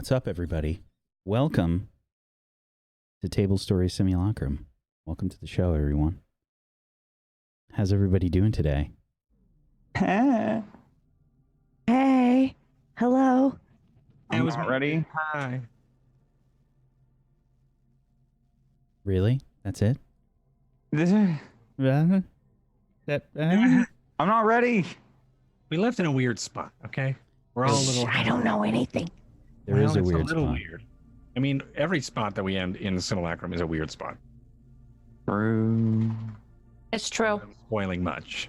What's up, everybody? Welcome to Table Story Simulacrum. Welcome to the show, everyone. How's everybody doing today? Hey. Hello. I'm not ready. Hi. Really? That's it? I'm not ready. We left in a weird spot, okay? We're all a little... I don't know anything. There is a weird It's a little spot. weird. I mean, every spot that we end in the Simulacrum is a weird spot. True. It's true. I'm spoiling much.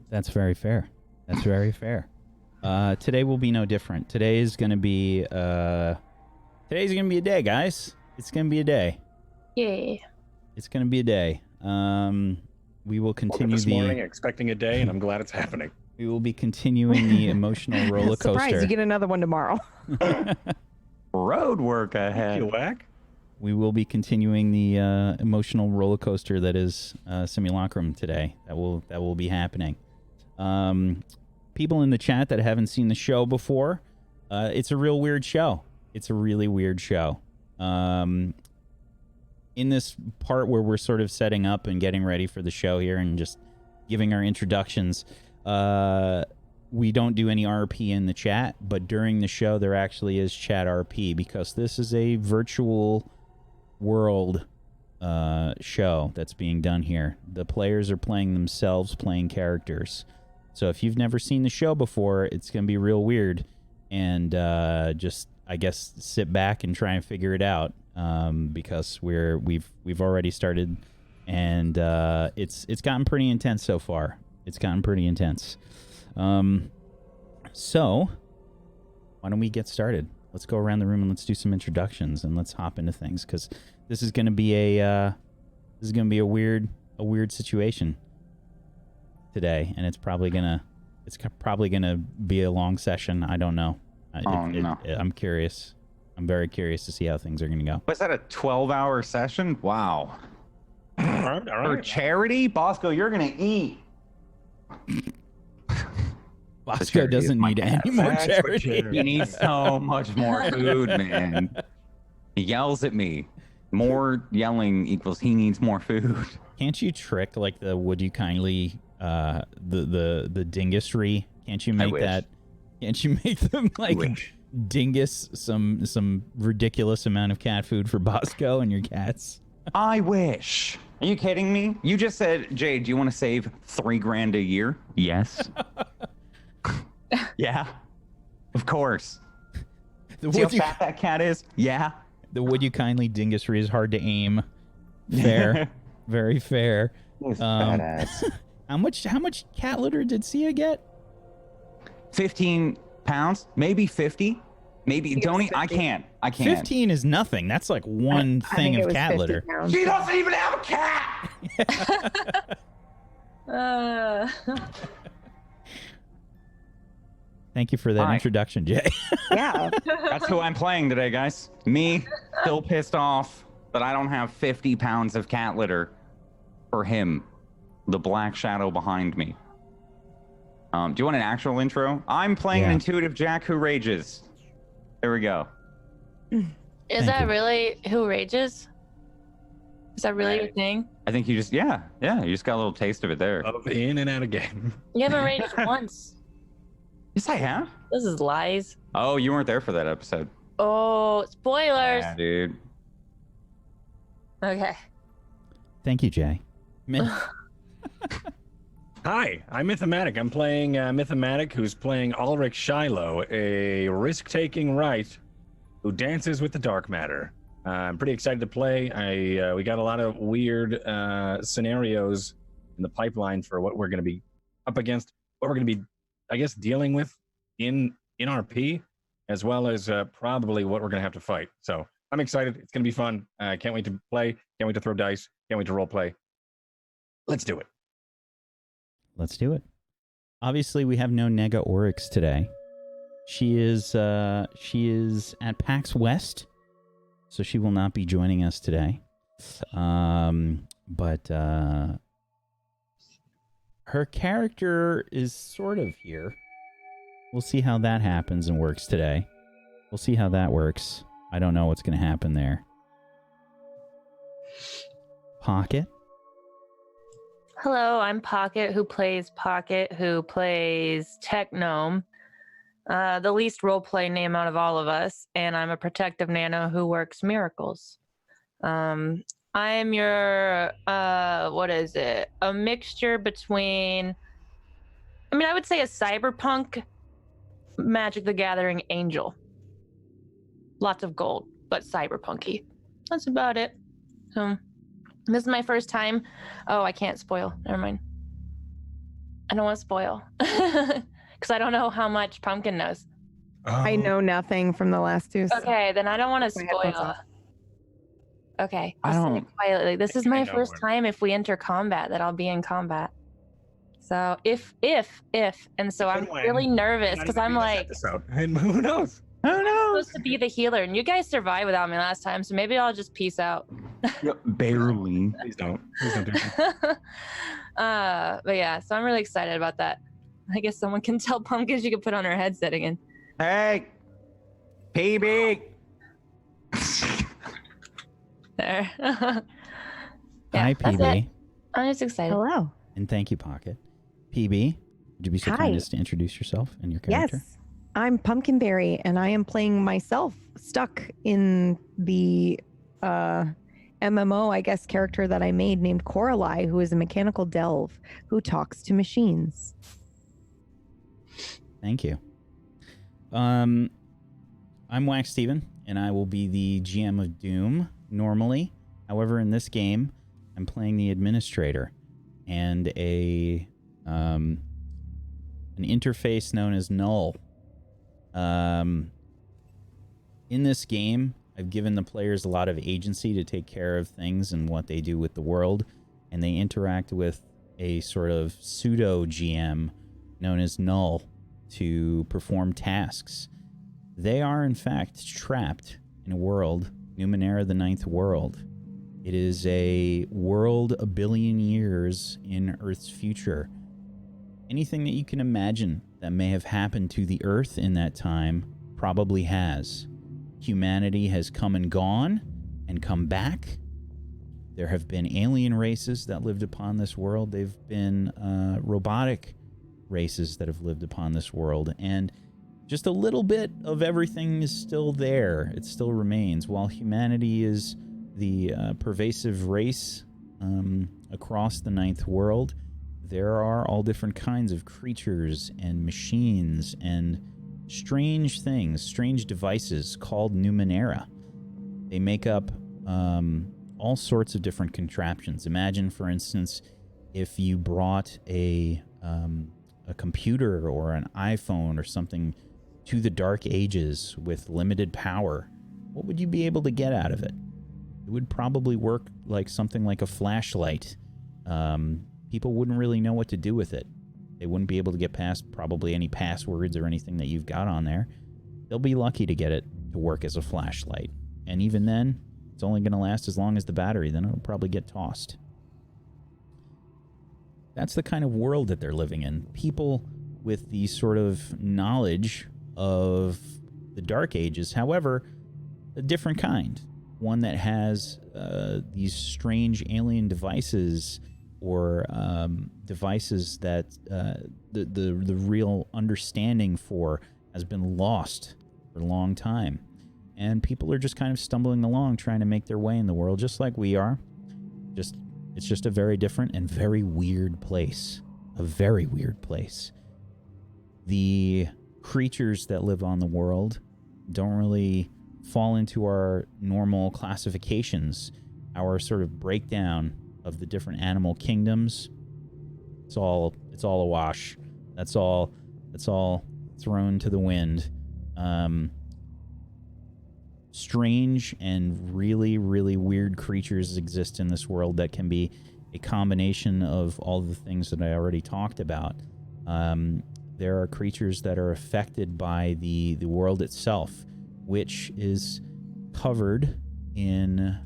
That's very fair. That's very fair. Today will be no different. Today is gonna be a day, guys. It's gonna be a day. Yeah. It's gonna be a day. We will continue This morning, expecting a day, and I'm glad it's happening. We will be continuing the emotional roller coaster. Surprise, you get another one tomorrow. Road work ahead. You whack? We will be continuing the emotional roller coaster that is Simulacrum today. That will be happening. People in the chat that haven't seen the show before, it's a real weird show. It's a really weird show. In this part where we're sort of setting up and getting ready for the show here and just giving our introductions, we don't do any RP in the chat, but during the show there actually is chat RP because this is a virtual world show that's being done here. The players are playing themselves, playing characters. So if you've never seen the show before, it's going to be real weird, and just, I guess, sit back and try and figure it out, because we've already started, and it's gotten pretty intense so far. It's gotten pretty intense. So why don't we get started? Let's go around the room and let's do some introductions and let's hop into things, because this is going to be a weird situation today, and it's probably gonna be a long session. I don't know. No. I'm curious. I'm very curious to see how things are gonna go. Was that a 12-hour session? Wow. All right. For charity? Bosco, you're going to eat. Bosco doesn't need any more That's what charity. He needs so much more food, man. He yells at me. More yelling equals he needs more food. Can't you trick like the would you kindly the dingusry? Can't you make that? Can't you make them like dingus some ridiculous amount of cat food for Bosco and your cats? I wish. Are you kidding me? You just said, Jade, do you want to save $3,000 a year? Yes. Yeah. Of course. See how fat that cat is? Yeah. The would you kindly dingusry is hard to aim. Fair. Very fair. Badass. How much cat litter did Sia get? 15 pounds, maybe 50. Maybe don't I can't. 15 is nothing. That's like one thing of cat litter. Pounds. She doesn't even have a cat. Thank you for that introduction, Jay. Yeah. That's who I'm playing today, guys. Me, still pissed off that I don't have 50 pounds of cat litter for him, the black shadow behind me. Do you want an actual intro? I'm playing an intuitive Jack who rages. There we go. Is that really who rages? Is that really your thing? I think you just, you just got a little taste of it there. Of in and out again. You haven't raged once. Yes, I have. This is lies. Oh, you weren't there for that episode. Oh, spoilers. Yeah, dude. Okay. Thank you, Jay. Hi, I'm Mythomatic. I'm playing Mythomatic, who's playing Ulrich Shiloh, a risk-taking Wright who dances with the dark matter. I'm pretty excited to play. We got a lot of weird scenarios in the pipeline for what we're going to be up against, what we're going to be, I guess, dealing with in RP, as well as probably what we're going to have to fight. So I'm excited. It's going to be fun. Can't wait to play. Can't wait to throw dice. Can't wait to role play. Let's do it. Let's do it. Obviously, we have no Nega Oryx today. She is at PAX West, so she will not be joining us today. But her character is sort of here. We'll see how that happens and works today. We'll see how that works. I don't know what's going to happen there. Pocket? Hello, I'm Pocket, who plays Tech Gnome, the least roleplay name out of all of us, and I'm a protective nano who works miracles. I'm your, what is it? A mixture between, I would say a cyberpunk Magic the Gathering angel. Lots of gold, but cyberpunky. That's about it. So, this is my first time. Oh, I can't spoil. Never mind. I don't want to spoil. Because I don't know how much Pumpkin knows. I know nothing from the last two. So Okay, then I don't want to my headphones spoil. off. Okay, I I'll say don't- it quietly. This is my know first where- time if we enter combat that I'll be in combat. So if, and so I'm When? really nervous Not because even I'm this like, episode. And who knows? Who I'm knows? supposed to be the healer, and you guys survived without me last time, so maybe I'll just peace out. Barely. Please don't. Please don't do that. But yeah, so I'm really excited about that. I guess someone can tell Pumpkin she can put on her headset again. Hey, PB. There. Yeah, Hi, that's PB. it. I'm just excited. Hello. And thank you, Pocket. PB, would you be so Hi. kind as to introduce yourself and your character? Yes. I'm Pumpkinberry, and I am playing myself, stuck in the MMO, I guess, character that I made named Coraline, who is a mechanical delve who talks to machines. Thank you. I'm Wacksteven, and I will be the GM of Doom normally. However, in this game, I'm playing the administrator and an interface known as Null. In this game, I've given the players a lot of agency to take care of things and what they do with the world, and they interact with a sort of pseudo GM known as Null to perform tasks. They are, in fact, trapped in a world, Numenera, the Ninth World. It is a world a billion years in Earth's future. Anything that you can imagine that may have happened to the Earth in that time probably has. Humanity has come and gone and come back. There have been alien races that lived upon this world. They've been robotic races that have lived upon this world. And just a little bit of everything is still there. It still remains. While humanity is the pervasive race across the Ninth World, there are all different kinds of creatures and machines and strange things, strange devices called Numenera. They make up all sorts of different contraptions. Imagine, for instance, if you brought a computer or an iPhone or something to the Dark Ages with limited power. What would you be able to get out of it? It would probably work like something like a flashlight. People wouldn't really know what to do with it. They wouldn't be able to get past probably any passwords or anything that you've got on there. They'll be lucky to get it to work as a flashlight. And even then, it's only going to last as long as the battery. Then it'll probably get tossed. That's the kind of world that they're living in. People with the sort of knowledge of the Dark Ages, however, a different kind. One that has these strange alien devices or devices that the real understanding for has been lost for a long time. And people are just kind of stumbling along trying to make their way in the world, just like we are. It's just a very different and very weird place. A very weird place. The creatures that live on the world don't really fall into our normal classifications. Our sort of breakdown of the different animal kingdoms. It's all a wash. That's all thrown to the wind. Strange and really, really weird creatures exist in this world that can be a combination of all the things that I already talked about. There are creatures that are affected by the world itself, which is covered in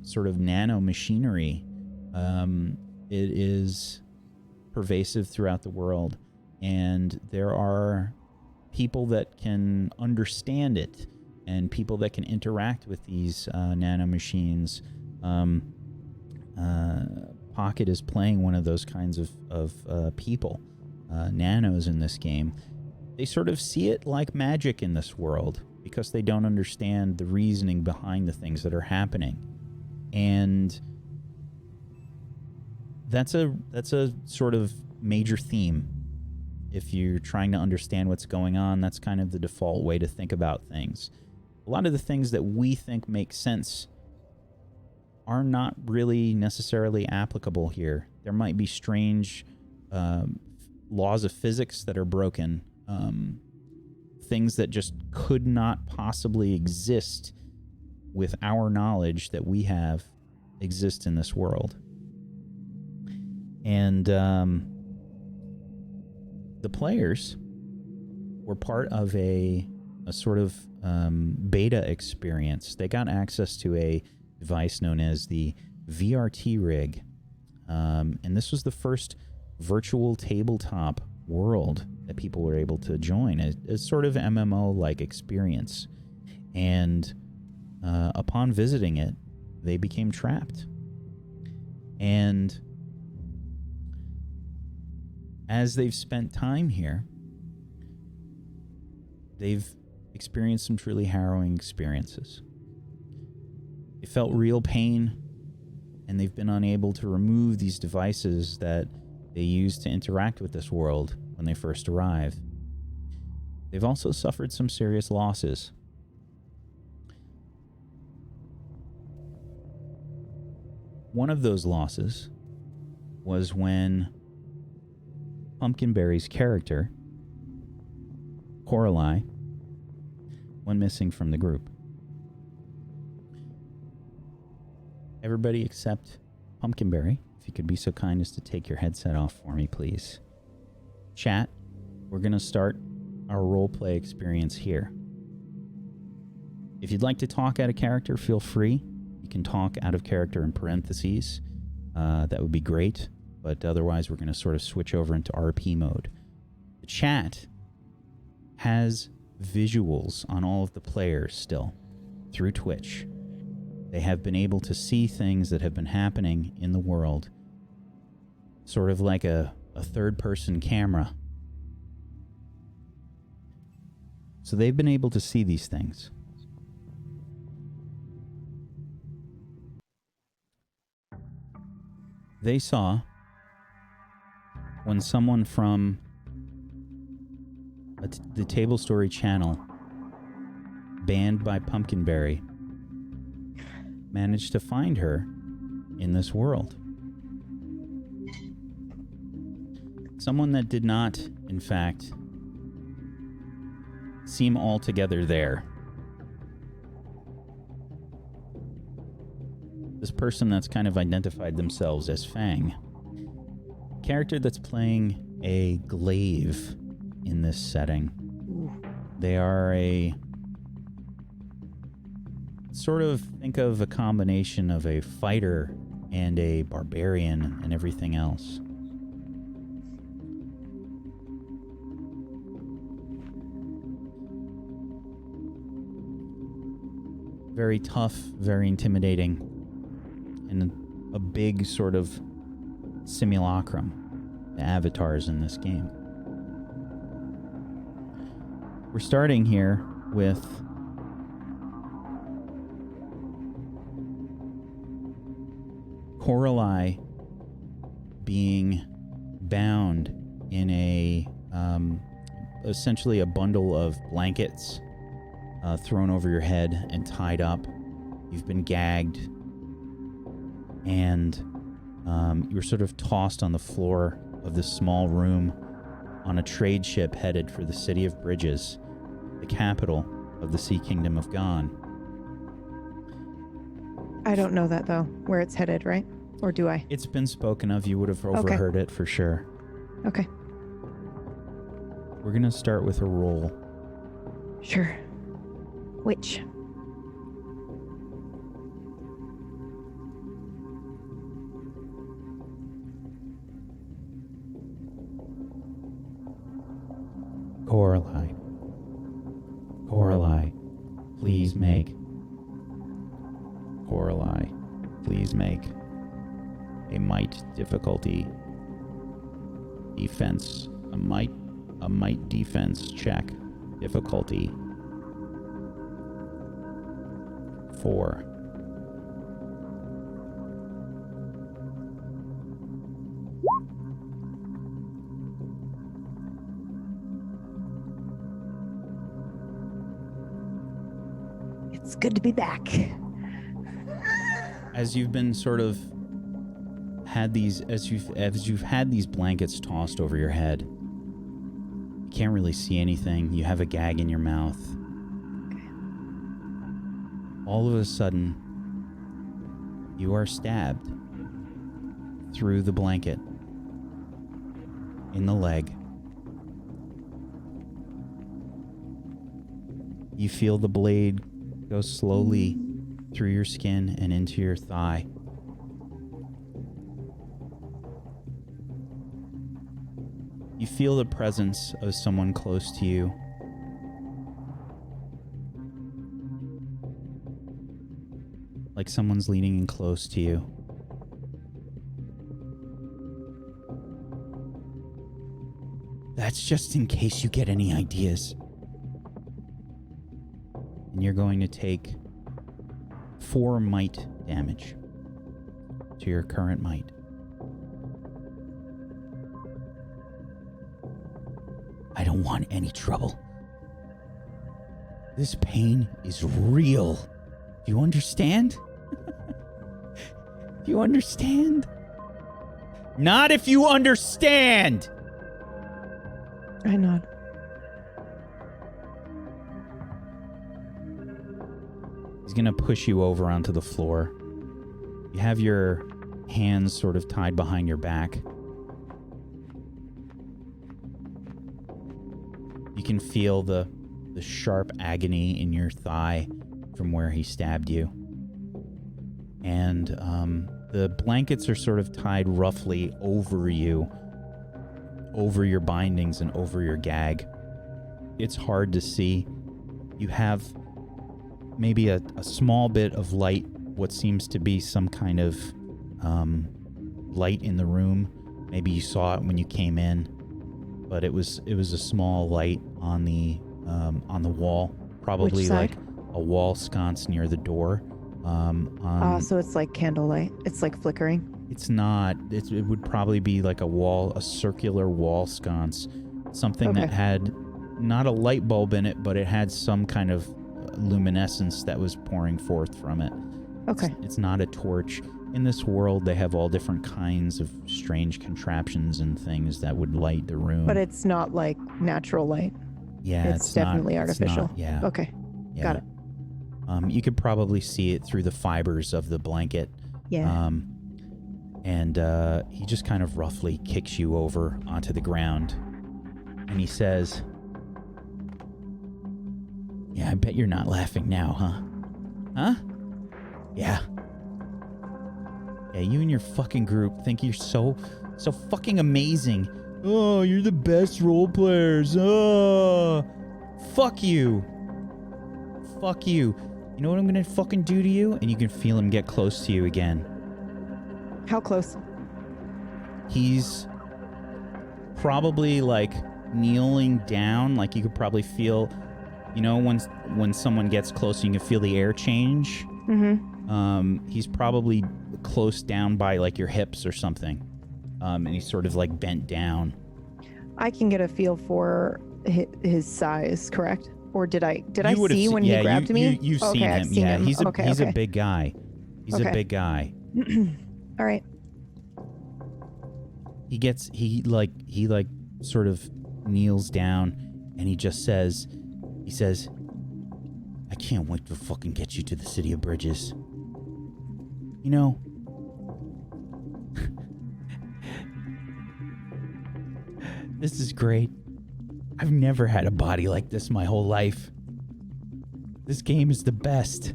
sort of nano machinery. It is pervasive throughout the world, and there are people that can understand it and people that can interact with these nanomachines. Pocket is playing one of those kinds of people, nanos in this game. They sort of see it like magic in this world because they don't understand the reasoning behind the things that are happening. And that's a sort of major theme. If you're trying to understand what's going on, that's kind of the default way to think about things. A lot of the things that we think make sense are not really necessarily applicable here. There might be strange laws of physics that are broken, things that just could not possibly exist with our knowledge that we have exist in this world. And the players were part of a sort of beta experience. They got access to a device known as the VRT Rig. And this was the first virtual tabletop world that people were able to join, a sort of MMO-like experience. And upon visiting it, they became trapped. And as they've spent time here, they've experienced some truly harrowing experiences. They felt real pain, and they've been unable to remove these devices that they used to interact with this world when they first arrived. They've also suffered some serious losses. One of those losses was when Pumpkinberry's character, Coraline, went missing from the group. Everybody except Pumpkinberry, if you could be so kind as to take your headset off for me, please. Chat, we're going to start our roleplay experience here. If you'd like to talk out of character, feel free. You can talk out of character in parentheses. That would be great. But otherwise, we're going to sort of switch over into RP mode. The chat has visuals on all of the players still through Twitch. They have been able to see things that have been happening in the world, sort of like a third-person camera. So they've been able to see these things. They saw when someone from the Table Story channel, banned by Pumpkinberry, managed to find her in this world. Someone that did not, in fact, seem altogether there. This person that's kind of identified themselves as Fang. Character that's playing a glaive in this setting. They are a sort of, think of a combination of a fighter and a barbarian and everything else. Very tough, very intimidating, and a big sort of simulacrum, the avatars in this game. We're starting here with Coraline being bound in a essentially a bundle of blankets thrown over your head and tied up. You've been gagged, and you're sort of tossed on the floor of this small room on a trade ship headed for the city of Bridges, the capital of the Sea Kingdom of Gon. I don't know that, though, where it's headed, right? Or do I? It's been spoken of. You would have overheard it for sure. Okay. We're going to start with a roll. Sure. Which? Coraline. please make Coraline, please make a might difficulty defense, a might defense check difficulty 4. It's good to be back. As you've been sort of had these, as you've had these blankets tossed over your head, you can't really see anything. You have a gag in your mouth. All of a sudden, you are stabbed through the blanket in the leg. You feel the blade go slowly through your skin and into your thigh. You feel the presence of someone close to you. Like someone's leaning in close to you. That's just in case you get any ideas. And you're going to take 4 might damage to your current might. I don't want any trouble. This pain is real. Do you understand? Do you understand? Not if you understand! I nod. He's gonna push you over onto the floor. You have your hands sort of tied behind your back. You can feel the sharp agony in your thigh from where he stabbed you. And the blankets are sort of tied roughly over you, over your bindings and over your gag. It's hard to see. You have maybe a small bit of light, what seems to be some kind of light in the room. Maybe you saw it when you came in, but it was a small light on the wall, probably Which side? like a wall sconce near the door. So it's like candlelight. It's like flickering. It's not. It would probably be like a circular wall sconce, something that had not a light bulb in it, but it had some kind of luminescence that was pouring forth from it. Okay. It's not a torch. In this world, they have all different kinds of strange contraptions and things that would light the room. But it's not like natural light. Yeah, it's definitely artificial. Yeah. Okay. Yeah. Got it. You could probably see it through the fibers of the blanket. Yeah. And he just kind of roughly kicks you over onto the ground. And he says, "Yeah, I bet you're not laughing now, huh? Huh? Yeah. Yeah, you and your fucking group think you're so fucking amazing. Oh, you're the best role players. Oh, fuck you. Fuck you. You know what I'm gonna fucking do to you?" And you can feel him get close to you again. How close? He's probably like kneeling down, like you could probably feel, you know, when someone gets close, you can feel the air change. Mm-hmm. He's probably close down by like your hips or something, and he's sort of like bent down. I can get a feel for his size, correct? Or did I You see when he grabbed me? You've seen Okay, him. I've seen him. He's a Okay. big guy. He's a big guy. All right. He sort of kneels down, and he says, "I can't wait to fucking get you to the City of Bridges. You know, this is great. I've never had a body like this my whole life. This game is the best.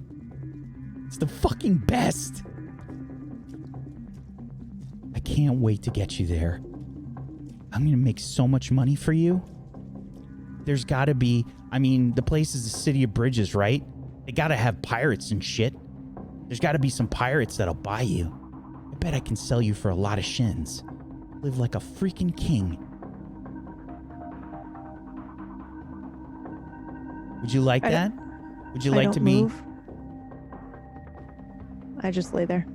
It's the fucking best. I can't wait to get you there. I'm gonna make so much money for you. There's gotta be, I mean, the place is the City of Bridges, right? They gotta have pirates and shit. There's gotta be some pirates that'll buy you. I bet I can sell you for a lot of shins. Live like a freaking king. Would you like that? Would you like to be... Move. I just lay there.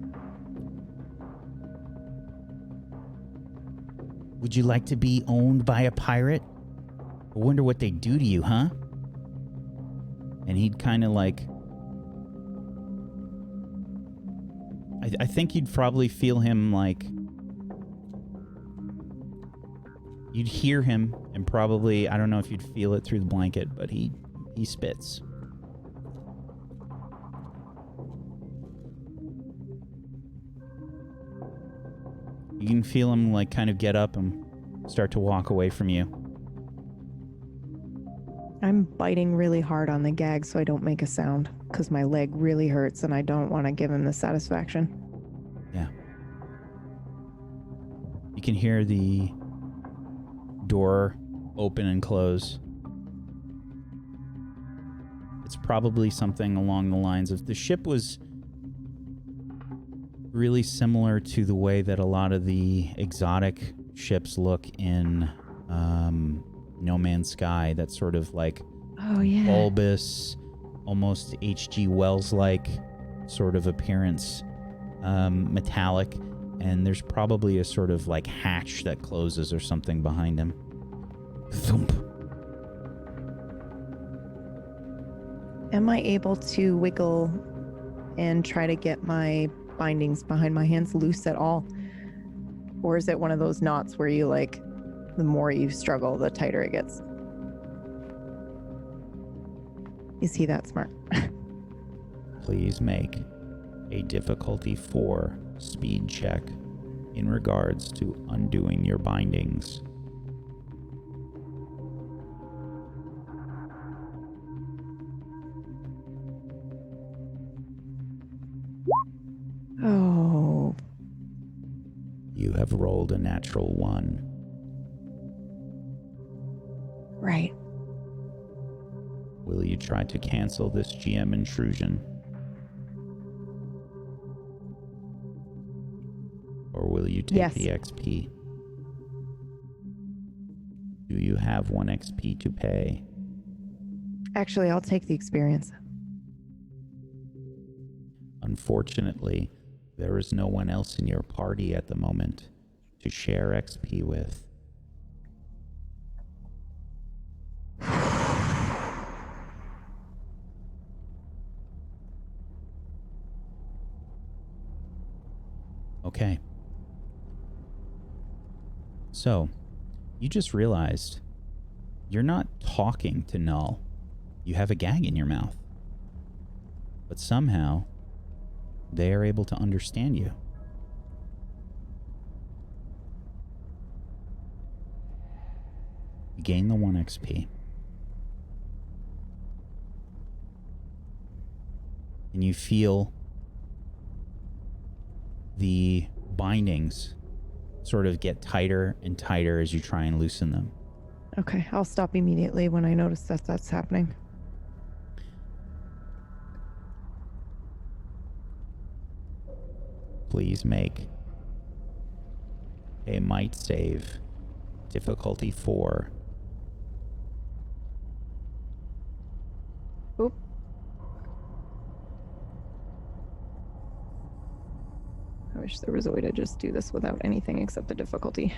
Would you like to be owned by a pirate? I wonder what they do to you, huh? And he'd kind of like... I think you'd probably feel him like... You'd hear him and probably... I don't know if you'd feel it through the blanket, but he spits. You can feel him like kind of get up and start to walk away from you. I'm biting really hard on the gag so I don't make a sound because my leg really hurts and I don't want to give him the satisfaction. Yeah. You can hear the door open and close. It's probably something along the lines of the ship was really similar to the way that a lot of the exotic ships look in No Man's Sky. That sort of like bulbous, almost H.G. Wells-like sort of appearance, metallic, and there's probably a sort of like hatch that closes or something behind him. Thump. Am I able to wiggle and try to get my bindings behind my hands loose at all? Or is it one of those knots where you like, the more you struggle, the tighter it gets? Is he that smart? Please make a difficulty 4 speed check in regards to undoing your bindings. Oh. You have rolled a natural 1. Right. Will you try to cancel this GM intrusion? Or will you take the XP? Do you have 1 XP to pay? Actually, I'll take the experience. Unfortunately, there is no one else in your party at the moment to share XP with. Okay. So, you just realized you're not talking to Null. You have a gag in your mouth. But somehow, they are able to understand you. You gain the 1 XP. And you feel the bindings sort of get tighter and tighter as you try and loosen them. Okay, I'll stop immediately when I notice that that's happening. Please make a might save, difficulty 4. Oop. I wish there was a way to just do this without anything except the difficulty.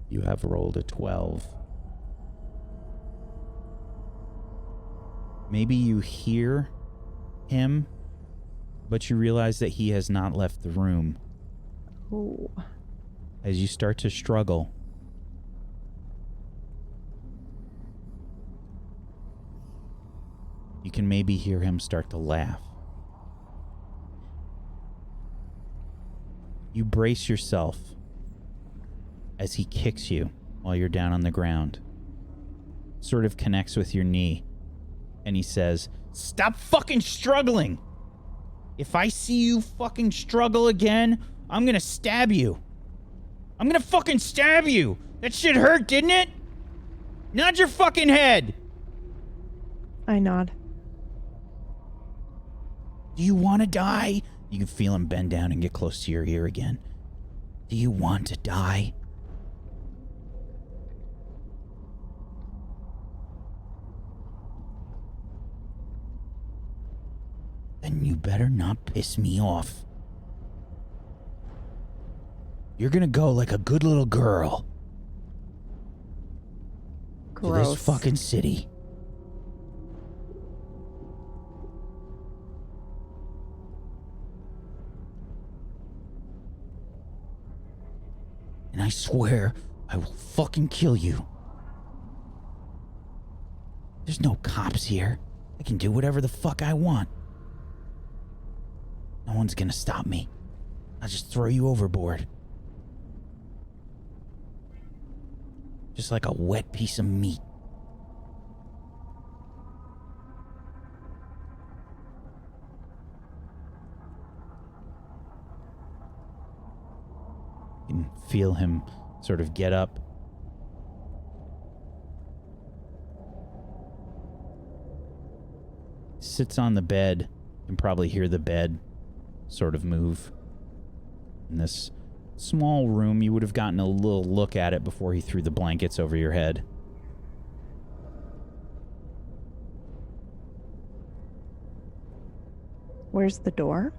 You have rolled a 12. Maybe you hear him, but you realize that he has not left the room. Oh. As you start to struggle, you can maybe hear him start to laugh. You brace yourself as he kicks you while you're down on the ground. Sort of connects with your knee. And he says, "Stop fucking struggling! If I see you fucking struggle again, I'm gonna stab you. I'm gonna fucking stab you! That shit hurt, didn't it?" Nod your fucking head! I nod. Do you want to die? You can feel him bend down and get close to your ear again. Do you want to die? Then you better not piss me off. You're gonna go like a good little girl to Gross. this fucking city. And I swear I will fucking kill you. There's no cops here. I can do whatever the fuck I want. No one's gonna stop me. I'll just throw you overboard. Just like a wet piece of meat. You can feel him sort of get up. Sits on the bed. You can probably hear the bed sort of move. In this small room, you would have gotten a little look at it before he threw the blankets over your head. Where's the door?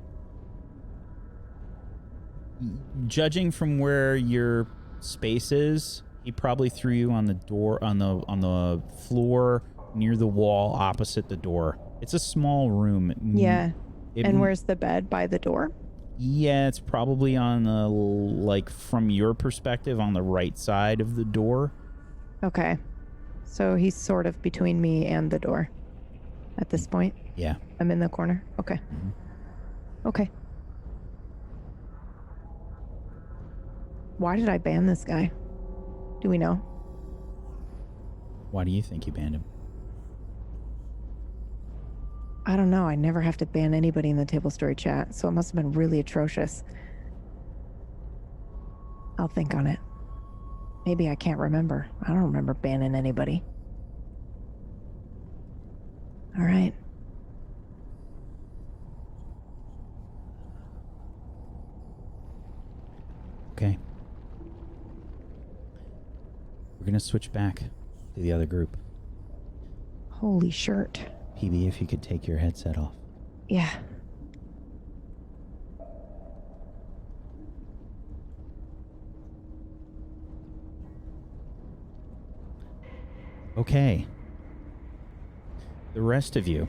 Judging from where your space is, he probably threw you on the door, on the floor near the wall opposite the door. It's a small room. Yeah. And where's the bed? By the door? Yeah, it's probably on the, like, from your perspective, on the right side of the door. Okay. So he's sort of between me and the door at this point. Yeah. I'm in the corner. Okay. Mm-hmm. Okay. Why did I ban this guy? Do we know? Why do you think you banned him? I don't know. I never have to ban anybody in the table story chat, so it must have been really atrocious. I'll think on it. Maybe I can't remember. I don't remember banning anybody. All right. Okay. We're going to switch back to the other group. Holy shirt. PB, if you could take your headset off. Yeah. Okay. The rest of you.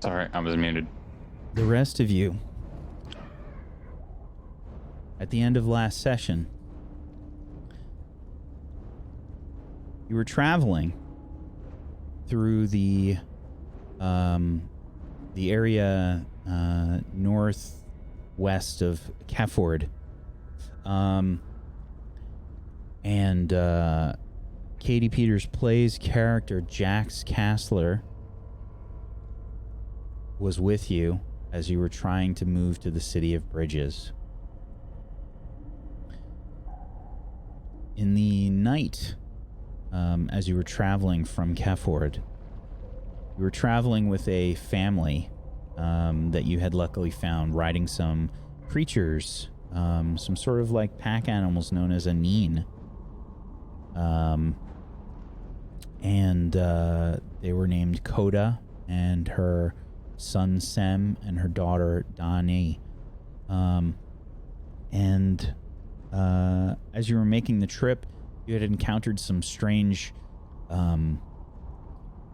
Sorry, I was muted. The rest of you. At the end of last session, you were traveling through the area northwest of Cafford, and Katie Peters plays character Jax Castler was with you as you were trying to move to the City of Bridges. In the night, as you were traveling from Cafford, you were traveling with a family that you had luckily found riding some creatures, some sort of like pack animals known as a neen. And they were named Coda and her son Sem and her daughter Dani. And as you were making the trip, you had encountered some strange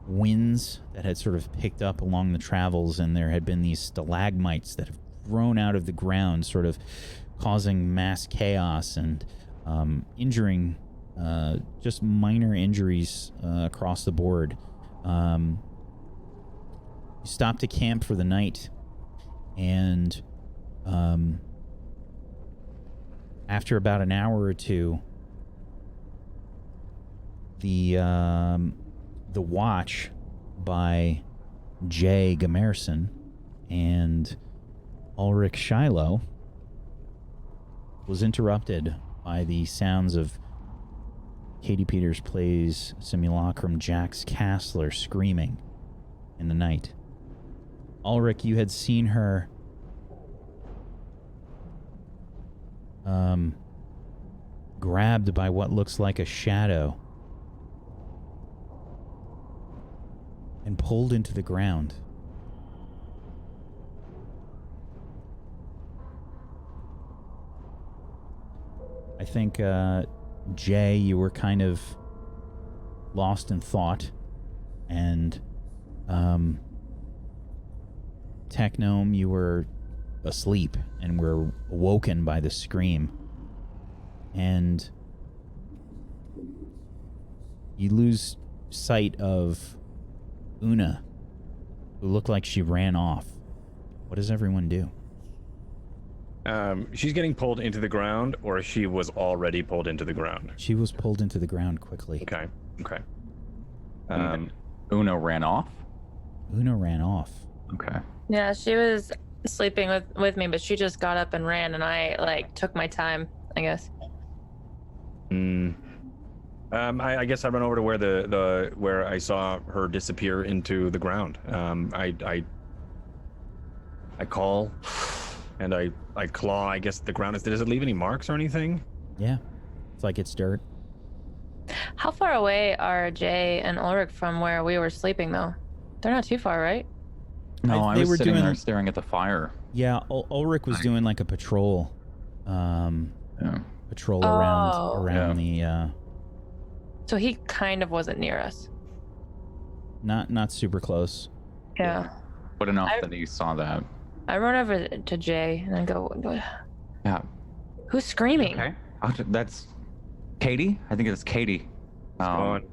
winds that had sort of picked up along the travels, and there had been these stalagmites that have grown out of the ground, sort of causing mass chaos and injuring, just minor injuries across the board. You stopped to camp for the night, and after about an hour or two, the watch by Jay Gamerson and Ulrich Shiloh was interrupted by the sounds of Katie Peters plays Simulacrum Jax Castler screaming in the night. Ulrich, you had seen her grabbed by what looks like a shadow and pulled into the ground. I think, Jay, you were kind of lost in thought, and Technome, you were asleep and were awoken by the scream. And you lose sight of Una, who looked like she ran off. What does everyone do? She's getting pulled into the ground, or she was already pulled into the ground? She was pulled into the ground quickly. Okay. Una ran off? Una ran off. Okay. Yeah, she was sleeping with me, but she just got up and ran, and I like took my time, I guess. I guess I run over to where where I saw her disappear into the ground. I call, and I claw. I guess the ground does it leave any marks or anything? Yeah, it's like it's dirt. How far away are Jay and Ulrich from where we were sleeping, though? They're not too far, right? No, I they was were sitting doing- there staring at the fire. Yeah, Ulrich was doing like a patrol. Yeah. Patrol Oh. around the So he kind of wasn't near us. not super close. Yeah. But enough that he saw that. I run over to Jay and I go, Yeah. who's screaming? Okay. That's Katie? I think it's Katie. Gone.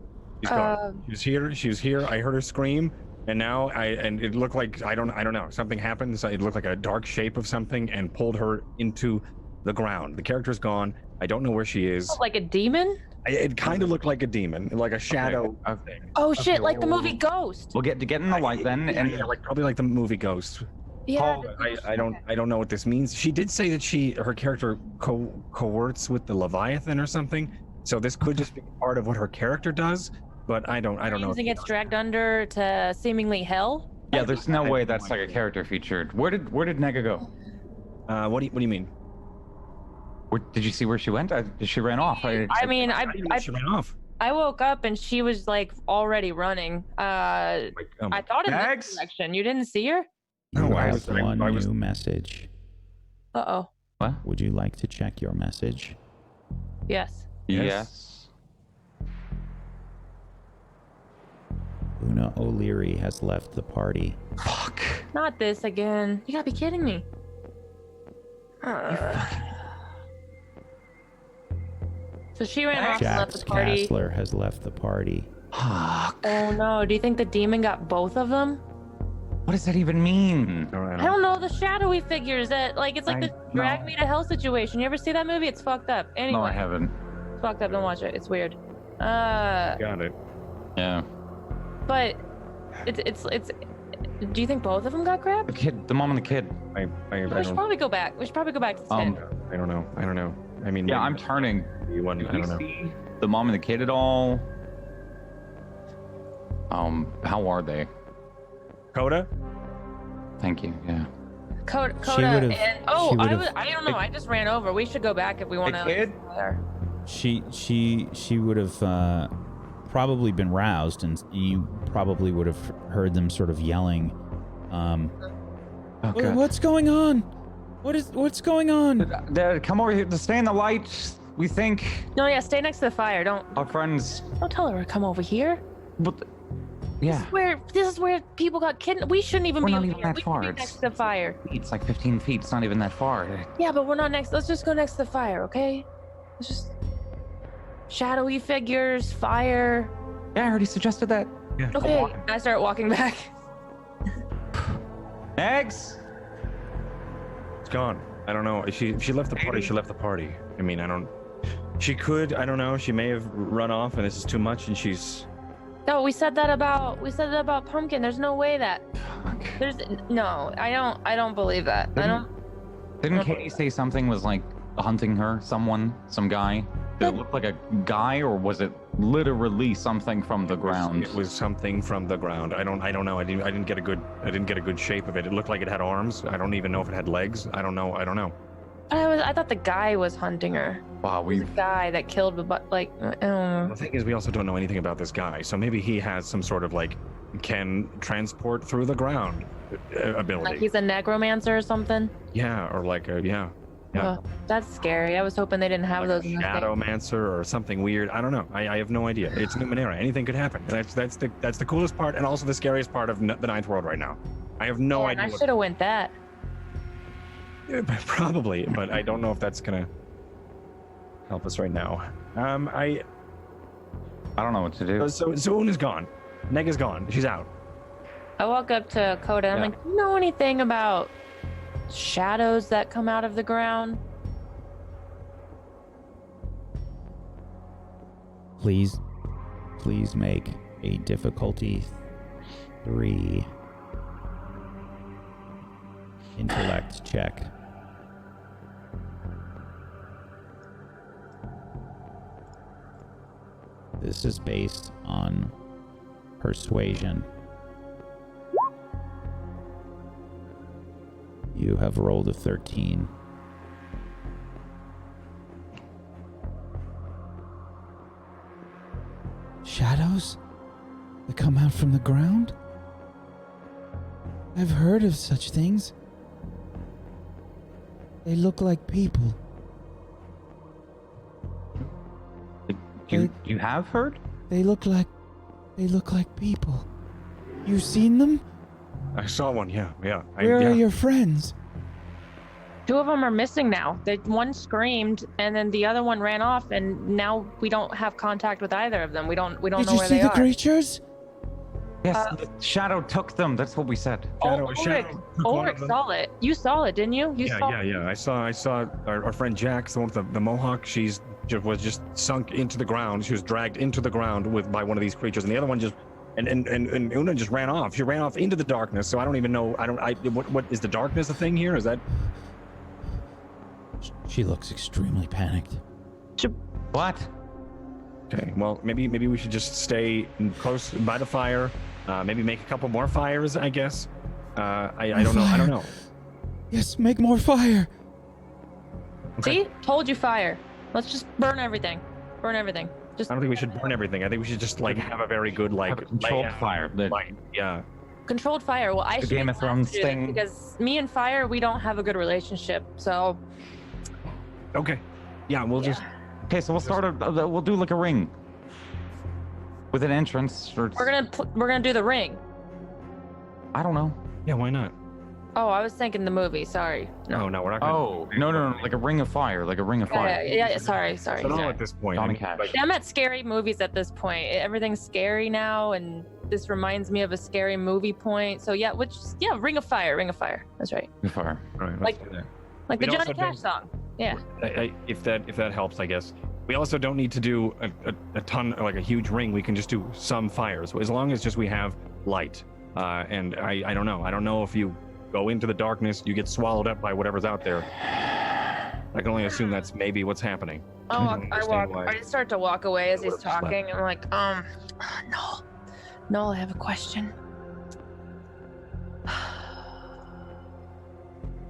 She's gone. She was here. I heard her scream, and now and it looked like I don't know. Something happened. So it looked like a dark shape of something and pulled her into the ground. The character's gone. I don't know where she is. Like a demon? It kind of looked like a demon, like a shadow thing. Oh shit! Like the movie Ghost. We'll get in the light then, and Yeah, like probably like the movie Ghost. Yeah. Paul, I don't know what this means. She did say that her character coerts with the Leviathan or something. So this could just be part of what her character does, but I don't know. Means he gets dragged under to seemingly hell. yeah, there's no way that's like a character featured. Where did Nega go? What do you mean? Did you see where she went? She ran off. I mean, She ran off. I woke up and she was like already running. I thought in Bags? this direction. You didn't see her? You No, I have was- one I was- new message. Uh-oh. What? Would you like to check your message? Yes. Yes. Una OLeary has left the party. Fuck. Not this again. You gotta be kidding me. So she ran off and left Jax the party. Castler has left the party. Fuck. Oh no, do you think the demon got both of them? What does that even mean? I don't know, the shadowy figures that, like, it's like the drag me to hell situation. You ever see that movie? It's fucked up. Anyway, No, I haven't. it's fucked up. Don't watch it. It's weird. Got it. Yeah. But it's. Do you think both of them got grabbed? The mom and the kid. I We should don't. probably go back. We should probably go back to 10. I don't know. I mean, Yeah, maybe I'm turning. one. Did I you don't know. see the mom and the kid at all? How are they? Coda? Thank you. Yeah. Coda would've- and she would've- I don't know. I just ran over. We should go back if we want to. kid? She would have probably been roused, and you probably would have heard them sort of yelling. Oh, God. What's going on? What's going on? Dad, come over here to stay in the light. We think No, yeah, stay next to the fire. Don't our friends. tell her to come over here. But yeah, This is where people got kidnapped. We shouldn't even We're be not over even here. that We far. should be It's- next to the fire. it's like 15 feet. It's not even that far. Yeah, but we're not next. Let's just go next to the fire, okay? Let's just shadowy figures, fire. Yeah, I already suggested that. Yeah. Okay, I start walking back. Eggs. It's gone. I don't know. She left the party. She left the party. I mean, I don't. She could. I don't know. She may have run off, and this is too much, and she's. No, we said that about Pumpkin. There's no way that. Fuck. There's no. I don't believe that. I don't. Didn't Katie say something was like hunting her? Some guy. Did it look like a guy, or was it literally something from the ground? It was something from the ground. I don't know. I didn't get a good shape of it. It looked like it had arms. I don't even know if it had legs. I don't know. I thought the guy was hunting her. Wow, The guy that killed the The thing is, we also don't know anything about this guy. So maybe he has some sort of like can transport through the ground ability. like he's a necromancer or something. Yeah, or like a yeah. Oh, that's scary. I was hoping they didn't have those in the thing. Shadowmancer or something weird. I don't know. I have no idea. It's Numenera. Anything could happen. That's the coolest part and also the scariest part of the Ninth World right now. I have no idea. I should have went that. Probably, but I don't know if that's gonna help us right now. I don't know what to do. So Zoon is gone. Neg is gone. She's out. I walk up to Coda. I'm like, do you know anything about shadows that come out of the ground? Please make a difficulty 3 intellect check. This is based on persuasion. You have rolled a 13. Shadows that come out from the ground? I've heard of such things. They look like people. You have heard? They look like people. You've seen them? I saw one. Yeah. Where are your friends? 2 of them are missing now. One screamed, and then the other one ran off, and now we don't have contact with either of them. We don't know where they are. Did you see the creatures? Yes, the shadow took them. That's what we said. Ulrich saw it. You saw it, didn't you? Yeah. I saw our friend Jack, the one with the mohawk. Was just sunk into the ground. She was dragged into the ground by one of these creatures, and the other one just and Una just ran off. She ran off into the darkness. So I don't even know. What is the darkness a thing here? Is that? She looks extremely panicked. What? Okay. Well, maybe we should just stay close by the fire. Maybe make a couple more fires. I guess. I don't know. I don't know. Yes, make more fire. Okay. See? Told you fire. Let's just burn everything. Burn everything. I don't think we should burn everything. I think we should just like have a very good controlled fire. Yeah. Controlled fire. Well, I should Game of Thrones thing. Because me and fire, we don't have a good relationship. So. Okay. Yeah, we'll just. Okay, so we'll start. We'll do like a ring. With an entrance. Or... We're gonna do the ring. I don't know. Yeah, why not? Oh, I was thinking the movie. Sorry. No, we're not gonna. Oh, no, like a ring of fire, Yeah, sorry. No, at this point. I'm at scary movies at this point. Everything's scary now, and this reminds me of a scary movie point. So yeah, ring of fire. That's right. Ring of fire. All right, like the Johnny Cash song. Yeah. If that helps, I guess. We also don't need to do a ton, like a huge ring. We can just do some fires, as long as just we have light. And I don't know. I don't know if you go into the darkness, you get swallowed up by whatever's out there. I can only assume that's maybe what's happening. I just start to walk away as he's talking. I'm like, no, I have a question.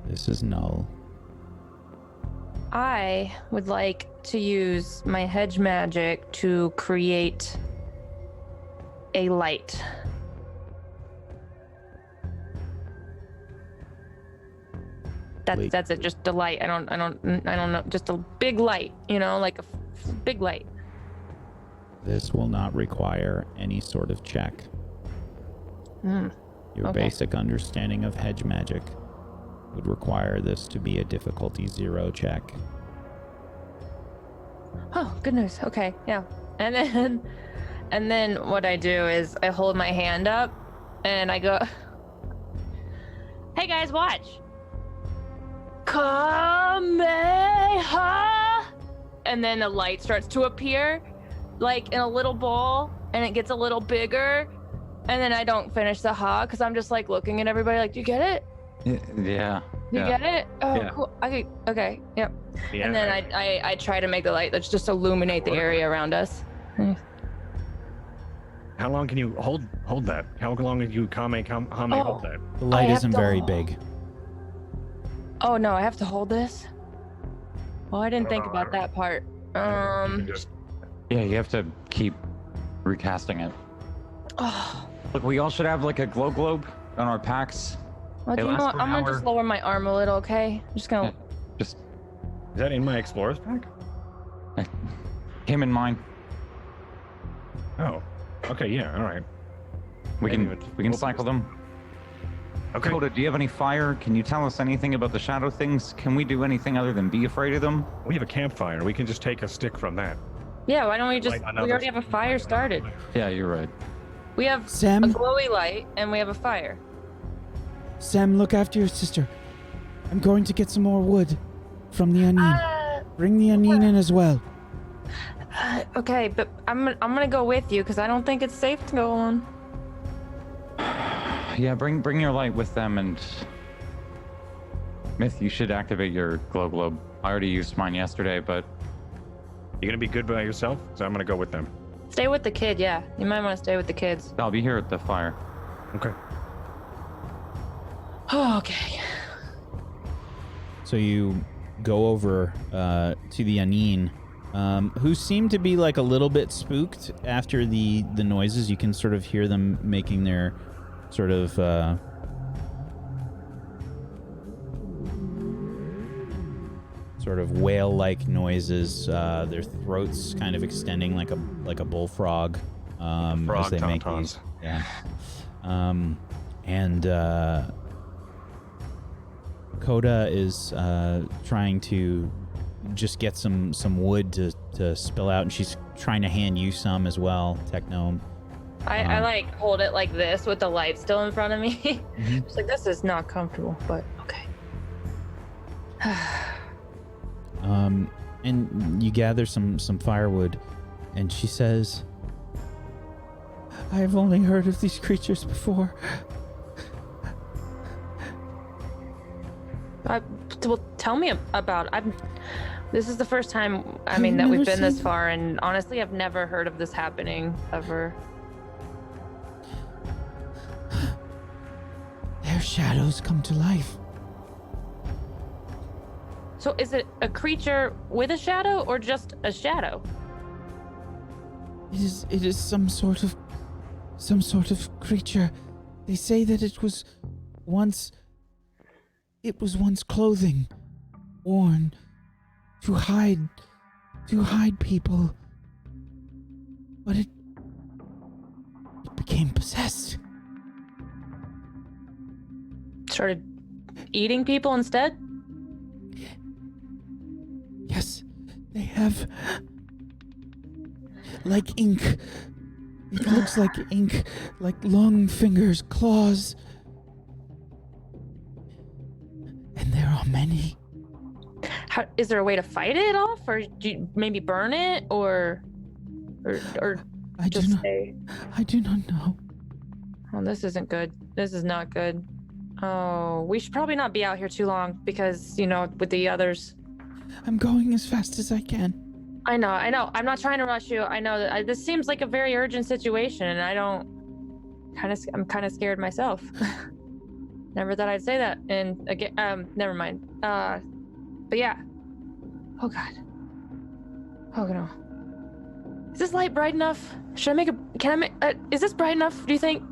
This is Null. I would like to use my hedge magic to create a light. That's it. Just a light. I don't know. Just a big light. Like a big light. This will not require any sort of check. Your basic understanding of hedge magic would require this to be a difficulty 0 check. Oh, good news. Okay, yeah. And then what I do is I hold my hand up and I go, "Hey guys, watch. Kameha!" And then the light starts to appear like in a little ball, and it gets a little bigger, and then I don't finish the ha because I'm just like looking at everybody like, "Do you get it?" Yeah. You Yeah. get it? Oh, Yeah. cool. Okay. Yep. Yeah. And then I try to make the light that's just illuminate the area around us. How long can you hold that? How long can you Hame hold that? The light have isn't to- very big. Oh no, I have to hold this. Well, I didn't think No, about that part. You can just Yeah, you have to keep recasting it. Oh. Look, we all should have like a glow globe on our packs. Well, It do you know lasts what? for an I'm gonna hour. just lower my arm a little, okay? I'm just gonna. Yeah, just is that in my explorer's pack? him in mine. Oh. Okay, yeah, all right. We I didn't can even we can open cycle this. them. Okay. Coda, do you have any fire? Can you tell us anything about the shadow things? Can we do anything other than be afraid of them? We have a campfire. We can just take a stick from that. Yeah, why don't we just? Light We another already have a fire started. Yeah, you're right. We have a Sam, glowy light and we have a fire. Sam, look after your sister. I'm going to get some more wood from the Anine. Bring the Anine in as well. Okay, but I'm gonna go with you because I don't think it's safe to go alone. Yeah, bring your light with them, and Myth, you should activate your glow globe. I already used mine yesterday, but You gonna be good by yourself? So I'm gonna go with them. Stay with the kid, yeah. You might want to stay with the kids. I'll be here at the fire. Okay. Oh, okay. So you go over to the Anine, who seem to be like a little bit spooked after the noises. You can sort of hear them making their sort of whale-like noises. Their throats kind of extending like a bullfrog as Frog they make tauntauns. these. Yeah. And Coda is trying to just get some wood to spill out, and she's trying to hand you some as well, Techno. I like hold it like this with the light still in front of me. Mhm. It's like this is not comfortable, but okay. And you gather some firewood, and she says, I have only heard of these creatures before. Well, tell me about. This is the first time. I I've mean, that we've never been this seen- far, and honestly, I've never heard of this happening ever. Their shadows come to life. So, is it a creature with a shadow, or just a shadow? It is some sort of creature. They say that it was once clothing worn to hide people, but it became possessed. Started eating people instead? Yes, they have like ink. It looks like ink, like long fingers, claws. And there are many. How, is there a way to fight it off, or do you maybe burn it, or I do just not. stay? I do not know. Oh, this isn't good. This is not good. Oh, we should probably not be out here too long because, with the others. I'm going as fast as I can. I know. I'm not trying to rush you. I know that this seems like a very urgent situation, and I'm kind of scared myself. Never thought I'd say that. And again, never mind. But yeah. Oh God. Oh no. Is this light bright enough? Is this bright enough? Do you think?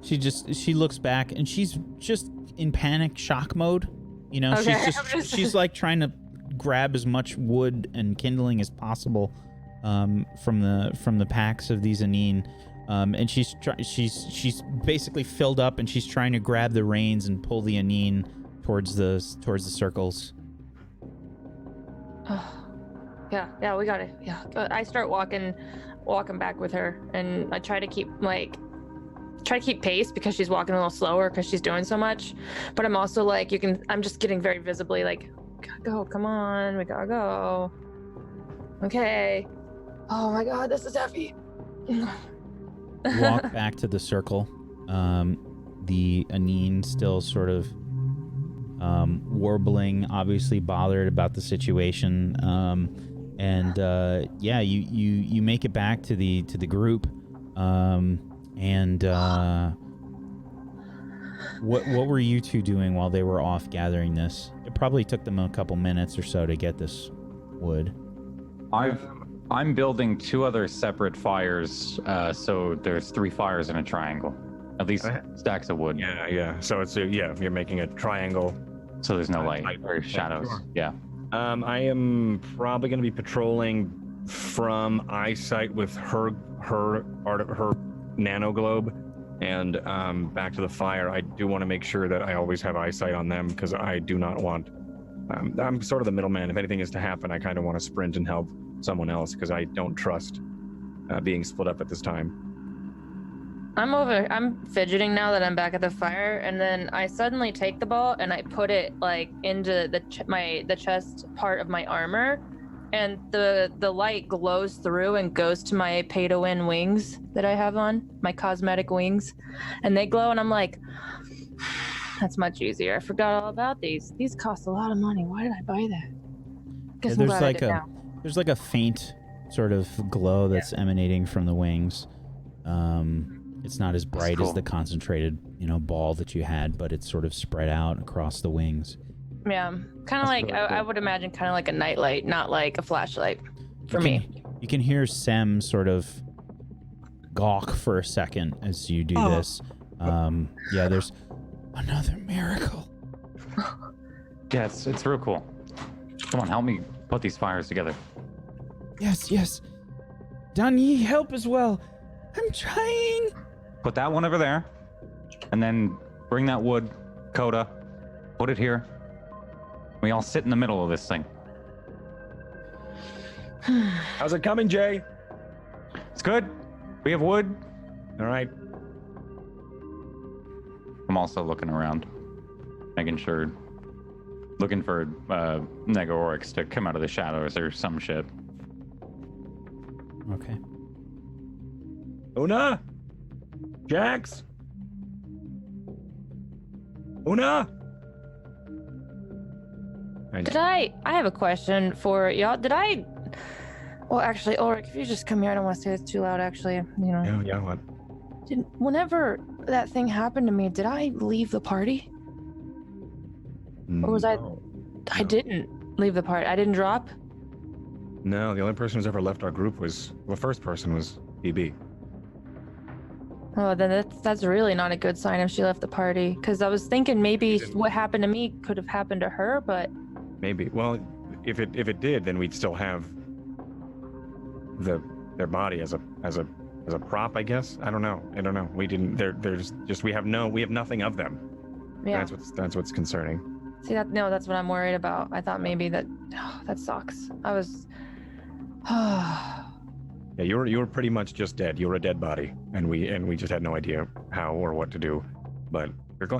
She looks back and she's just in panic shock mode. Okay. She's like trying to grab as much wood and kindling as possible from the packs of these Anine. And she's basically filled up, and she's trying to grab the reins and pull the Anine towards the circles. Yeah, we got it. Yeah, I start walking back with her, and I try to keep pace because she's walking a little slower because she's doing so much. But I'm also like, I'm just getting very visibly like, gotta go, come on, we gotta go. Okay. Oh my God, this is heavy. Walk back to the circle. the Anine still sort of warbling, obviously bothered about the situation. Yeah, you make it back to the group. What were you two doing while they were off gathering this? It probably took them a couple minutes or so to get this wood. I'm building 2 other separate fires, so there's 3 fires in a triangle. At least stacks of wood. Yeah. So it's you're making a triangle. So there's no light or shadows. Sure. Yeah. I am probably going to be patrolling from eyesight with her nano globe, and back to the fire. I do want to make sure that I always have eyesight on them because I do not want. I'm sort of the middleman. If anything is to happen, I kind of want to sprint and help someone else because I don't trust being split up at this time. I'm fidgeting now that I'm back at the fire, and then I suddenly take the ball and I put it like into the chest part of my armor, and the light glows through and goes to my pay-to-win wings that I have on, my cosmetic wings, and they glow, and I'm like, that's much easier. I forgot all about these. These cost a lot of money. Why did I buy that? Guess I'm glad I did now. There's like a faint sort of glow that's emanating from the wings. It's not as bright as the concentrated, ball that you had, but it's sort of spread out across the wings. Yeah, kind of like, I would imagine kind of like a nightlight, not like a flashlight for me. You can hear Sem sort of gawk for a second as you do this. Yeah, there's another miracle. Yeah, it's real cool. Come on, help me put these fires together. Yes. Danny, help as well. I'm trying. Put that one over there, and then bring that wood, Coda. Put it here. We all sit in the middle of this thing. How's it coming, Jay? It's good. We have wood. All right. I'm also looking around, making sure, looking for Nega-Oryx to come out of the shadows or some shit. Okay. Una? Jax? Una? I have a question for y'all. Well, actually, Ulrich, if you just come here, I don't want to say it's too loud, actually. Yeah, what? Whenever that thing happened to me, did I leave the party? Or was I didn't leave the party. I didn't drop? No, the only person who's ever left our group was, the first person was BB. Oh, then that's really not a good sign if she left the party. Because I was thinking maybe what happened to me could have happened to her, but... Maybe. Well, if it did, then we'd still have their body as a prop, I guess. I don't know. We didn't. There's just we have nothing of them. Yeah. That's what's concerning. See that's what I'm worried about. I thought maybe that sucks. I was. Yeah, you were pretty much just dead. You were a dead body, and we just had no idea how or what to do. But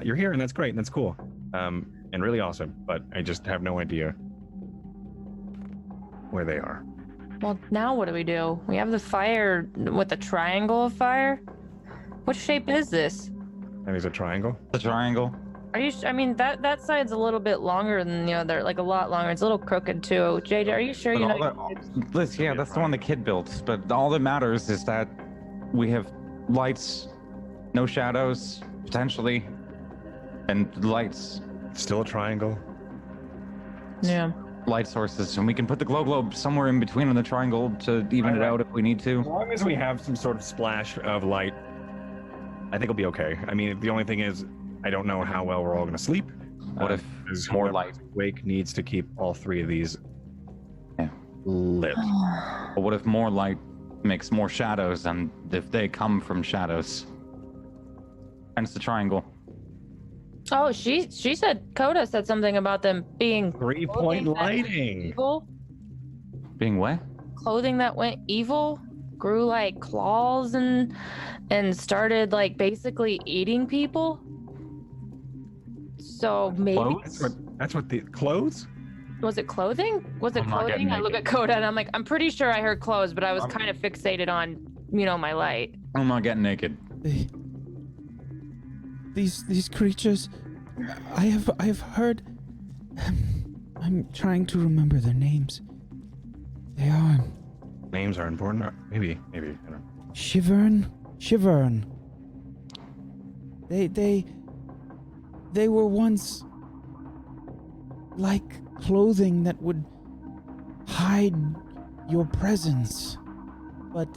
you're here, and that's great, and that's cool, and really awesome. But I just have no idea where they are. Well, now what do? We have the fire with the triangle of fire. What shape is this? I think it's a triangle. The triangle. Are you? I mean, that side's a little bit longer than the other, like a lot longer. It's a little crooked too. JJ, are you sure you know? That's the one the kid built. But all that matters is that we have lights, no shadows, potentially, and lights. Still a triangle. Yeah. Light sources, and we can put the globe somewhere in between on the triangle to even it out if we need to. As long as we have some sort of splash of light, I think it'll be okay. I mean, the only thing is, I don't know how well we're all going to sleep. What if more light? Wake needs to keep all 3 of these lit. But what if more light makes more shadows, and if they come from shadows? Hence the triangle. Oh, she said, Coda said something about them being 3-point lighting. Evil. Being what? Clothing that went evil, grew like claws and started like basically eating people. So maybe that's what the clothes? Was it clothing? Was it clothing? I look at Coda and I'm like, I'm pretty sure I heard clothes, but I was kind of fixated on, my light. I'm not getting naked. these creatures. I have heard. I'm trying to remember their names. They are Names are important. Maybe. I don't know. Shivern. They were once like clothing that would hide your presence, but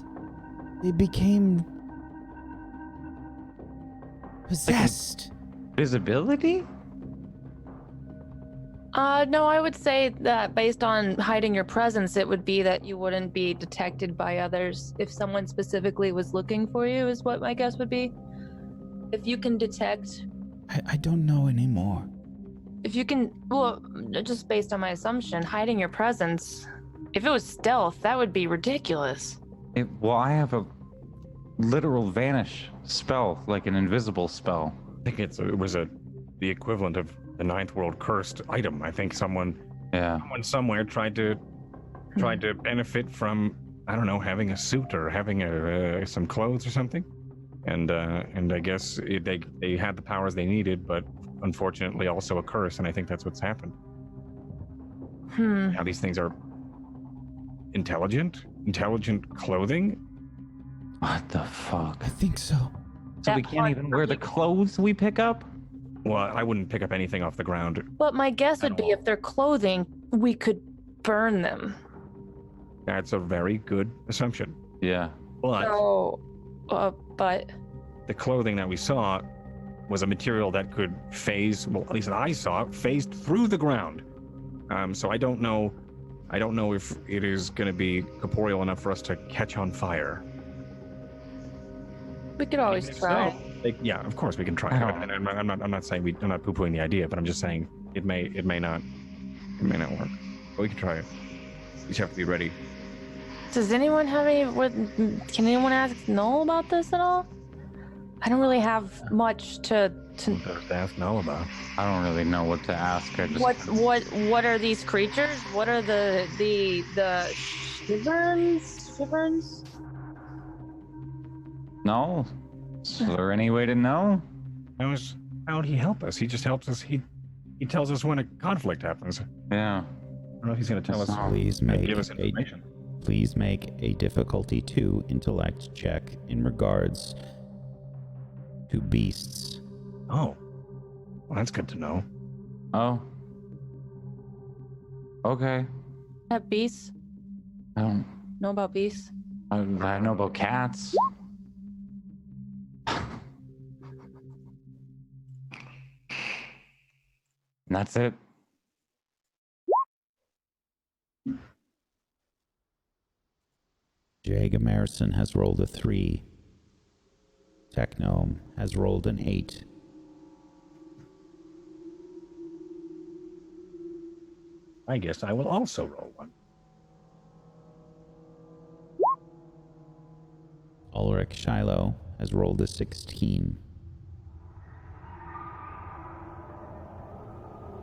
they became possessed. Visibility? No, I would say that based on hiding your presence, it would be that you wouldn't be detected by others if someone specifically was looking for you, is what my guess would be. If you can detect... I don't know anymore. If you can... Well, just based on my assumption, hiding your presence, if it was stealth, that would be ridiculous. Well, I have a literal vanish spell, like an invisible spell. I think it was the equivalent of the Ninth World cursed item. I think someone somewhere tried to benefit from, I don't know, having a suit or having some clothes or something, and I guess they had the powers they needed, but unfortunately also a curse, and I think that's what's happened. Now these things are intelligent clothing. What the fuck? I think so. So we can't even wear the clothes we pick up? Well, I wouldn't pick up anything off the ground. But my guess would be if they're clothing, we could burn them. That's a very good assumption. Yeah. But But the clothing that we saw was a material that could phase, well, at least I saw, phased through the ground. So I don't know if it is going to be corporeal enough for us to catch on fire. we could always try. Yeah, of course we can try. And I'm not saying I'm not poo-pooing the idea, but I'm just saying it may not work. But we can try it. You just have to be ready. Does anyone have can anyone ask Noel about this at all? I don't really have much to Ask Noel about. I don't really know what to ask. I just... What are these creatures? What are the Shiverns? No? Is there any way to know? How would he help us? He just helps us. He tells us when a conflict happens. Yeah. I don't know if he's going to tell us. Give us information. Please make a difficulty 2 intellect check in regards to beasts. Oh. Well, that's good to know. Oh. Okay. Have beasts? I don't Know about beasts? I know about cats. And that's it. Jay Gamerson has rolled a 3. Technome has rolled an 8. I guess I will also roll one. Ulrich Shiloh has rolled a 16.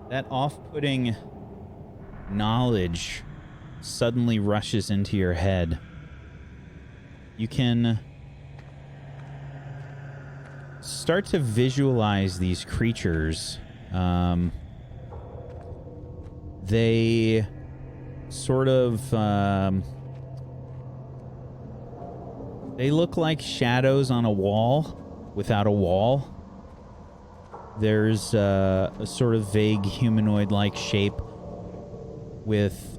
That off-putting knowledge suddenly rushes into your head. You can start to visualize these creatures. They sort of... they look like shadows on a wall without a wall. There's a sort of vague humanoid-like shape with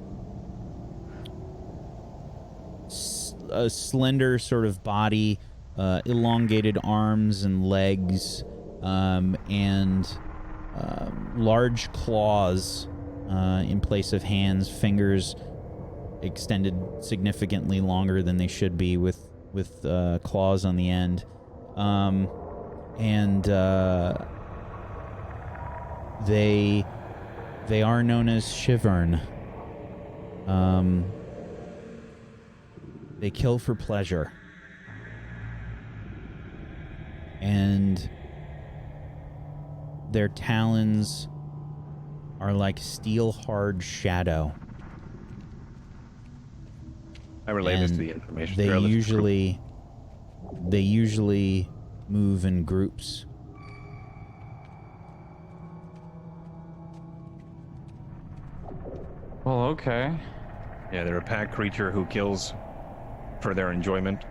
a slender sort of body, elongated arms and legs, and large claws in place of hands, fingers extended significantly longer than they should be with claws on the end. They are known as Shivern. They kill for pleasure. And their talons are like steel-hard shadow. I relay this to the information. They usually move in groups. Well, okay. Yeah, they're a pack creature who kills for their enjoyment.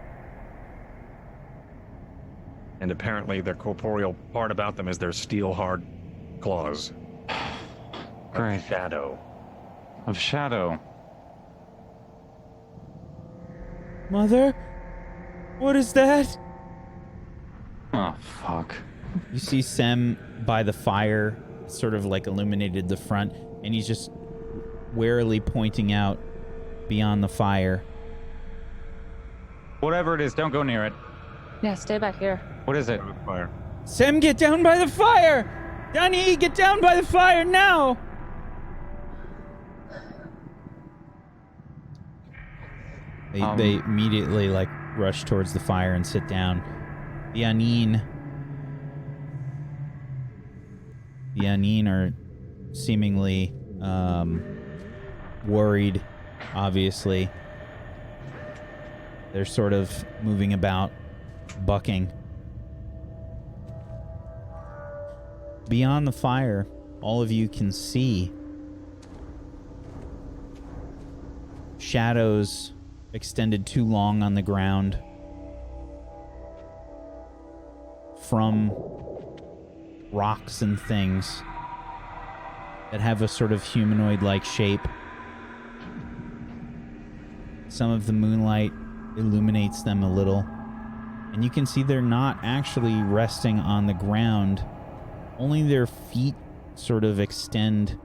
And apparently their corporeal part about them is their steel-hard claws. Great. Of shadow. Of shadow. Mother? What is that? Oh, fuck. You see Sem by the fire, sort of like illuminated the front, and he's just warily pointing out beyond the fire. Whatever it is, don't go near it. Yeah, stay back here. What is it? Fire. Sem, get down by the fire! Danny, get down by the fire now! They immediately like rush towards the fire and sit down. The Aneen are seemingly worried, obviously. They're sort of moving about, bucking. Beyond the fire, all of you can see shadows extended too long on the ground from rocks and things that have a sort of humanoid-like shape. Some of the moonlight illuminates them a little, and you can see they're not actually resting on the ground. Only their feet sort of extend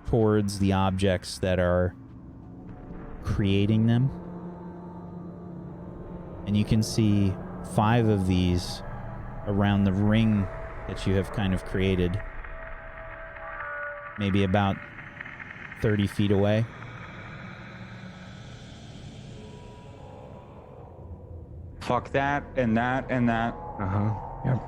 towards the objects that are creating them. And you can see 5 of these around the ring that you have kind of created, maybe about 30 feet away. Fuck that and that and that. Yep.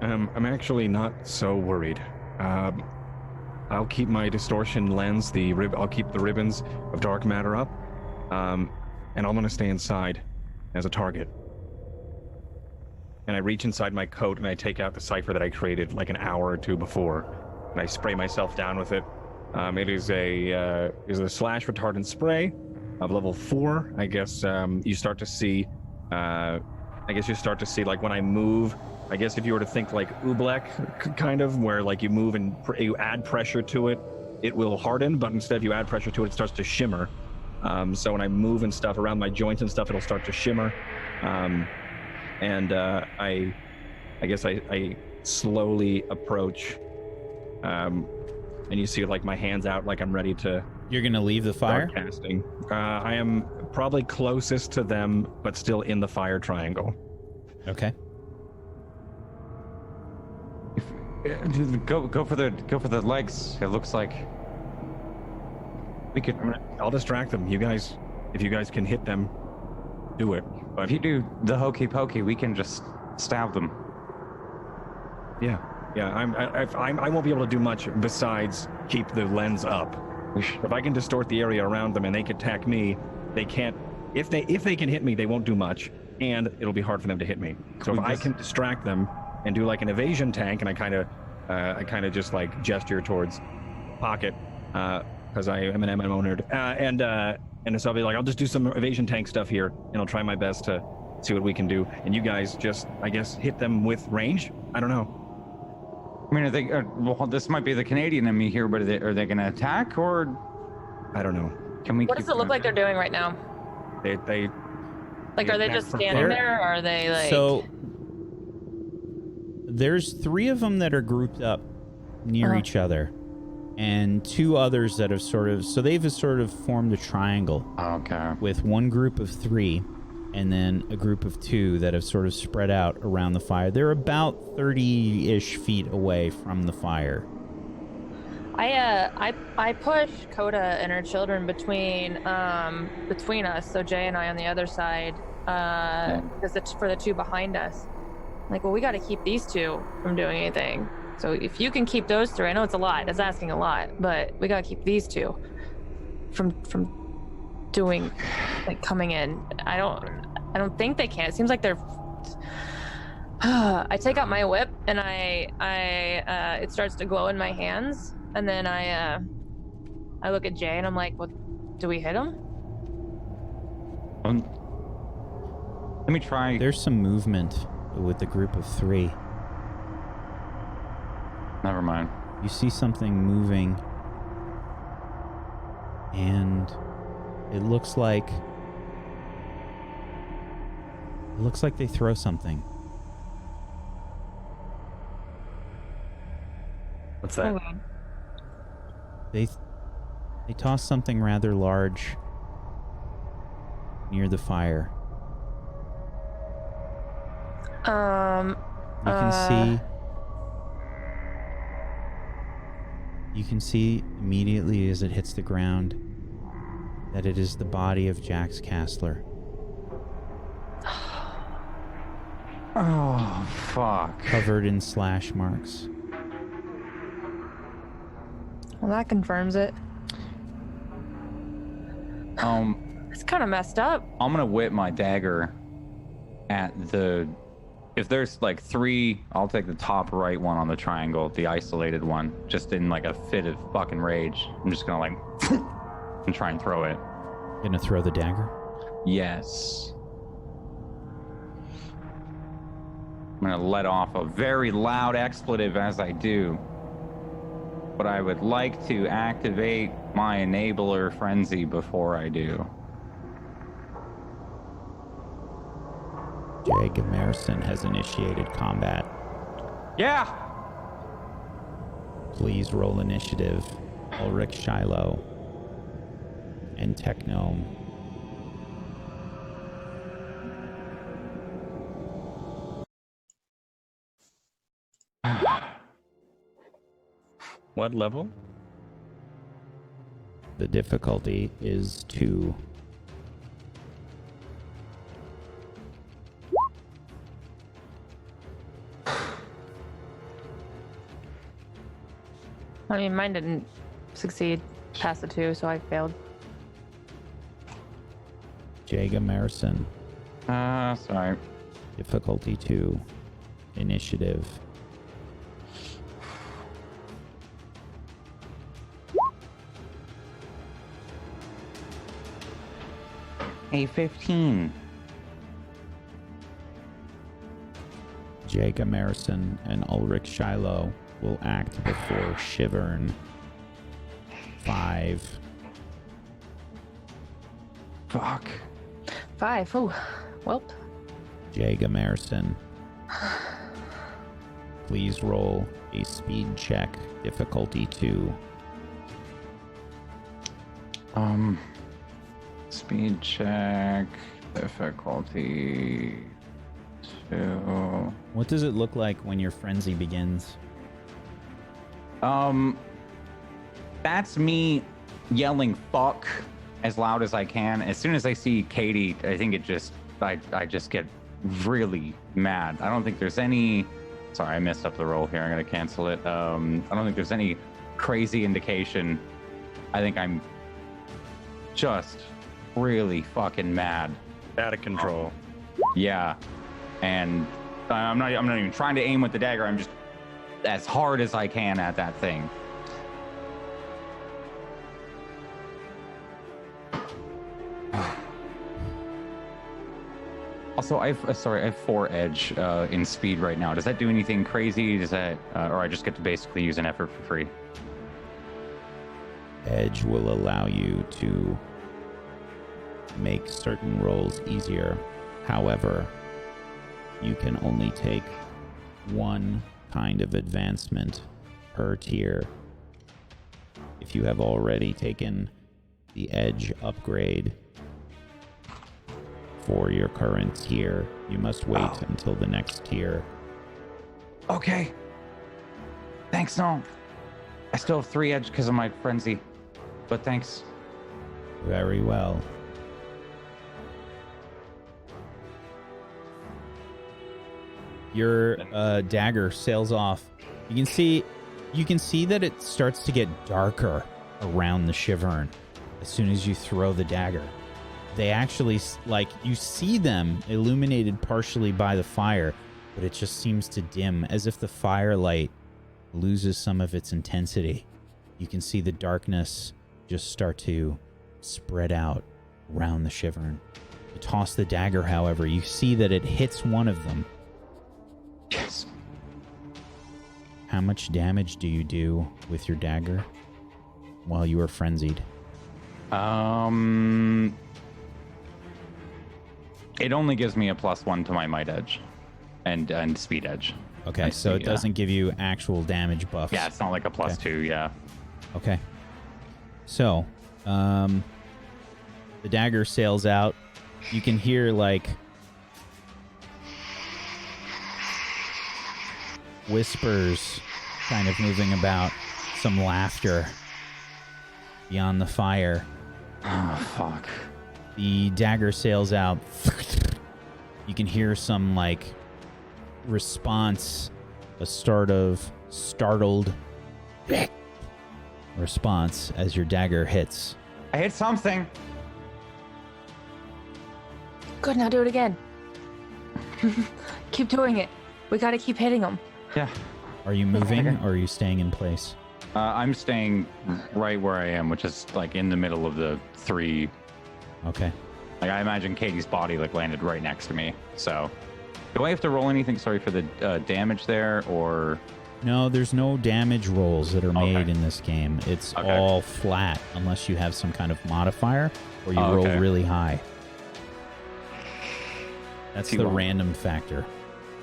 I'm actually not so worried. I'll keep my distortion lens, I'll keep the ribbons of dark matter up, and I'm gonna stay inside as a target. And I reach inside my coat and I take out the cipher that I created like an hour or 2 before, and I spray myself down with it. It is a slash retardant spray of level 4. I guess you start to see like when I move. I guess if you were to think like Oobleck, kind of, where like you move and you add pressure to it, it will harden, but instead if you add pressure to it, it starts to shimmer. So when I move and stuff around my joints and stuff, it'll start to shimmer. I guess I slowly approach, and you see like my hands out, like I'm ready to. You're gonna leave the fire? Start casting. I am probably closest to them, but still in the fire triangle. Okay. Go for the legs. It looks like we could. I'll distract them. If you guys can hit them, do it. But if you do the hokey pokey, we can just stab them. Yeah. I won't be able to do much besides keep the lens up. If I can distort the area around them and they can attack me, they can't. If they can hit me, they won't do much, and it'll be hard for them to hit me. So if I can distract them and do like an evasion tank, and I kind of just like gesture towards pocket, because I am an MMO nerd, and so I'll be like, I'll just do some evasion tank stuff here, and I'll try my best to see what we can do, and you guys just, I guess, hit them with range. I don't know. I mean, are they? Well, this might be the Canadian in me here, but are they going to attack, or I don't know. Can we? What does it look like they're doing right now? They like, are they just standing there, or are they like? So there's 3 of them that are grouped up near each other, and 2 others that have they've sort of formed a triangle. Okay. With one group of 3, and then a group of 2 that have sort of spread out around the fire. They're about 30-ish feet away from the fire. I push Coda and her children between us, so Jay and I on the other side, because it's for the 2 behind us. Like, well, we got to keep these 2 from doing anything. So if you can keep those 3, I know it's a lot. It's asking a lot, but we got to keep these 2 from doing, like, coming in. I don't think they can. It seems like they're. I take out my whip and I it starts to glow in my hands, and then I I look at Jay and I'm like, "What? Do we hit him?" Let me try. There's some movement with the group of 3. Never mind. You see something moving, and it looks like they throw something. What's that? Okay. They toss something rather large near the fire. You can see immediately as it hits the ground that it is the body of Jax Castler. Oh, fuck. Covered in slash marks. Well, that confirms it. It's kind of messed up. I'm gonna whip my dagger at the... If there's like 3, I'll take the top right one on the triangle, the isolated one, just in like a fit of fucking rage. I'm just gonna like... and try and throw it. Gonna throw the dagger? Yes. I'm gonna let off a very loud expletive as I do. But I would like to activate my enabler frenzy before I do. Jay Gamerson has initiated combat. Yeah! Please roll initiative. Ulrich Shiloh and Technome. What level? The difficulty is 2. I mean, mine didn't succeed past the 2, so I failed. Jay Gamerson. Sorry. Difficulty 2. Initiative. A15. Jay Gamerson and Ulrich Shiloh will act before Shivern. 5. Fuck. 5. Oh, well. Jay Gamerson. Please roll a speed check. Difficulty 2. Speed check. Difficulty 2. What does it look like when your frenzy begins? That's me yelling fuck as loud as I can. As soon as I see Katie, I think it just, I just get really mad. I don't think there's any, sorry, I messed up the roll here. I'm going to cancel it. I don't think there's any crazy indication. I think I'm just really fucking mad. Out of control. Yeah. And I'm not even trying to aim with the dagger. I'm just as hard as I can at that thing. Also, I have 4 edge in speed right now. Does that do anything crazy? Does that, or I just get to basically use an effort for free? Edge will allow you to make certain rolls easier. However, you can only take 1 kind of advancement per tier. If you have already taken the Edge upgrade for your current tier, you must wait until the next tier. Okay. Thanks, no. I still have 3 edge because of my frenzy, but thanks. Very well. Your dagger sails off. You can see that it starts to get darker around the Shivern as soon as you throw the dagger. They actually, like, you see them illuminated partially by the fire, but it just seems to dim, as if the firelight loses some of its intensity. You can see the darkness just start to spread out around the Shivern. You toss the dagger, however, you see that it hits one of them. Yes. How much damage do you do with your dagger while you are frenzied? It only gives me a +1 to my might edge and speed edge. Okay, so it doesn't give you actual damage buffs. Yeah, it's not like a +2, yeah. Okay. So, the dagger sails out. You can hear, like, whispers kind of moving about, some laughter beyond the fire. Oh, fuck. The dagger sails out. You can hear some, like, response, a start of startled response as your dagger hits. I hit something. Good, now do it again. Keep doing it. We gotta keep hitting them. Yeah. Are you moving Okay. or are you staying in place? I'm staying right where I am, which is like in the middle of the 3. Okay. Like I imagine Katie's body like landed right next to me. So, do I have to roll anything? Sorry for the damage there, or No, there's no damage rolls that are made Okay. in this game. It's Okay. all flat unless you have some kind of modifier or you Oh, roll okay. really high. That's the T1. random factor.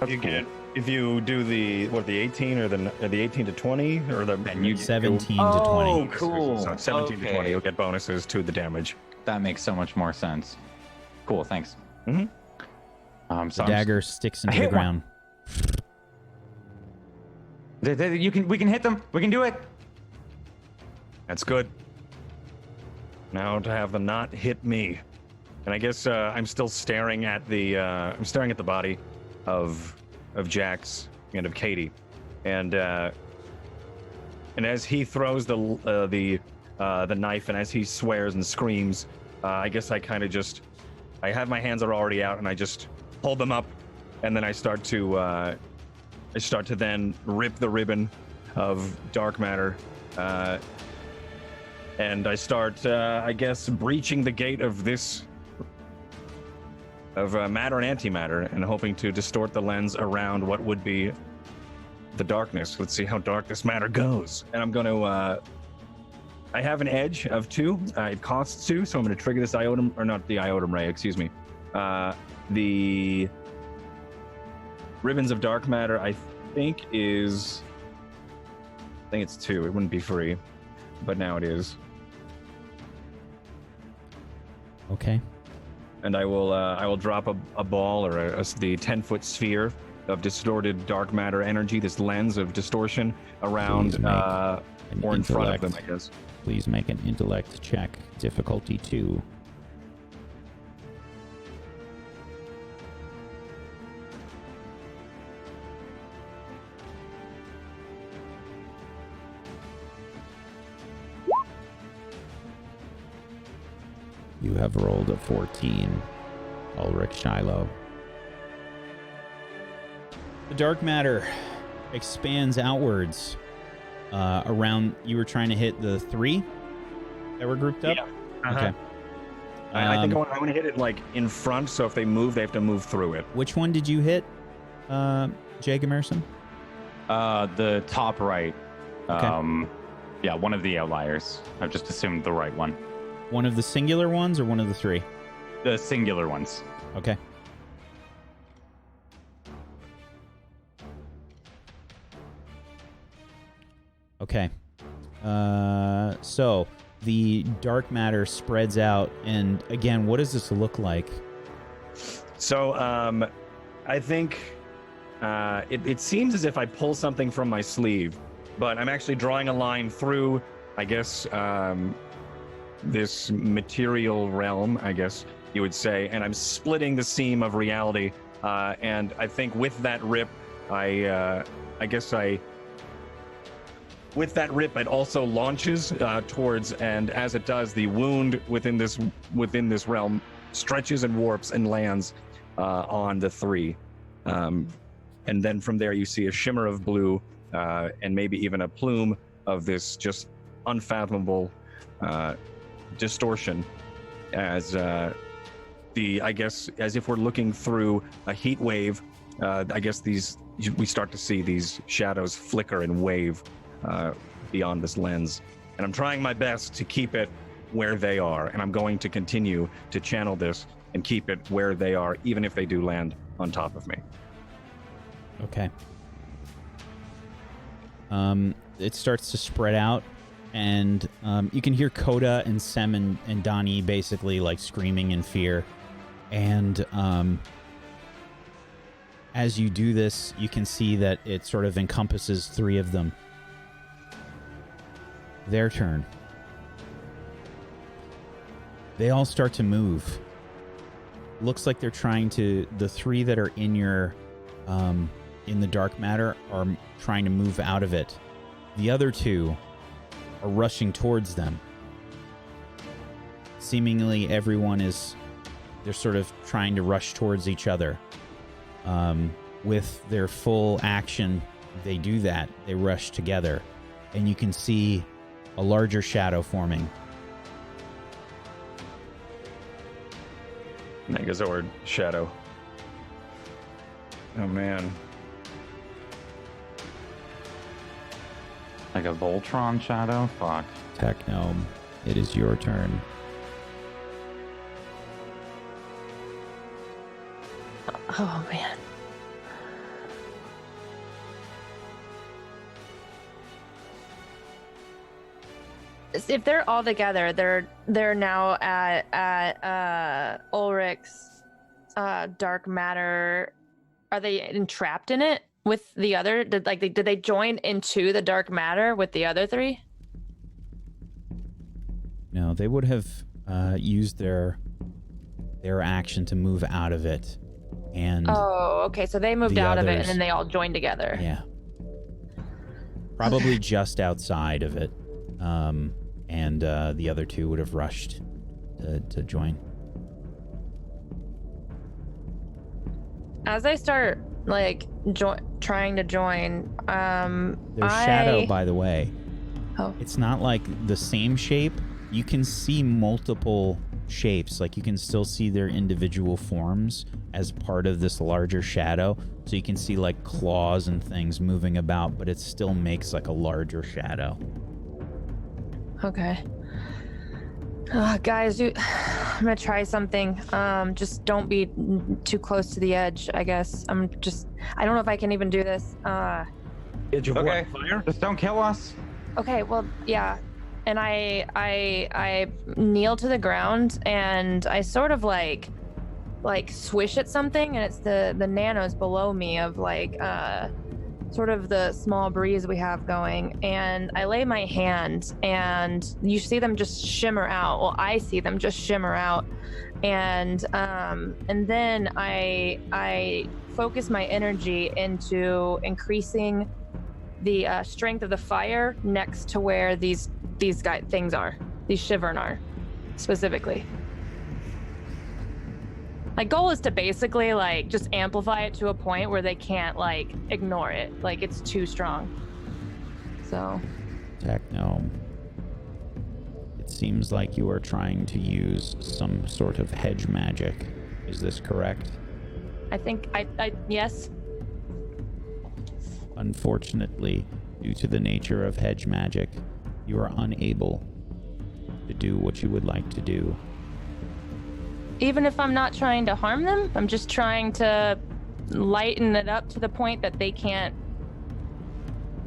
You get if you do the 18 or the 18 to 20 or the And you- 17 to Oh, 20. cool. So 17 to Okay. 20, you'll get bonuses to the damage. that makes so much more sense. Cool, thanks. Mhm. So The dagger sticks into I the hit one. ground. we can hit them. We can do it. That's good. Now to have them not hit me, and I guess I'm still staring at the body of Jax and of Katie, and as he throws the knife and as he swears and screams, I guess I kind of just I have my hands are already out and I just hold them up, and then I start to then rip the ribbon of dark matter. And I start, I guess, breaching the gate of matter and antimatter, and hoping to distort the lens around what would be the darkness. Let's see how dark this matter goes. And I'm going to, I have an edge of 2. It costs 2, so I'm going to trigger this iotum, or not the iotum ray, excuse me. The ribbons of dark matter, I think it's 2. It wouldn't be free, but now it is. Okay. And I will drop a ball or the 10-foot sphere of distorted dark matter energy, this lens of distortion around Please make an or in front of them, intellect. I guess. Please make an intellect check. Difficulty 2. You have rolled a 14, Ulrich Shiloh. The dark matter expands outwards around. You were trying to hit the 3 that were grouped up? Yeah. Okay. I think I want to hit it like in front, so if they move, they have to move through it. Which one did you hit, Jake Emerson? The top right. Okay. Yeah, one of the outliers. I've just assumed the right one. One of the singular ones or one of the 3? The singular ones. Okay. Okay. So the dark matter spreads out, and again, what does this look like? So I think it seems as if I pull something from my sleeve, but I'm actually drawing a line through, I guess, this material realm, I guess you would say, and I'm splitting the seam of reality. And I think with that rip, with that rip, it also launches towards, and as it does, the wound within this realm stretches and warps and lands on the 3. And then from there, you see a shimmer of blue and maybe even a plume of this just unfathomable distortion as I guess as if we're looking through a heat wave. I guess we start to see these shadows flicker and wave beyond this lens. And I'm trying my best to keep it where they are, and I'm going to continue to channel this and keep it where they are, even if they do land on top of me. Okay. It starts to spread out, and you can hear Coda and Sem and Donnie basically like screaming in fear. And as you do this, you can see that it sort of encompasses 3 of them. Their turn. They all start to move. Looks like they're trying to... The 3 that are in your... in the dark matter are trying to move out of it. The other 2 are rushing towards them. Seemingly everyone is... They're sort of trying to rush towards each other. With their full action, they do that. They rush together. And you can see a larger shadow forming. Megazord shadow. Oh man. Like a Voltron shadow? Fuck. Technome, it is your turn. Oh man. If they're all together, they're now at Ulrich's dark matter. Are they entrapped in it with the other? Did they join into the dark matter with the other 3? No, they would have used their action to move out of it. And oh, okay. So they moved out of it, and then they all joined together. Yeah. Probably just outside of it. And the other 2 would have rushed to join. As I start trying to join, their shadow, by the way. Oh. It's not like the same shape. You can see multiple shapes. Like you can still see their individual forms as part of this larger shadow. So you can see like claws and things moving about, but it still makes like a larger shadow. Okay. Guys, I'm gonna try something. Just don't be too close to the edge, I guess. I don't know if I can even do this. Edge of Okay, what? Fire? just don't kill us. Okay, well, yeah. And I kneel to the ground, and I sort of like swish at something, and it's the nanos below me of sort of the small breeze we have going, and I lay my hand, and you see them just shimmer out. Well, I see them just shimmer out, and then I focus my energy into increasing the strength of the fire next to where these things are, these Shivern are, specifically. My goal is to basically just amplify it to a point where they can't ignore it. It's too strong. So. Technome. It seems like you are trying to use some sort of hedge magic. Is this correct? I think yes. Unfortunately, due to the nature of hedge magic, you are unable to do what you would like to do. Even if I'm not trying to harm them, I'm just trying to lighten it up to the point that they can't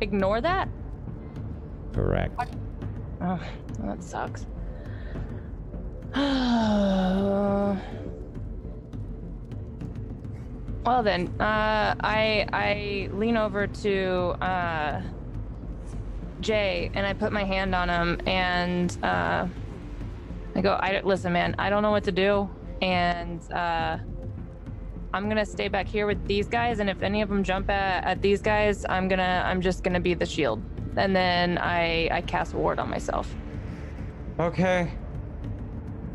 ignore that? Correct. Oh, that sucks. Well then, I lean over to Jay, and I put my hand on him, and I go, listen, man, I don't know what to do, and I'm gonna stay back here with these guys, and if any of them jump at these guys, I'm just gonna be the shield, and then I cast a ward on myself. Okay.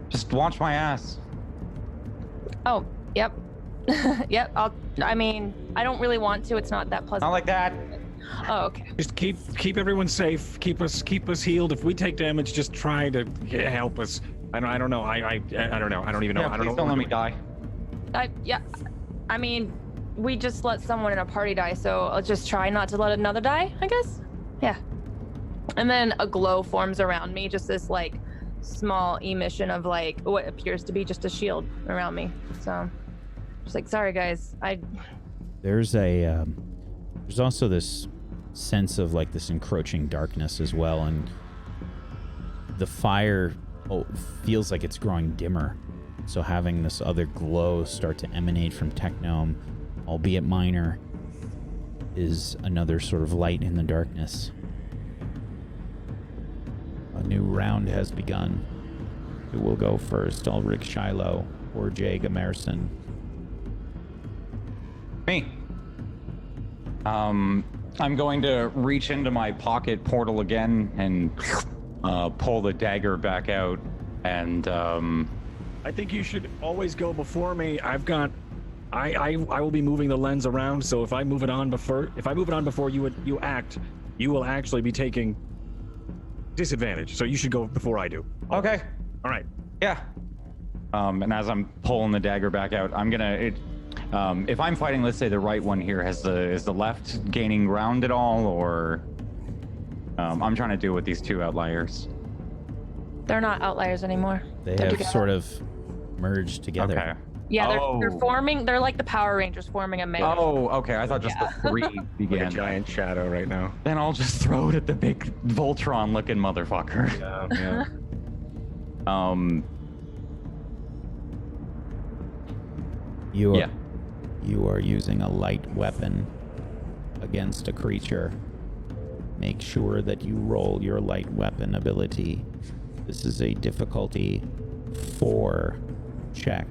Just watch my ass. Oh, yep. Yep, I don't really want to. It's not that pleasant. Not like that. Oh, okay. Just keep everyone safe. Keep us healed. If we take damage, just try to help us. I don't know. I don't know. I don't even know. Yeah, I don't know. please don't let me die. Yeah. I mean, we just let someone in a party die, so I'll just try not to let another die, I guess. Yeah. And then a glow forms around me, just this like small emission of like what appears to be just a shield around me. So, just like, sorry guys, There's also this sense of like this encroaching darkness as well, and the fire feels like it's growing dimmer. So having this other glow start to emanate from Technome, albeit minor, is another sort of light in the darkness. A new round has begun. Who will go first? Ulrich Shiloh or Jay Gamerson? Me. I'm going to reach into my pocket portal again and pull the dagger back out. And I think you should always go before me. I will be moving the lens around, so if I move it on before you act, you will actually be taking disadvantage. So you should go before I do. okay. All right. Yeah. And as I'm pulling the dagger back out, I'm gonna. If I'm fighting, let's say the right one here, is the left gaining ground at all, or I'm trying to deal with these two outliers. they're not outliers anymore. They They're have together. sort of merged together. Okay. Yeah, they're Oh. forming. They're like the Power Rangers forming a mega. Oh, okay. I thought just the three Like a began. giant shadow right now. Then I'll just throw it at the big Voltron-looking motherfucker. Yeah. You are using a light weapon against a creature. Make sure that you roll your light weapon ability. This is a difficulty 4 check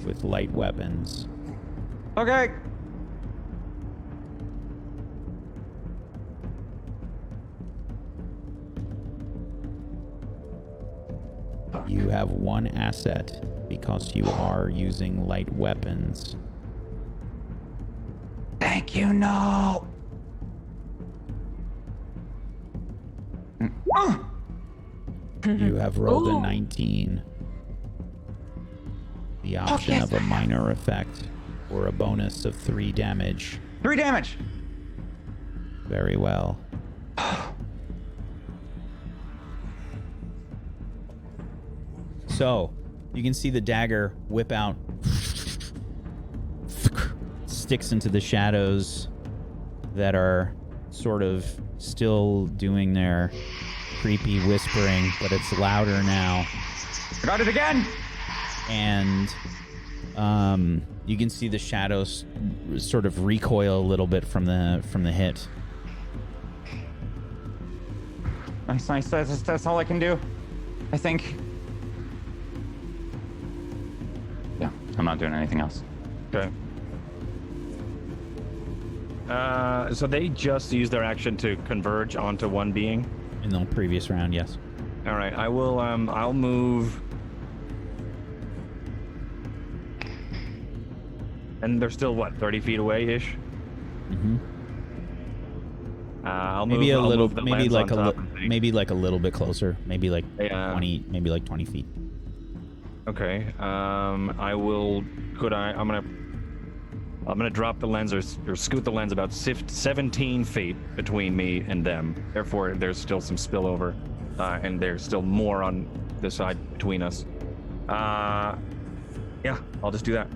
with light weapons. Okay. You have 1 asset because you are using light weapons. Thank you, no. You have rolled a Ooh. 19. The option of a minor effect or a bonus of 3 damage. 3 damage. Very well. So, you can see the dagger whip out, sticks into the shadows that are sort of still doing their creepy whispering, but it's louder now. I got it again. And you can see the shadows sort of recoil a little bit from the hit. Nice. That's all I can do, I think. Yeah, I'm not doing anything else. Okay. So they just used their action to converge onto one being. In the previous round, yes. All right, I will. I'll move. And they're still what, 30 feet away ish. Mm-hmm. I'll move. Maybe a I'll little, move the maybe lens like on a, top and see. maybe like a little bit closer. Maybe like Yeah. 20, maybe like 20 feet. Okay. I will. I'm gonna drop the lens or scoot the lens about 17 feet between me and them. Therefore, there's still some spillover, and there's still more on the side between us. Yeah, I'll just do that.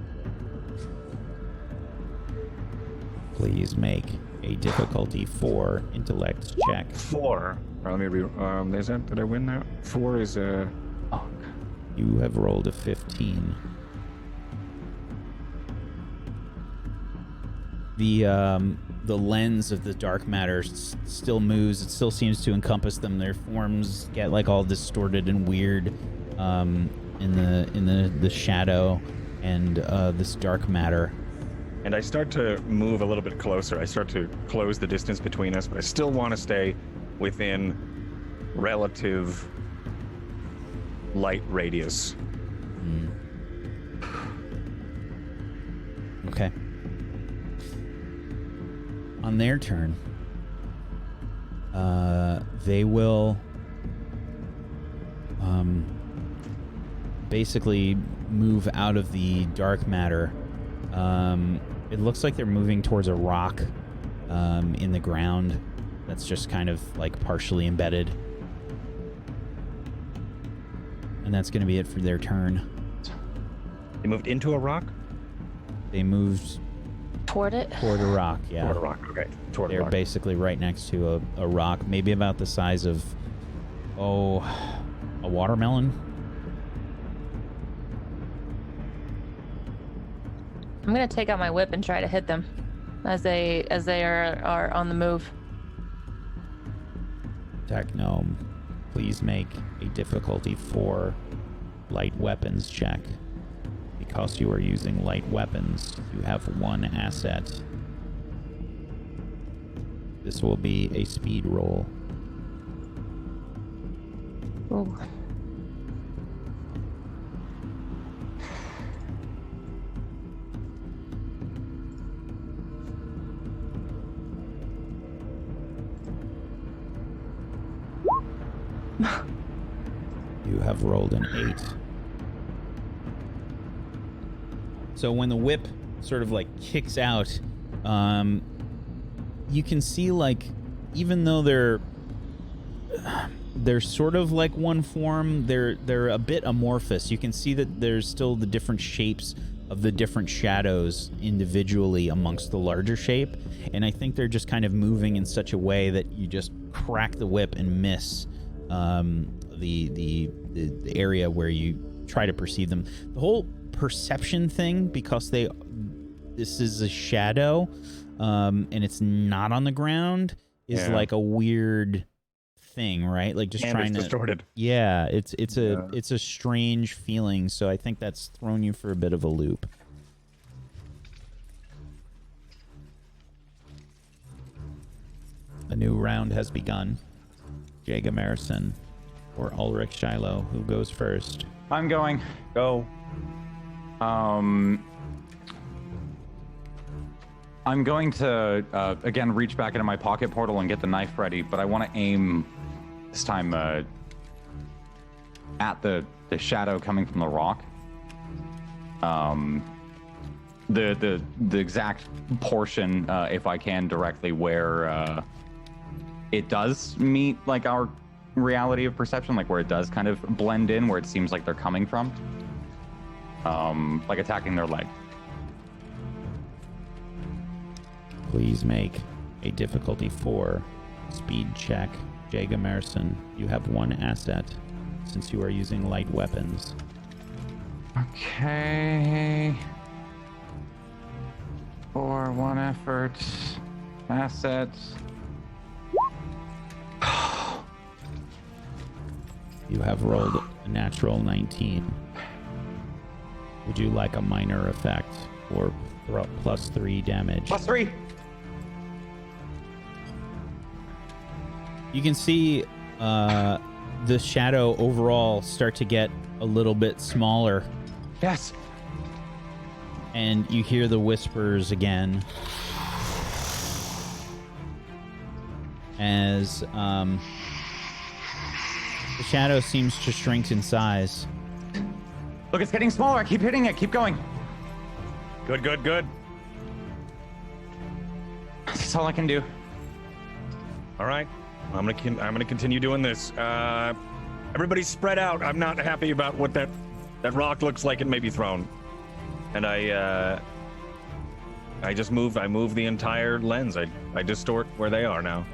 Please make a difficulty 4 intellect check. 4. Let me re. Is that? Did I win that? 4 is Oh, You have rolled a 15. The lens of the dark matter still moves. It still seems to encompass them. Their forms get like all distorted and weird in the shadow and this dark matter. And I start to move a little bit closer. I start to close the distance between us, but I still want to stay within relative light radius. Okay. On their turn, they will basically move out of the dark matter. It looks like they're moving towards a rock in the ground that's just kind of like partially embedded. And that's going to be it for their turn. They moved into a rock? They moved Toward it? toward a rock, yeah. Toward a rock, okay. Toward a They're rock. basically right next to a rock, maybe about the size of, a watermelon. I'm gonna take out my whip and try to hit them as they are on the move. Technome, please make a difficulty 4 light weapons check. Because you are using light weapons, you have 1 asset. This will be a speed roll. Ooh. You have rolled an 8. So when the whip sort of like kicks out, you can see like, even though they're sort of like one form, they're a bit amorphous. You can see that there's still the different shapes of the different shadows individually amongst the larger shape, and I think they're just kind of moving in such a way that you just crack the whip and miss the area where you try to perceive them. The whole perception thing, because this is a shadow, and it's not on the ground, is like a weird thing, right? Like just and trying it's to distorted. Yeah, it's a strange feeling, so I think that's thrown you for a bit of a loop. A new round has begun. Jaga Marison or Ulrich Shiloh, who goes first? I'm going. Go. I'm going to, again, reach back into my pocket portal and get the knife ready, but I want to aim this time at the shadow coming from the rock. The exact portion, if I can, directly where it does meet like our reality of perception, like where it does kind of blend in, where it seems like they're coming from, like attacking their leg. Please make a difficulty 4 speed check. Jaga Marison, you have 1 asset since you are using light weapons. Okay. For 1 effort. Assets. You have rolled a natural 19. Would you like a minor effect or plus 3 damage? +3. You can see the shadow overall start to get a little bit smaller, Yes. and you hear the whispers again as the shadow seems to shrink in size. Look, it's getting smaller. I keep hitting it. Keep going. Good, good, good. That's all I can do. All right. I'm gonna continue doing this. Everybody spread out. I'm not happy about what that rock looks like it may be thrown. And I just move. I move the entire lens. I distort where they are now.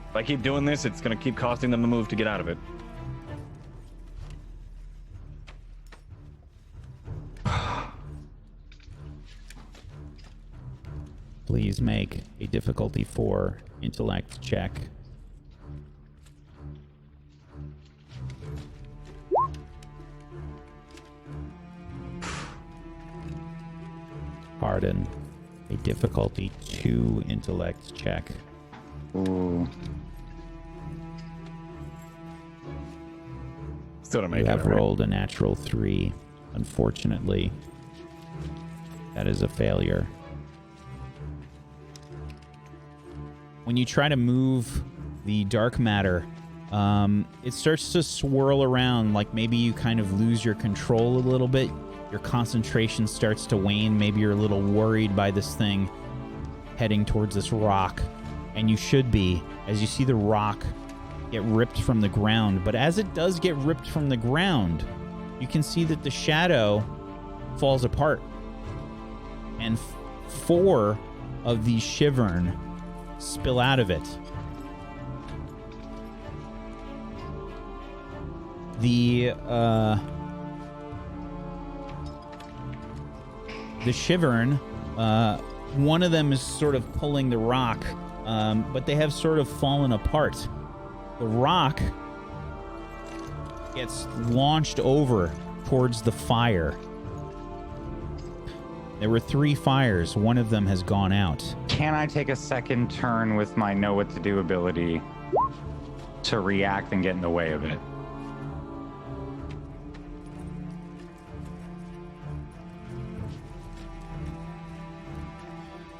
If I keep doing this, it's gonna keep costing them the move to get out of it. Please make a difficulty 4 intellect check. Pardon. A difficulty 2 intellect check. Ooh. Still don't make You it. have right? rolled a natural 3. Unfortunately, that is a failure. When you try to move the dark matter, it starts to swirl around, like maybe you kind of lose your control a little bit. Your concentration starts to wane. Maybe you're a little worried by this thing heading towards this rock. And you should be, as you see the rock get ripped from the ground. But as it does get ripped from the ground, you can see that the shadow falls apart. And 4 of these Shivern spill out of it. The Shivern, one of them is sort of pulling the rock, but they have sort of fallen apart. The rock gets launched over towards the fire. There were 3 fires. One of them has gone out. Can I take a second turn with my know what to do ability to react and get in the way of it?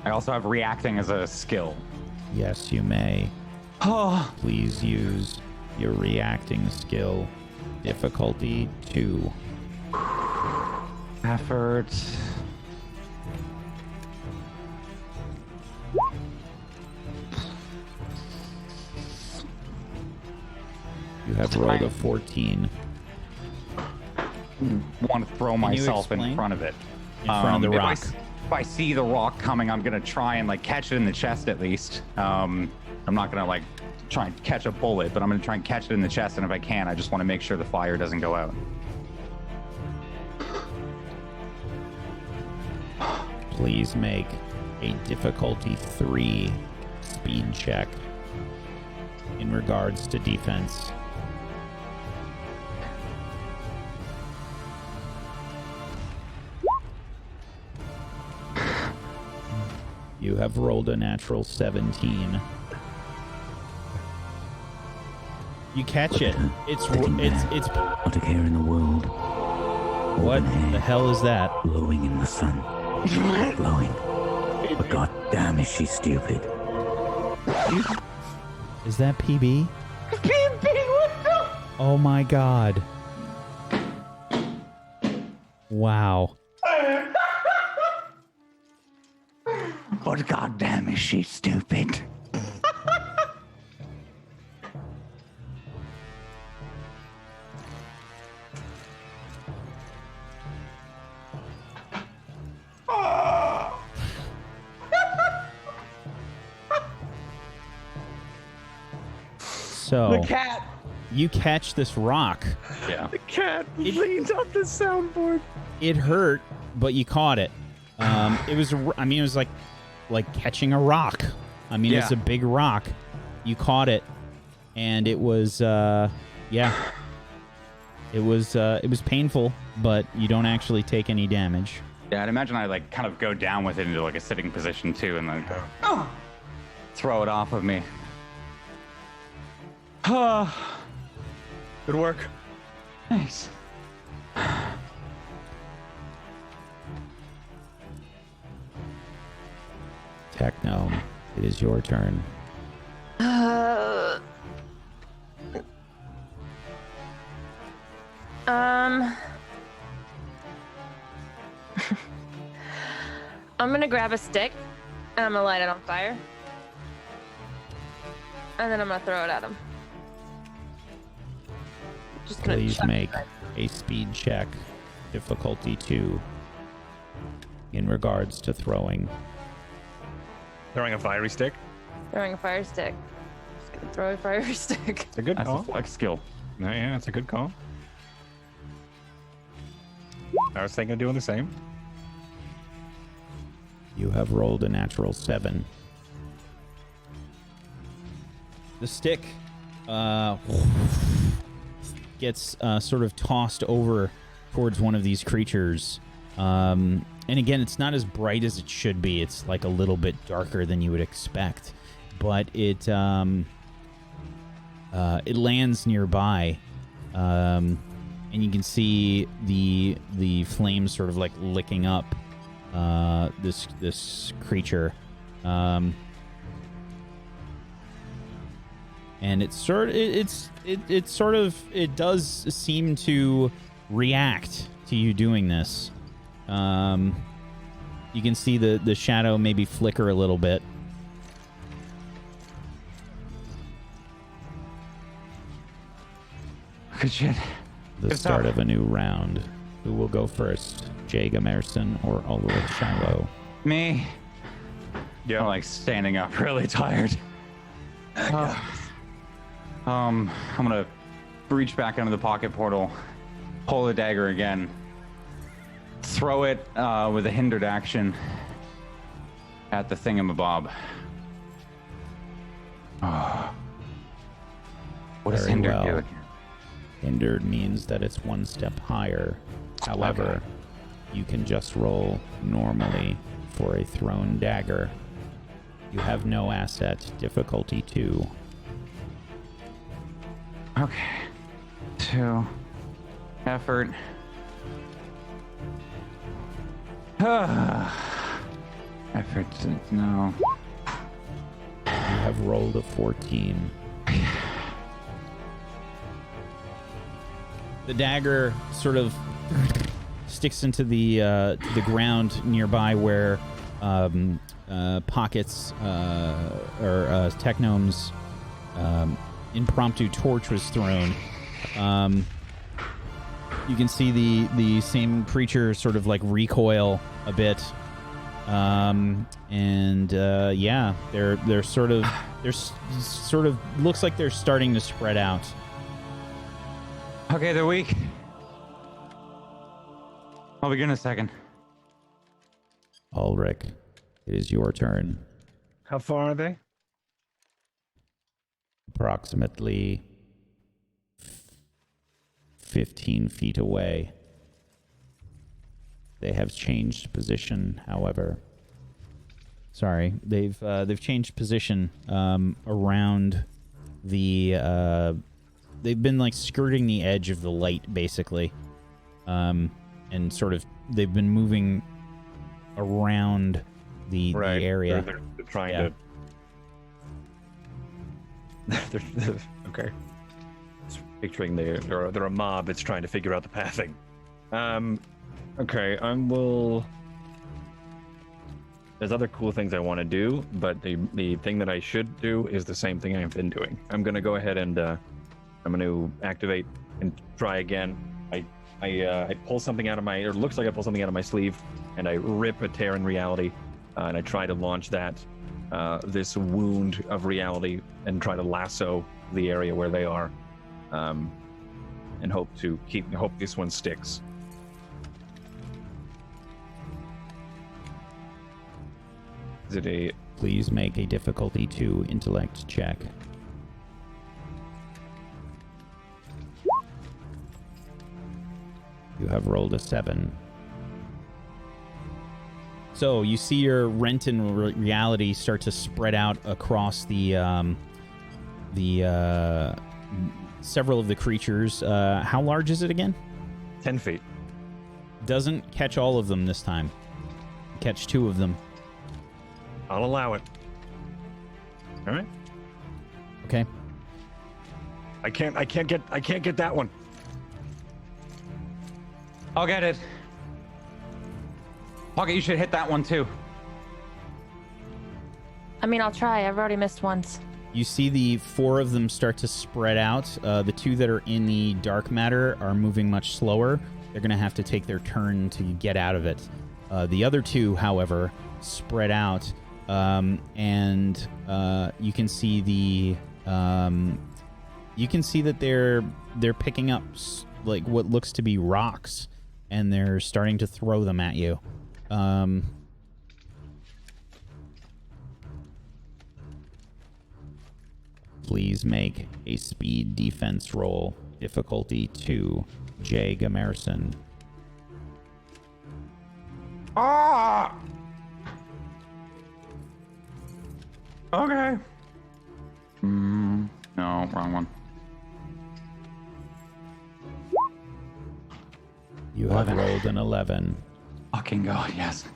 I also have reacting as a skill. Yes, you may. Oh, Please use your reacting skill. Difficulty 2. effort. You have rolled a 14. Want to throw myself in front of it. In front of the rock. If I see the rock coming, I'm gonna try and like catch it in the chest at least. I'm not gonna like try and catch a bullet, but I'm gonna try and catch it in the chest, and if I can, I just want to make sure the fire doesn't go out. Please make a difficulty 3 speed check in regards to defense. You have rolled a natural 17. You catch it. It's Not a care in the world. what the hell is that? Glowing in the sun. Glowing. But god damn is she stupid. Is that PB? PB, what the? Oh my god. Wow. But god damn is she stupid. So The cat! you catch this rock. Yeah. The cat leans off the soundboard. It hurt, but you caught it. It was like catching a rock. I mean, it's Yeah. a big rock. You caught it, and it was it was painful, but you don't actually take any damage. Yeah, I'd imagine I like kind of go down with it into like a sitting position too, and then go, throw it off of me. Good work. Thanks. Techno, it is your turn. I'm gonna grab a stick and I'm gonna light it on fire. And then I'm gonna throw it at him. Just gonna Please chuck make it. a speed check, difficulty 2, in regards to throwing. Throwing a fiery stick. Throwing a fire stick. Just gonna throw a fire stick. It's a good That's a call. flex skill. Yeah, it's a good call. I was thinking of doing the same. You have rolled a natural 7. The stick gets sort of tossed over towards one of these creatures. And again, it's not as bright as it should be. It's like a little bit darker than you would expect. But it lands nearby. And you can see the flames sort of like licking up this creature. and it does seem to react to you doing this. You can see the shadow maybe flicker a little bit. Good shit. The Good start stuff. of a new round. Who will go first? Jay Emerson or Ulrich Shiloh? Me. Yeah. I'm like standing up, really tired. I'm gonna reach back into the pocket portal, pull the dagger again, throw it with a hindered action at the thingamabob. What does Very hindered well. do? Hindered means that it's one step higher. However, you can just roll normally for a thrown dagger. You have no asset. Difficulty 2. Okay. 2. Effort. Effort. No. You have rolled a 14. The dagger sort of sticks into the ground nearby where Pocket's or Technome's impromptu torch was thrown. You can see the same creature sort of like recoil a bit, and they're sort of looks like they're starting to spread out. Okay, they're weak. I'll begin in a second. Ulrich, it is your turn. How far are they? Approximately 15 feet away. They have changed position, however. Sorry, they've changed position around the. They've been like skirting the edge of the light, basically, and sort of they've been moving around the area. They're trying to. Okay. Just picturing they're a mob that's trying to figure out the pathing. Okay, There's other cool things I want to do, but the thing that I should do is the same thing I've been doing. I'm gonna go ahead and I'm gonna activate and try again. I pull something out of my, or it looks like I pull something out of my sleeve, and I rip a tear in reality, and I try to launch this wound of reality and try to lasso the area where they are, and hope this one sticks. Is it a? Please make a difficulty 2 intellect check. You have rolled a 7. So you see your rent in reality start to spread out across the several of the creatures. How large is it again? 10 feet. Doesn't catch all of them this time. Catch 2 of them. I'll allow it. All right. Okay. I can't get that one. I'll get it. Pocket, you should hit that one too. I mean, I'll try. I've already missed once. You see the 4 of them start to spread out. The 2 that are in the dark matter are moving much slower. They're going to have to take their turn to get out of it. The other 2, however, spread out, and you can see that they're picking up like what looks to be rocks, and they're starting to throw them at you. Please make a speed defense roll. Difficulty 2. Jay Emerson. Ah! Okay. No, wrong one. You have 11. rolled an 11. Fucking God, yes.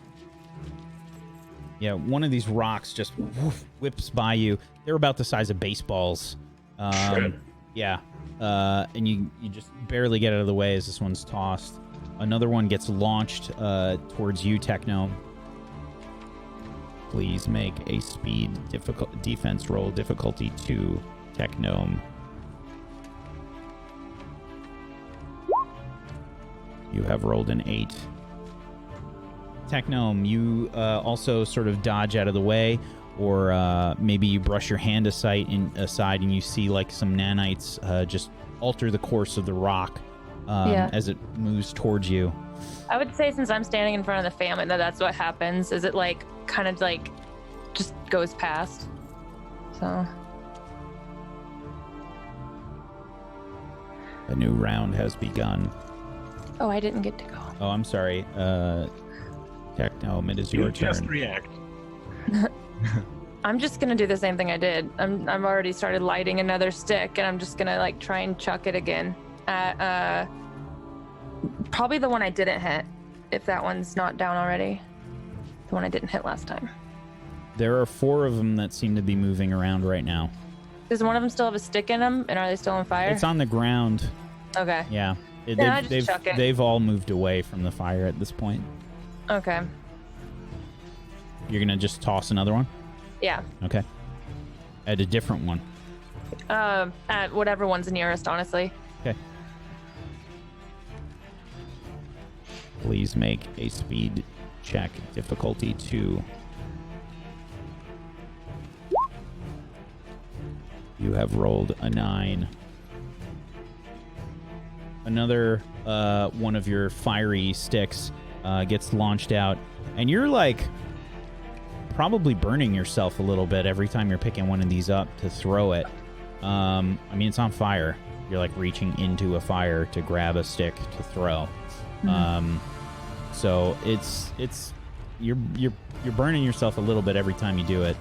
Yeah, one of these rocks just whips by you. They're about the size of baseballs. Yeah. And you just barely get out of the way as this one's tossed. Another one gets launched towards you, Techno. Please make a speed defense roll, difficulty 2, Technome. You have rolled an 8. Technome, you also sort of dodge out of the way, or maybe you brush your hand aside and you see like some nanites just alter the course of the rock as it moves towards you. I would say, since I'm standing in front of the famine, that's what happens. Is it like kind of like just goes past? So a new round has begun. Oh, I didn't get to go. Oh, I'm sorry. Technome, it is your turn. Just react. I'm just gonna do the same thing I did. I've already started lighting another stick, and I'm just gonna like try and chuck it again at probably the one I didn't hit, if that one's not down already. The one I didn't hit last time. There are 4 of them that seem to be moving around right now. Does one of them still have a stick in them, and are they still on fire? It's on the ground. Okay. Yeah. I just chuck it. They've all moved away from the fire at this point. Okay. You're gonna just toss another one? Yeah. Okay. At a different one. At whatever one's nearest, honestly. Okay. Please make a speed check, difficulty 2. You have rolled a 9. Another one of your fiery sticks gets launched out, and you're like probably burning yourself a little bit every time you're picking one of these up to throw it. I mean, it's on fire. You're like reaching into a fire to grab a stick to throw. Mm-hmm. So you're burning yourself a little bit every time you do it.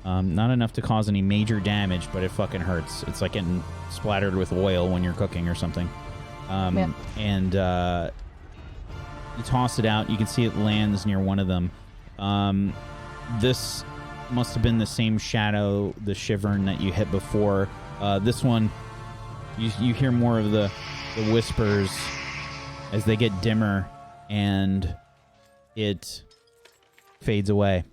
Not enough to cause any major damage, but it fucking hurts. It's like getting splattered with oil when you're cooking or something. And you toss it out. You can see it lands near one of them. This must have been the same shadow, the Shivern that you hit before. This one, you hear more of the whispers as they get dimmer, and it fades away.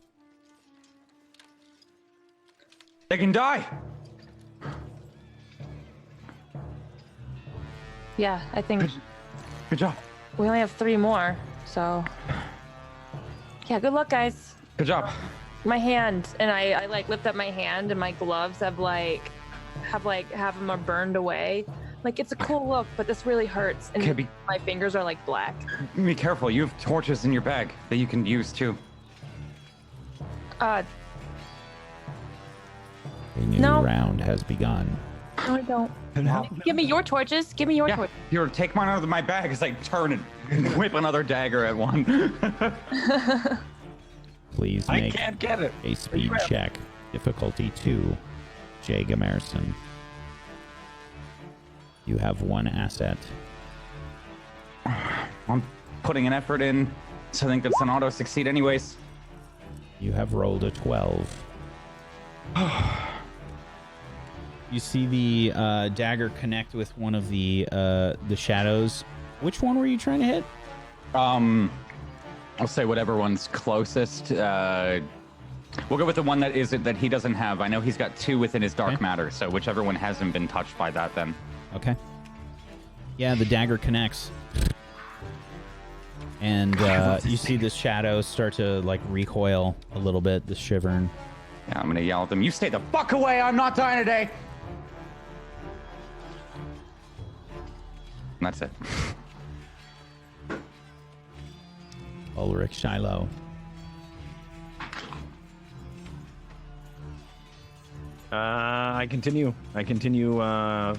They can die. Yeah, I think Good job. we only have 3 more, so yeah, good luck, guys. Good job. My hand, and I like lift up my hand, and my gloves have half of them are burned away. Like, it's a cool look, but this really hurts, and my fingers are like black. Be careful. You have torches in your bag that you can use too. A new round has begun. No, I don't. Give me your torches. Give me your torches. Here, take mine out of my bag as I turn and whip another dagger at one. Please I make can't get it. a speed check, difficulty 2, Jay Gamerson. You have 1 asset. I'm putting an effort in, so I think that's an auto succeed anyways. You have rolled a 12. You see the dagger connect with one of the shadows. Which one were you trying to hit? I'll say whatever one's closest. We'll go with the one that he doesn't have. I know he's got 2 within his dark matter, so whichever one hasn't been touched by that then. Okay. Yeah, the dagger connects. And you see the shadow start to like recoil a little bit, the Shivern. Yeah, I'm gonna yell at them. You stay the fuck away, I'm not dying today! And that's it. Ulrich Shiloh. I continue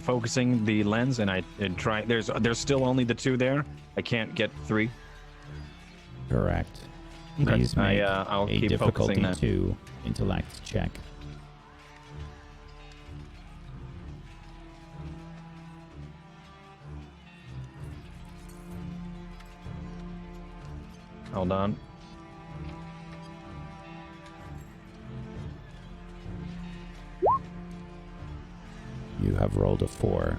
focusing the lens, and I try. There's still only the 2 there. I can't get 3. Correct. Okay. Please make I'll a keep difficulty focusing that. 2 intellect check. Hold on. You have rolled a 4.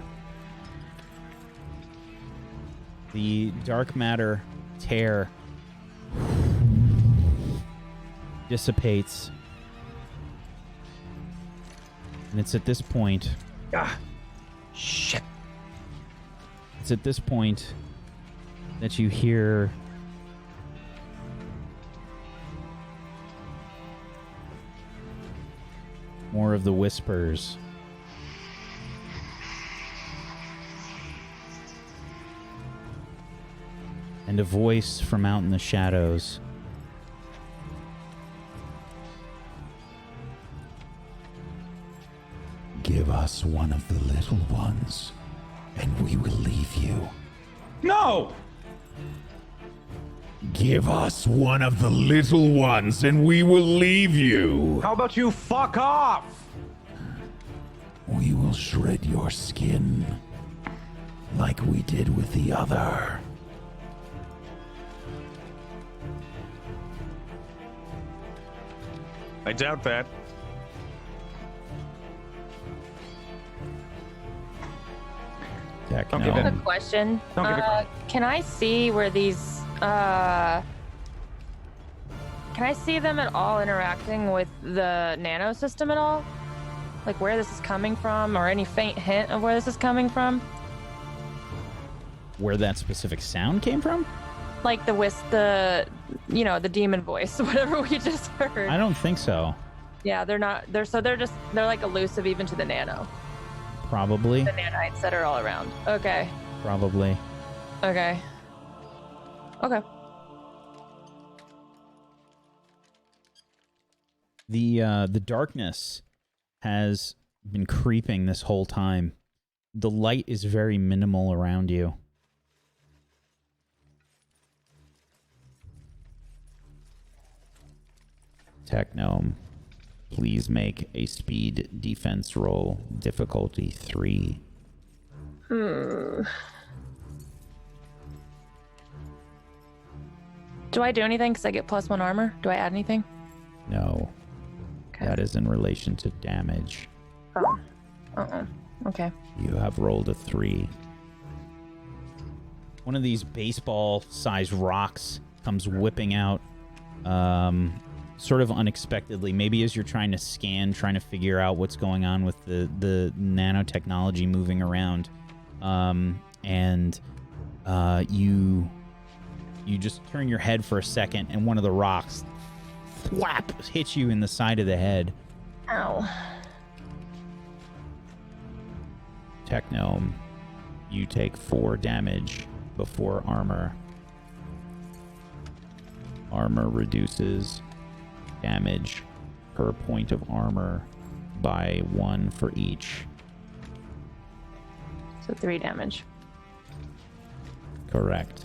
The dark matter tear dissipates. And it's at this point... Shit. It's at this point that you hear... more of the whispers. And a voice from out in the shadows. Give us one of the little ones, and we will leave you. No! Give us one of the little ones, and we will leave you. How about you fuck off? We will shred your skin, like we did with the other. I doubt that. Tech, Don't no. give in. Quick question. Don't give a Can I see where these can I see them at all interacting with the nano system at all? Like where this is coming from, or any faint hint of where this is coming from? Where that specific sound came from? Like the demon voice, whatever we just heard. I don't think so. Yeah, they're like elusive even to the nano. Probably. The nanites that are all around. Okay. Probably. Okay. Okay. The darkness has been creeping this whole time. The light is very minimal around you. Techgnome, please make a speed defense roll, difficulty 3. Do I do anything because I get +1 armor? Do I add anything? No. Okay. That is in relation to damage. Oh. Okay. You have rolled a 3. One of these baseball-sized rocks comes whipping out, sort of unexpectedly. Maybe as you're trying to scan, trying to figure out what's going on with the nanotechnology moving around, you just turn your head for a second, and one of the rocks, whap, hits you in the side of the head. Ow. Techgnome, you take 4 damage before armor. Armor reduces damage per point of armor by 1 for each. So 3 damage. Correct.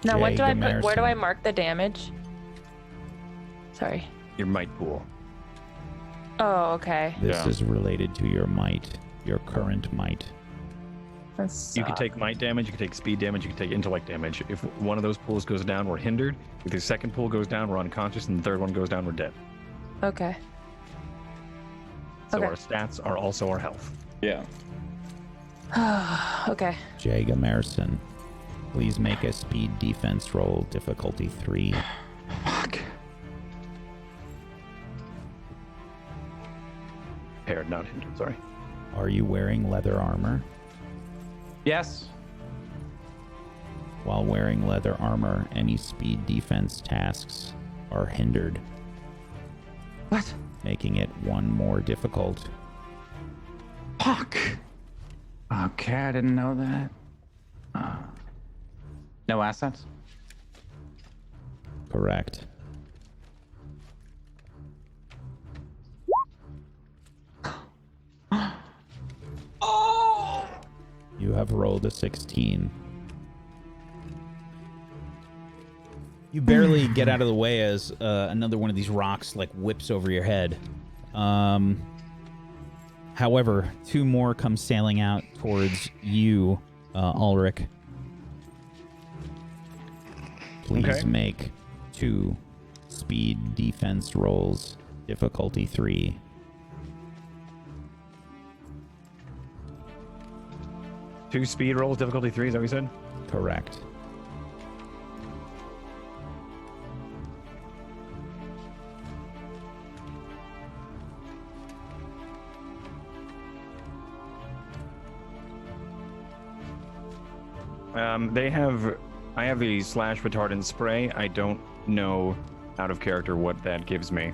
Now, what do I Jay put? Where do I Gamerson. mark the damage? Sorry. Your might pool. Oh, okay. This Yeah. is related to your might, your current might. You can take might damage, you can take speed damage, you can take intellect damage. If one of those pools goes down, we're hindered. If the second pool goes down, we're unconscious, and the third one goes down, we're dead. Okay. So Okay. our stats are also our health. Yeah. Okay. Jay Gamerson, please make a speed defense roll, difficulty 3. Fuck. Paired, not hindered, sorry. Are you wearing leather armor? Yes. While wearing leather armor, any speed defense tasks are hindered, What? making it 1 more difficult. Fuck. Okay, I didn't know that. No assets? Correct. Oh! You have rolled a 16. You barely get out of the way as another one of these rocks like whips over your head. However, 2 more come sailing out towards you, Ulrich. Please Okay. make 2 speed defense rolls, difficulty 3. Two speed rolls, difficulty 3, is that what you said? Correct. I have a slash retardant spray. I don't know out of character what that gives me.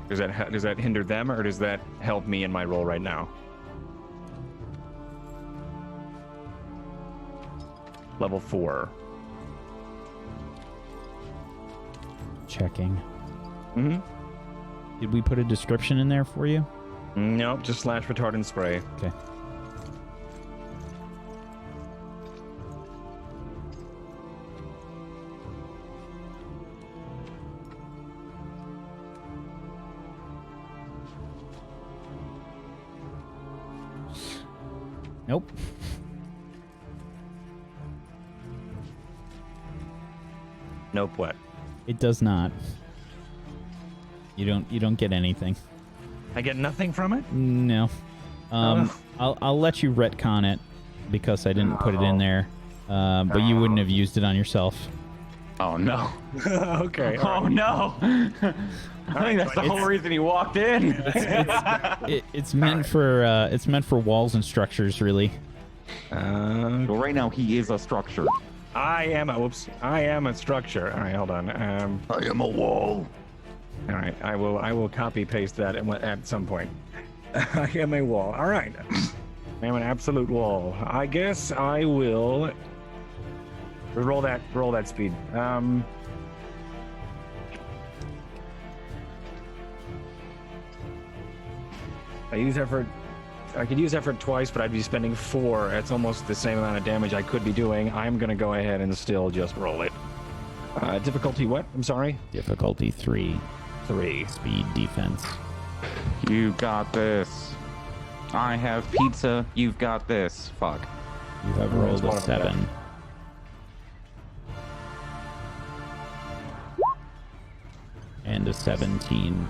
Does that hinder them, or does that help me in my role right now? Level 4. Checking. Mm-hmm. Did we put a description in there for you? Nope, just slash retardant spray. Okay. Nope. Nope, what? It does not. You don't get anything. I get nothing from it? No. I'll let you retcon it because I didn't put it in there. But you wouldn't have used it on yourself. Oh no. Okay. Oh no. I think that's the whole reason he walked in. It's meant for walls and structures, really. Well, right now he is a structure. I am a structure. All right, hold on. I am a wall. All right, I will copy paste that at some point. I am a wall. All right. I am an absolute wall. I guess I will roll that speed. I could use effort twice, but I'd be spending 4. That's almost the same amount of damage I could be doing. I'm gonna go ahead and still just roll it. Difficulty what? I'm sorry? Difficulty 3. 3. Speed defense. You got this. I have pizza. You've got this. Fuck. You have rolled a 7. And a 17.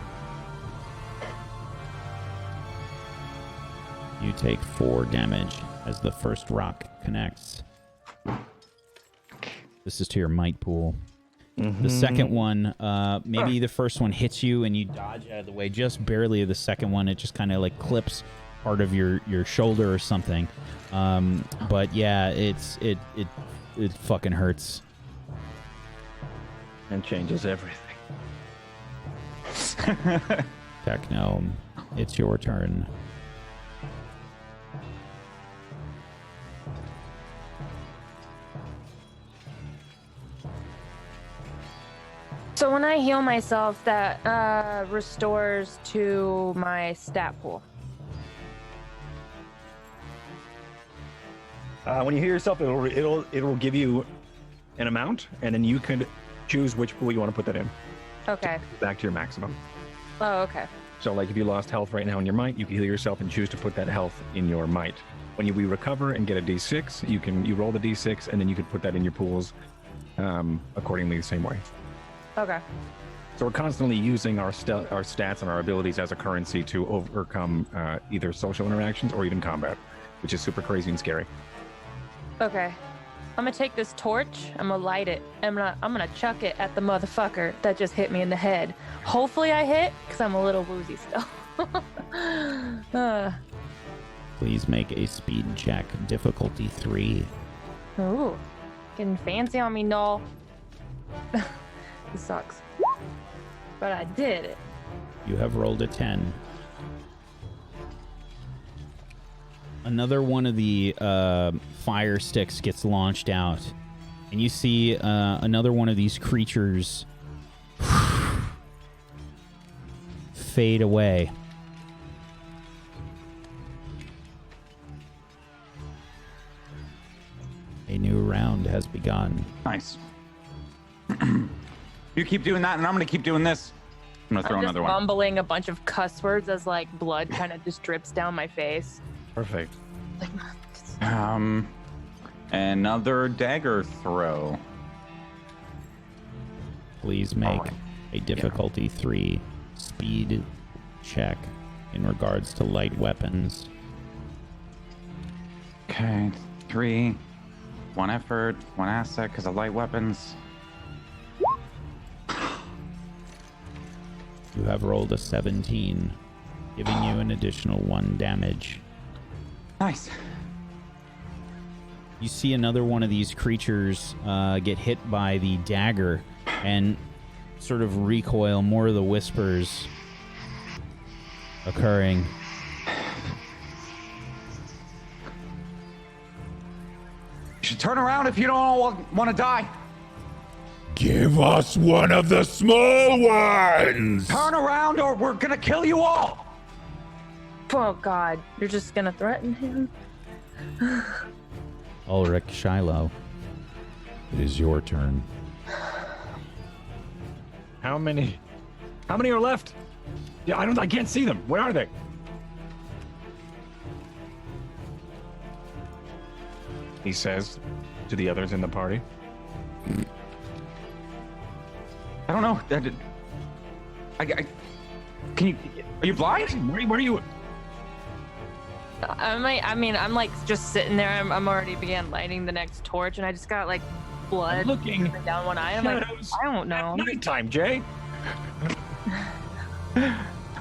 You take 4 damage as the first rock connects. This is to your might pool. The second one, maybe the first one hits you and you dodge out of the way just barely. The second one, it just kind of like clips part of your shoulder or something. But yeah, it fucking hurts. And changes everything. Techno, it's your turn. So when I heal myself, that restores to my stat pool. When you heal yourself, it'll give you an amount, and then you can choose which pool you want to put that in. Okay. Back to your maximum. Oh, okay. So, like, if you lost health right now in your might, you can heal yourself and choose to put that health in your might. When we recover and get a d6, you roll the d6, and then you can put that in your pools accordingly the same way. Okay. So we're constantly using our stats and our abilities as a currency to overcome either social interactions or even combat, which is super crazy and scary. Okay. I'm gonna take this torch. I'm gonna light it. I'm gonna chuck it at the motherfucker that just hit me in the head. Hopefully I hit, because I'm a little woozy still. Please make a speed check. Difficulty 3. Ooh. Getting fancy on me, Null. This sucks. But I did it. You have rolled a 10. Another one of the fire sticks gets launched out, and you see another one of these creatures fade away. A new round has begun. Nice. You keep doing that, and I'm gonna keep doing this. I'm gonna throw I'm just another one. mumbling a bunch of cuss words as like blood kind of just drips down my face. Perfect. Another dagger throw. Please make a difficulty 3 speed check in regards to light weapons. Okay, 3. 1 effort, 1 asset because of light weapons. You have rolled a 17, giving you an additional 1 damage. Nice. You see another one of these creatures get hit by the dagger and sort of recoil, more of the whispers occurring. You should turn around if you don't want to die. Give us one of the small ones! Turn around or we're gonna kill you all. Oh God, you're just gonna threaten him? Ulrich, Shiloh. It is your turn. How many are left? Yeah, I can't see them. Where are they? He says to the others in the party. I don't know. Can you? Are you blind? Where are you? I'm like just sitting there. I'm already began lighting the next torch, and I just got like blood I'm looking down one eye. I'm like, shadows I don't know. at nighttime, Jay.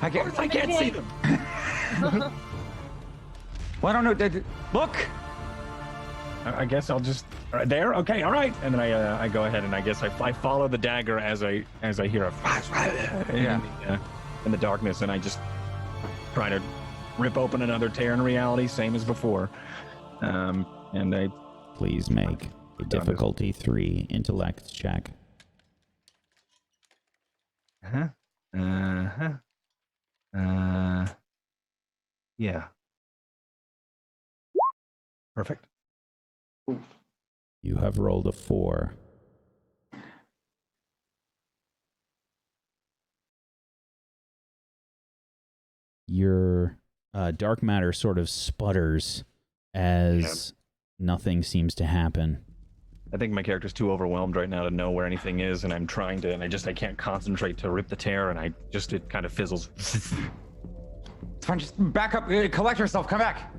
I can't see them. Well, I don't know. Look. I guess I'll just there. Okay, all right. And then I go ahead and I guess I follow the dagger as I hear a in the darkness, and I just try to rip open another tear in reality, same as before. And I Please make a difficulty 3 intellect check. yeah. Perfect. You have rolled a 4. Your dark matter sort of sputters as nothing seems to happen. I think my character's too overwhelmed right now to know where anything is, and I'm trying to, and I can't concentrate to rip the tear, and it kind of fizzles. It's fine. Just back up. Collect yourself. Come back.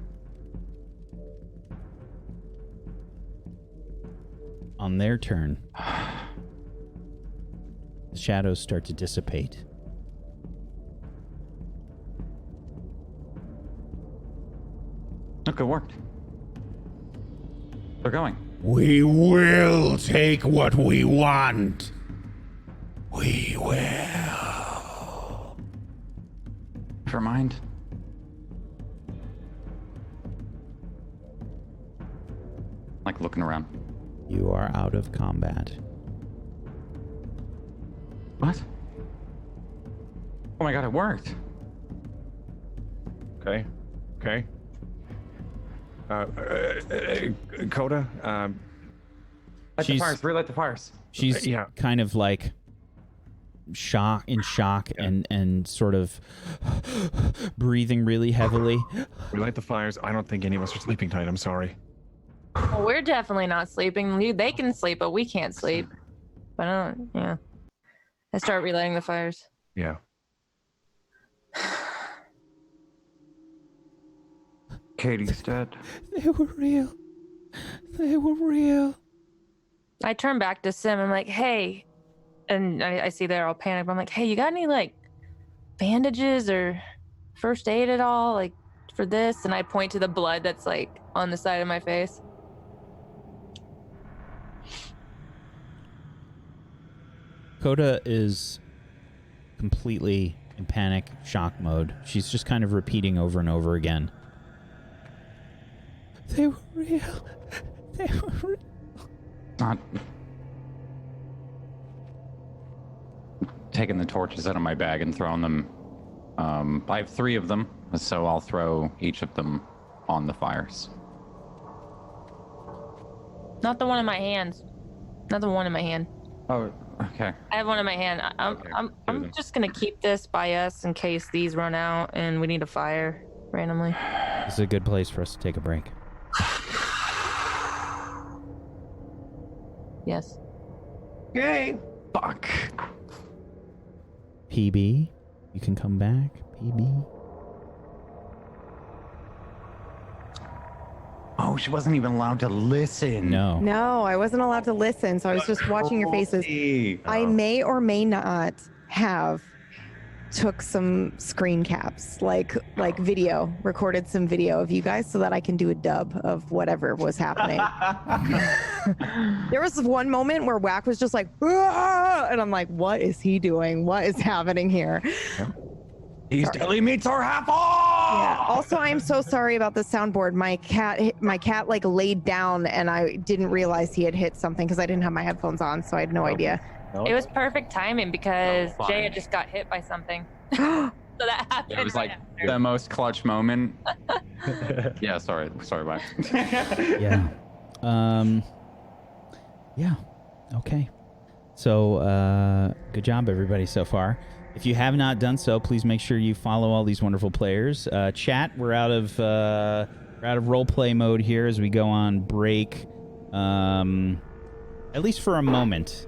On their turn, the shadows start to dissipate. Look, it worked. They're going. We will take what we want. We will. Never mind. Like looking around. You are out of combat. What? Oh my God, it worked. Okay. Coda, Light the fires. Relight the fires. She's kind of like shock and sort of breathing really heavily. relight the fires. I don't think any of us are sleeping tonight. I'm sorry. Well, we're definitely not sleeping. They can sleep, but we can't sleep. But I start relighting the fires. Yeah. Katie's dead. They were real. They were real. I turn back to Sim. I'm like, hey, and I see they're all panicked. But I'm like, hey, you got any like bandages or first aid at all, like for this? And I point to the blood that's like on the side of my face. Coda is completely in panic, shock mode. She's just kind of repeating over and over again. They were real. They were real. Not taking the torches out of my bag and throwing them. I have 3 of them, so I'll throw each of them on the fires. Not the one in my hands. Not the one in my hand. Oh, okay. I have one in my hand. I'm just gonna keep this by us in case these run out and we need a fire randomly. This is a good place for us to take a break. Yes. Yay! Fuck. PB, you can come back. PB. Oh, she wasn't even allowed to listen. No. No, I wasn't allowed to listen, so I was just watching your faces. I may or may not have took some screen caps, like video, recorded some video of you guys so that I can do a dub of whatever was happening. There was one moment where Wack was just like, "Ah!" And I'm like, what is he doing? What is happening here? These deli meats are half off. Yeah. Also, I'm so sorry about the soundboard. My cat like laid down, and I didn't realize he had hit something because I didn't have my headphones on, so I had no idea. It was perfect timing because Oh, Jay had just got hit by something. So that happened. It was like right the most clutch moment. Yeah, sorry, Wax. Yeah. Yeah. Okay. So, good job, everybody, so far. If you have not done so, please make sure you follow all these wonderful players. Chat, we're out of role play mode here as we go on break. At least for a moment.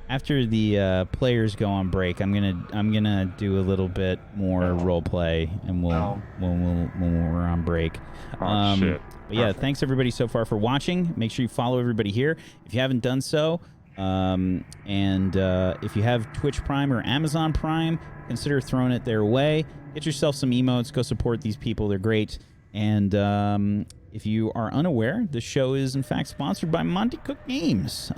After the players go on break, I'm gonna do a little bit more role play, and when we're on break. Shit. But yeah, thanks everybody so far for watching. Make sure you follow everybody here if you haven't done so. And if you have Twitch Prime or Amazon Prime, consider throwing it their way. Get yourself some emotes. Go support these people. They're great. And if you are unaware, the show is in fact sponsored by Monty Cook Games.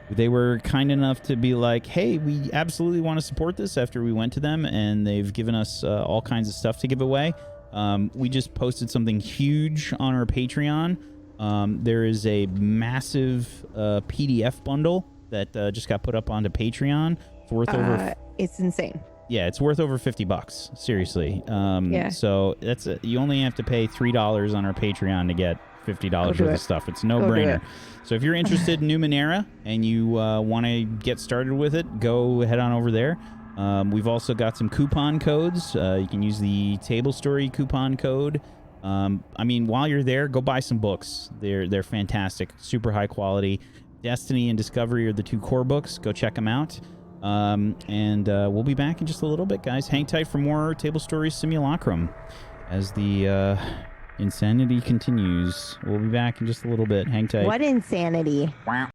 They were kind enough to be like, hey, we absolutely want to support this after we went to them, and they've given us all kinds of stuff to give away. We just posted something huge on our Patreon. There is a massive PDF bundle that just got put up onto Patreon. It's worth over... It's insane. Yeah, it's worth over $50. Seriously. Yeah. So that's you only have to pay $3 on our Patreon to get $50 worth of stuff. It's no brainer. So if you're interested in Numenera and you want to get started with it, go head on over there. We've also got some coupon codes. You can use the Table Story coupon code. I mean, while you're there, go buy some books. They're fantastic, super high quality. Destiny and Discovery are the two core books. Go check them out. And we'll be back in just a little bit, guys. Hang tight for more Table Stories Simulacrum as the insanity continues. We'll be back in just a little bit. Hang tight. What insanity? Wow.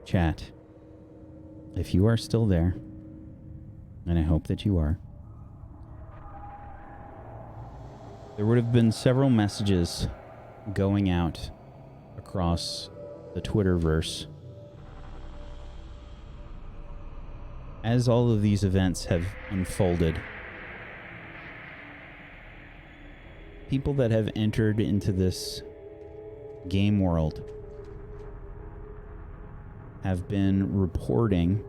Chat, if you are still there, and I hope that you are, there would have been several messages going out across the Twitterverse as all of these events have unfolded. People that have entered into this game world have been reporting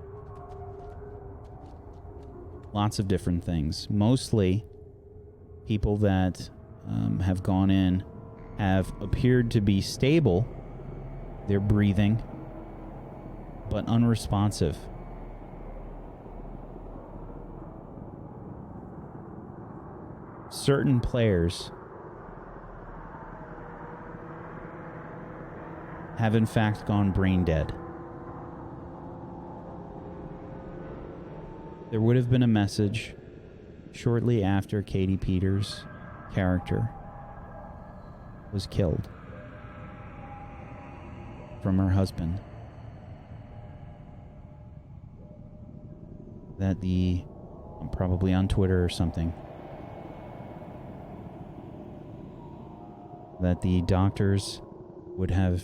lots of different things. Mostly people that have gone in have appeared to be stable. They're breathing, but unresponsive. Certain players have in fact gone brain dead. There would have been a message shortly after Katie Peters' character was killed from her husband that probably on Twitter or something, that the doctors would have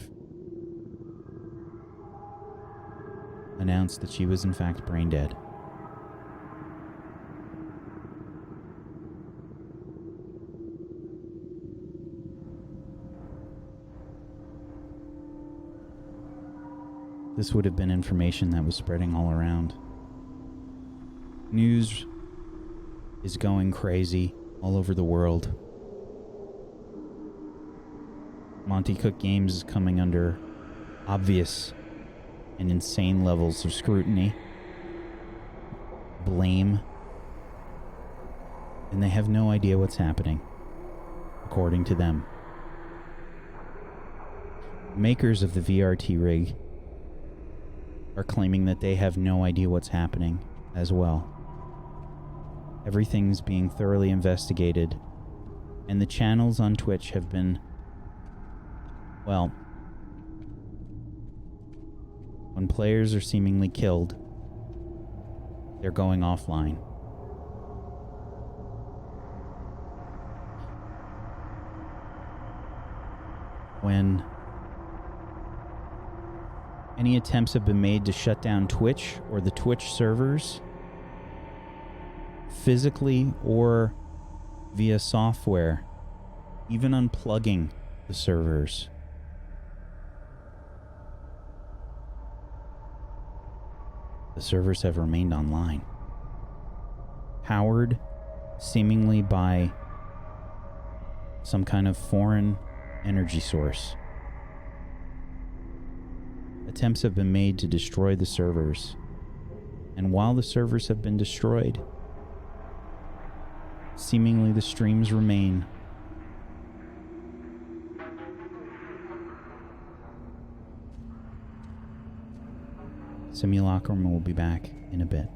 announced that she was in fact brain dead. This would have been information that was spreading all around. News is going crazy all over the world. Monty Cook Games is coming under obvious and insane levels of scrutiny, blame, and they have no idea what's happening, according to them. Makers of the VRT rig are claiming that they have no idea what's happening as well. Everything's being thoroughly investigated, and the channels on Twitch have been, well, when players are seemingly killed, they're going offline. When any attempts have been made to shut down Twitch or the Twitch servers, physically or via software, even unplugging the servers, the servers have remained online, powered seemingly by some kind of foreign energy source. Attempts have been made to destroy the servers, and while the servers have been destroyed, seemingly the streams remain. Simulacrum will be back in a bit.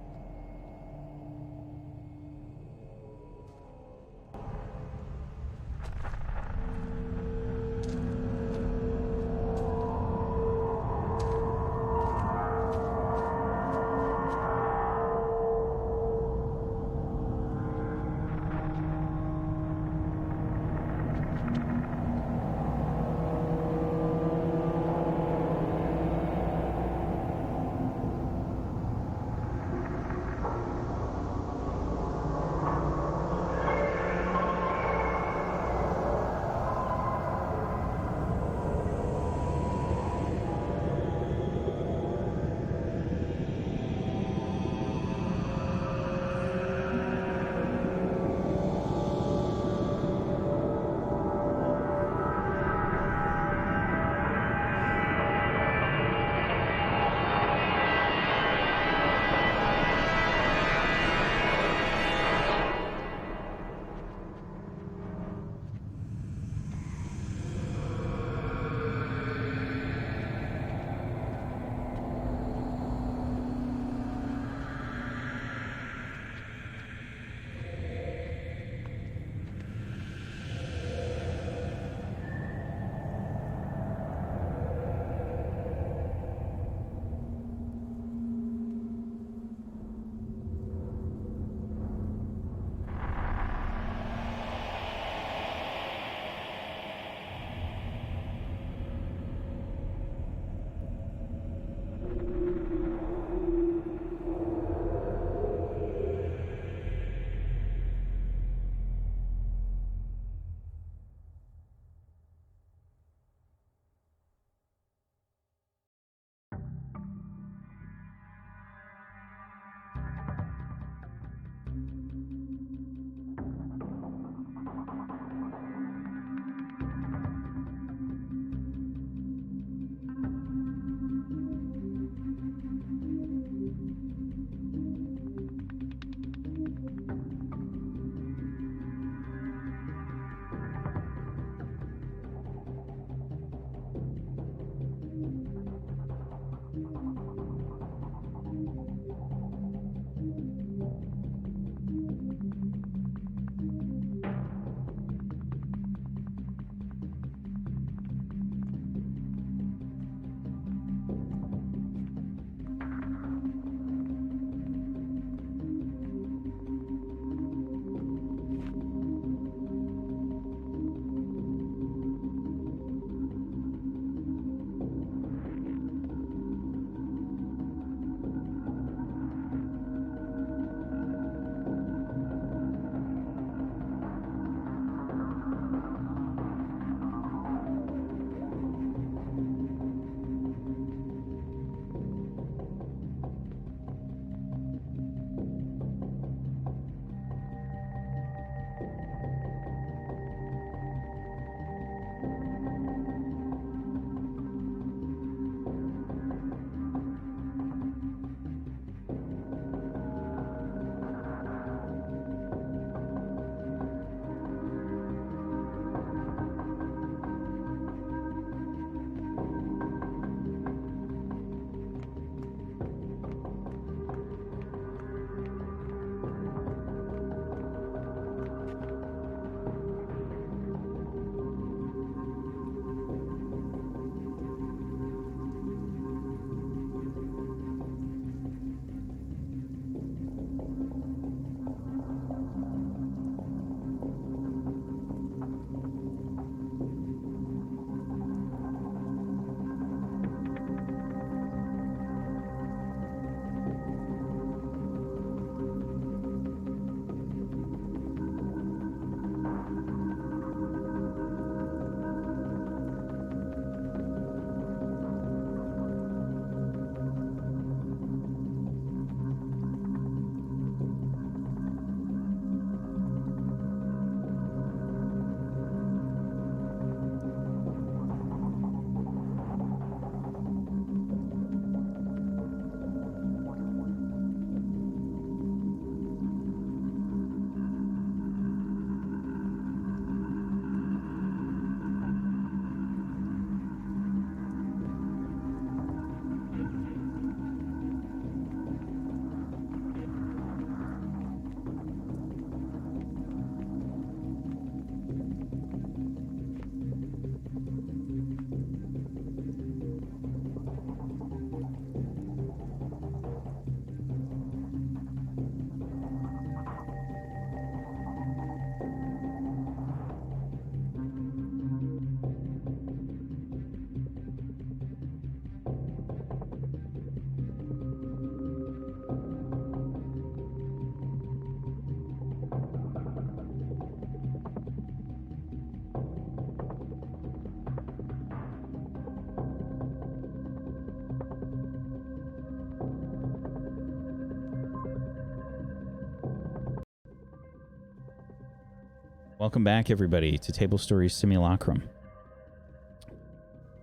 Welcome back, everybody, to Table Stories Simulacrum.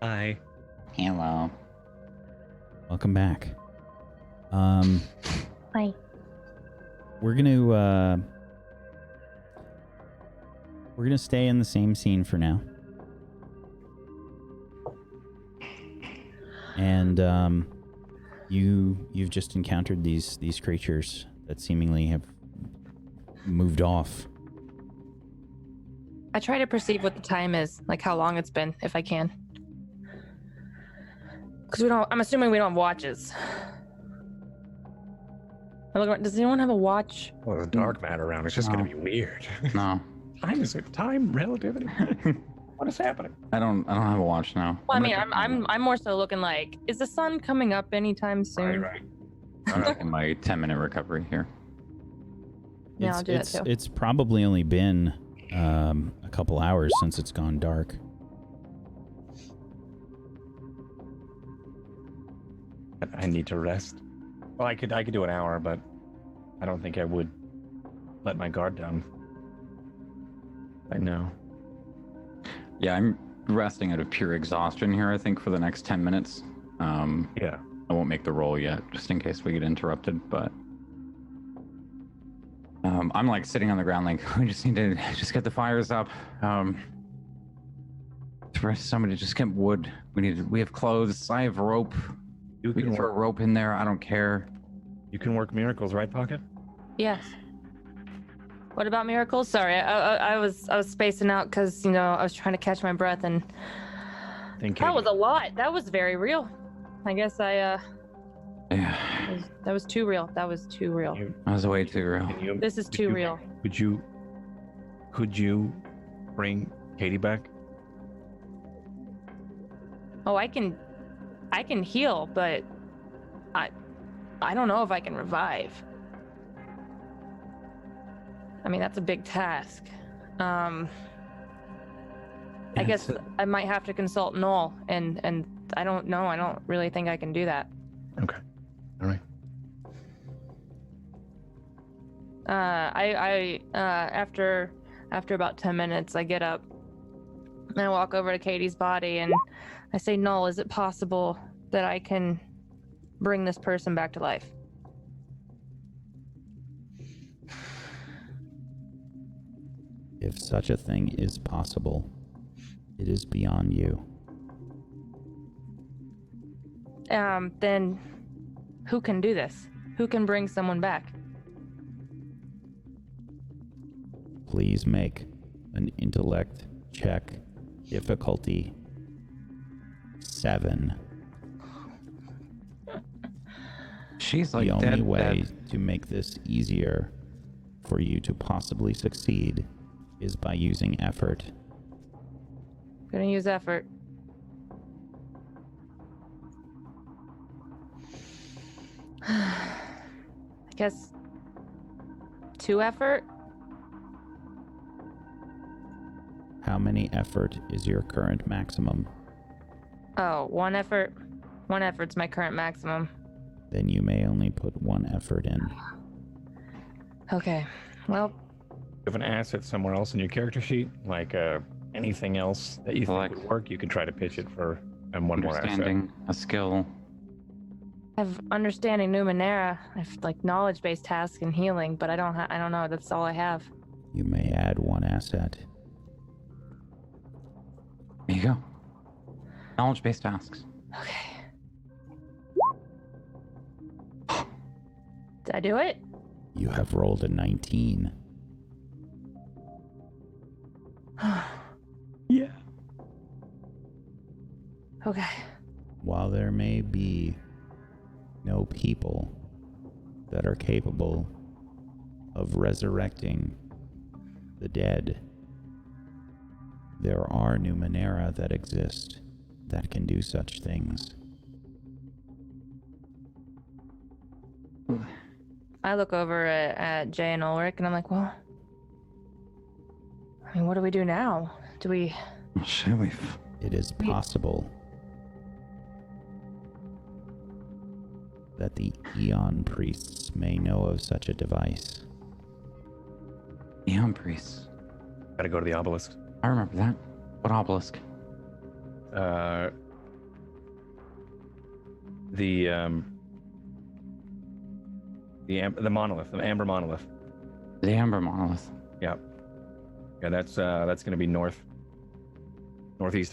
Hi. Hello. Welcome back. Hi. We're gonna stay in the same scene for now. And you've just encountered these creatures that seemingly have moved off. I try to perceive what the time is, like how long it's been, if I can. Because I'm assuming we don't have watches. Does anyone have a watch? Well, the dark matter around. It's just No. going to be weird. No. Time relativity. What is happening? I don't have a watch now. Well, I mean, I'm more so looking like, is the sun coming up anytime soon? Right. I'm taking my 10-minute recovery here. Yeah, I'll do that too. It's probably only been a couple hours since it's gone dark. I need to rest. Well, I could do an hour, but I don't think I would let my guard down. I know. Yeah, I'm resting out of pure exhaustion here, I think, for the next 10 minutes. Yeah. I won't make the roll yet, just in case we get interrupted, but... I'm like sitting on the ground like, we just need to just get the fires up. For somebody to just get wood. We have clothes. I have rope. You We can throw a rope in there. I don't care. You can work miracles, right, Pocket? Yes. What about miracles? Sorry, I was spacing out because I was trying to catch my breath, and that was a lot. That was very real. I guess Yeah, that was too real. That was too real. that was way too real. This is too real. Could you bring Katie back? Oh, I can heal, but I don't know if I can revive. I mean, that's a big task. I guess I might have to consult Noel, and I don't know. I don't really think I can do that. Okay. All right. After about 10 minutes, I get up and I walk over to Katie's body and I say, Noel, is it possible that I can bring this person back to life? If such a thing is possible, it is beyond you. Then who can do this? Who can bring someone back? Please make an intellect check, difficulty 7. She's like the only dead, way dead. to make this easier for you to possibly succeed is by using effort. Gonna use effort. I guess 2 effort. How many effort is your current maximum? Oh, 1 effort. 1 effort's my current maximum. Then you may only put 1 effort in. Okay. Well, You have an asset somewhere else in your character sheet, like anything else that you think would work. You can try to pitch it for one more asset. Understanding, a skill. I have understanding Numenera. I have like knowledge-based tasks and healing, but I don't know. That's all I have. You may add 1 asset. There you go. Knowledge-based tasks. Okay. Did I do it? You have rolled a 19. Yeah. Okay. While there may be no people that are capable of resurrecting the dead, there are Numenera that exist that can do such things. I look over at Jay and Ulrich, and I'm like, well, I mean, what do we do now? Do we... Should we? It is possible that the Eon priests may know of such a device. Eon priests. Gotta go to the obelisk. I remember that. What obelisk? The monolith, the amber monolith. The Amber Monolith. Yeah, that's gonna be northeast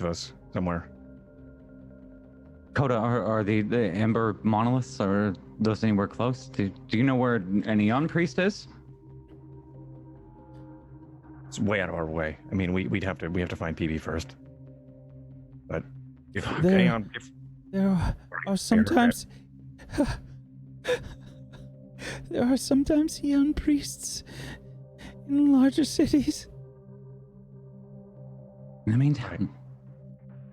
of us somewhere. Coda, are the Amber Monoliths, are those anywhere close? Do you know where an Eon Priest is? It's way out of our way. I mean, we have to find PB first. But if There are sometimes there are sometimes young priests in larger cities. In the meantime,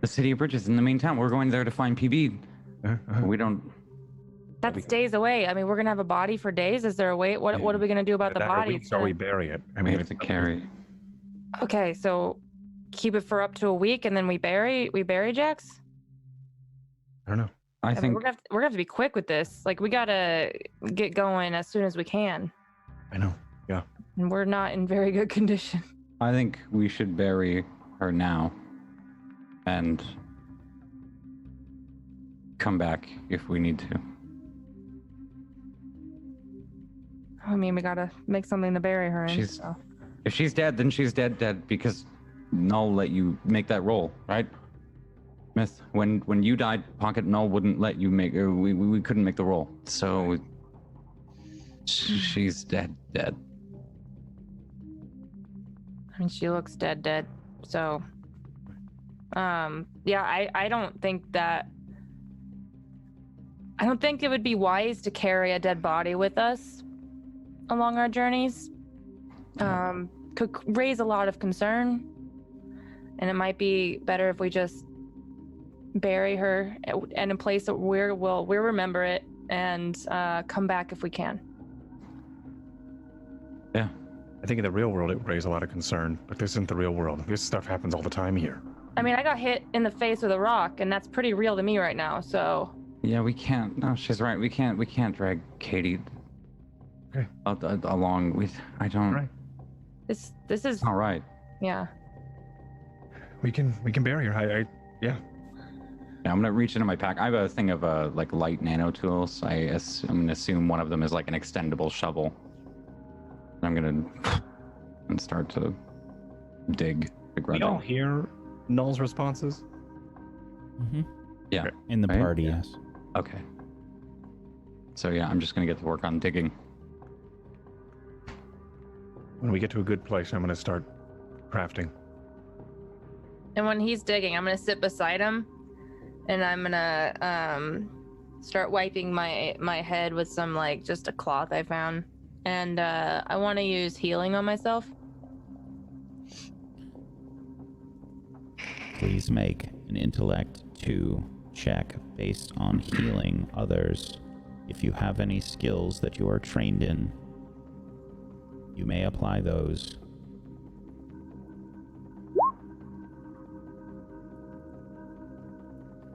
the city of Bridges. In the meantime, we're going there to find PB. We don't. That's days away. I mean, we're gonna have a body for days. Is there a way? What are we gonna do about the body? So we bury it. I We mean, have to carry. Okay, so keep it for up to a week, and then we bury Jax. I don't know. I mean, think we're gonna have to be quick with this. Like, we gotta get going as soon as we can. I know. Yeah. And we're not in very good condition. I think we should bury her now, and come back if we need to. I mean, we gotta make something to bury her in. She's- So. If she's dead, then she's dead because Null let you make that roll, right? Myth, when you died, Pocket Null wouldn't let you make. We couldn't make the roll, so she's dead. I mean, she looks dead. So, yeah, I don't think it would be wise to carry a dead body with us along our journeys. Could raise a lot of concern, and it might be better if we just bury her in a place that we'll remember it and come back if we can. Yeah. I think in the real world it would raise a lot of concern, but this isn't the real world. This stuff happens all the time here. I mean, I got hit in the face with a rock, and that's pretty real to me right now. So. Yeah, we can't. No, she's right. We can't drag Katie along with. I don't. Right. This is All right. yeah. We can bury her. Yeah. Yeah, I'm gonna reach into my pack. I have a thing of like light nano tools. I'm gonna assume one of them is like an extendable shovel. I'm gonna and start to dig. We all hear Null's responses. Mm-hmm. Yeah. Okay. In the Right? party, yes. Okay. So yeah, I'm just gonna get to work on digging. When we get to a good place, I'm gonna start crafting. And when he's digging, I'm gonna sit beside him, and I'm gonna start wiping my head with some like just a cloth I found, and I want to use healing on myself. Please make an intellect 2 check based on healing others. If you have any skills that you are trained in, you may apply those.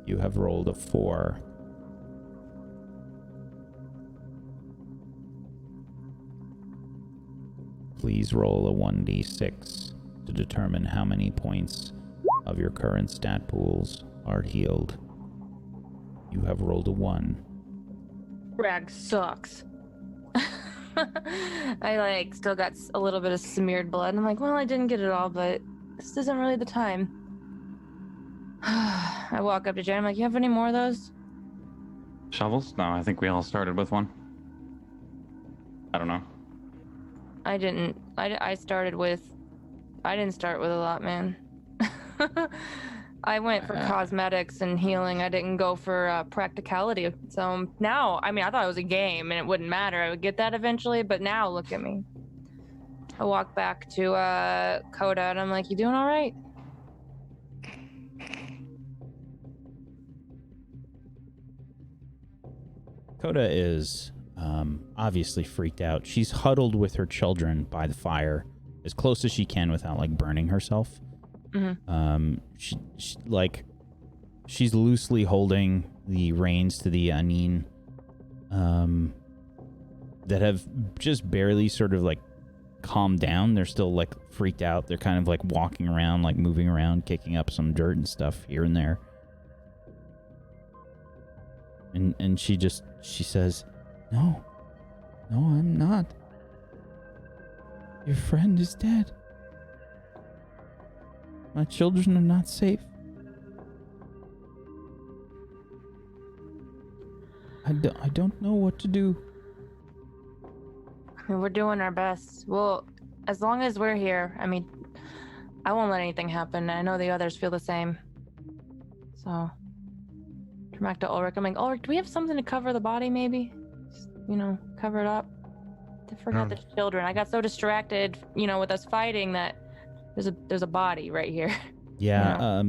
You have rolled a 4. Please roll a 1d6 to determine how many points of your current stat pools are healed. You have rolled a 1. Rag sucks. I still got a little bit of smeared blood, and I'm like, well, I didn't get it all, but this isn't really the time. I walk up to Jen. I'm like, you have any more of those? Shovels? No, I think we all started with one. I don't know. I didn't. I started with. I didn't start with a lot, man. I went for cosmetics and healing. I didn't go for practicality. So now, I mean, I thought it was a game and it wouldn't matter. I would get that eventually, but now look at me. I walk back to Coda and I'm like, you doing all right? Coda is obviously freaked out. She's huddled with her children by the fire as close as she can without like burning herself. Mm-hmm. She's loosely holding the reins to the Anine that have just barely sort of like calmed down. They're still like freaked out. They're kind of like walking around, like moving around, kicking up some dirt and stuff here and there. And she says, No, I'm not. Your friend is dead. My children are not safe. I don't know what to do. I mean, we're doing our best. Well, as long as we're here, I mean, I won't let anything happen. I know the others feel the same. So, turn back to Ulrich. I'm like, Ulrich, do we have something to cover the body, maybe? Just, cover it up. To forget the children. I got so distracted, with us fighting that there's a body right here. Yeah,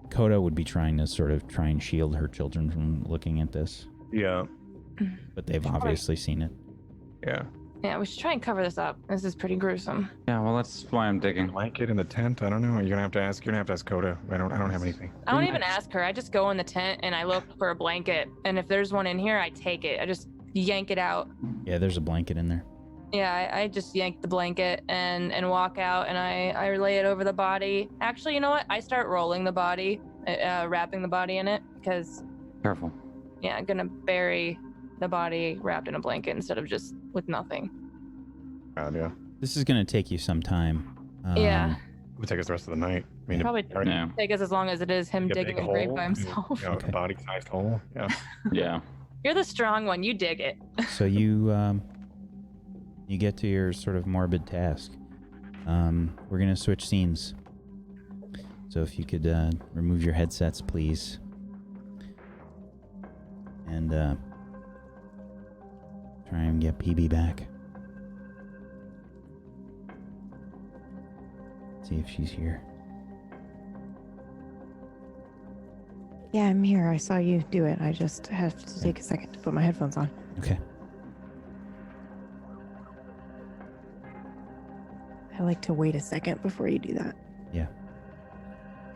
Coda would be trying to sort of try and shield her children from looking at this. Yeah. But they've obviously seen it. Yeah. Yeah, we should try and cover this up. This is pretty gruesome. Yeah, well, that's why I'm digging. Blanket in the tent. I don't know. You're gonna have to ask Coda. I don't have anything. I don't even ask her. I just go in the tent and I look for a blanket. And if there's one in here, I take it. I just yank it out. Yeah, there's a blanket in there. Yeah, I just yank the blanket and walk out and I lay it over the body. Actually, you know what? I start rolling the body, wrapping the body in it because. Careful. Yeah, I'm gonna bury the body wrapped in a blanket instead of just with nothing. Yeah. This is going to take you some time. Yeah. It'll take us the rest of the night. I mean, Probably take us as long as it is him digging a grave by and, himself. Okay. A body-sized hole. Yeah. Yeah. You're the strong one. You dig it. So you get to your sort of morbid task. We're going to switch scenes. So if you could remove your headsets, please. And try and get PB back. See if she's here. Yeah, I'm here. I saw you do it. I just have to take a second to put my headphones on. Okay. I like to wait a second before you do that. Yeah.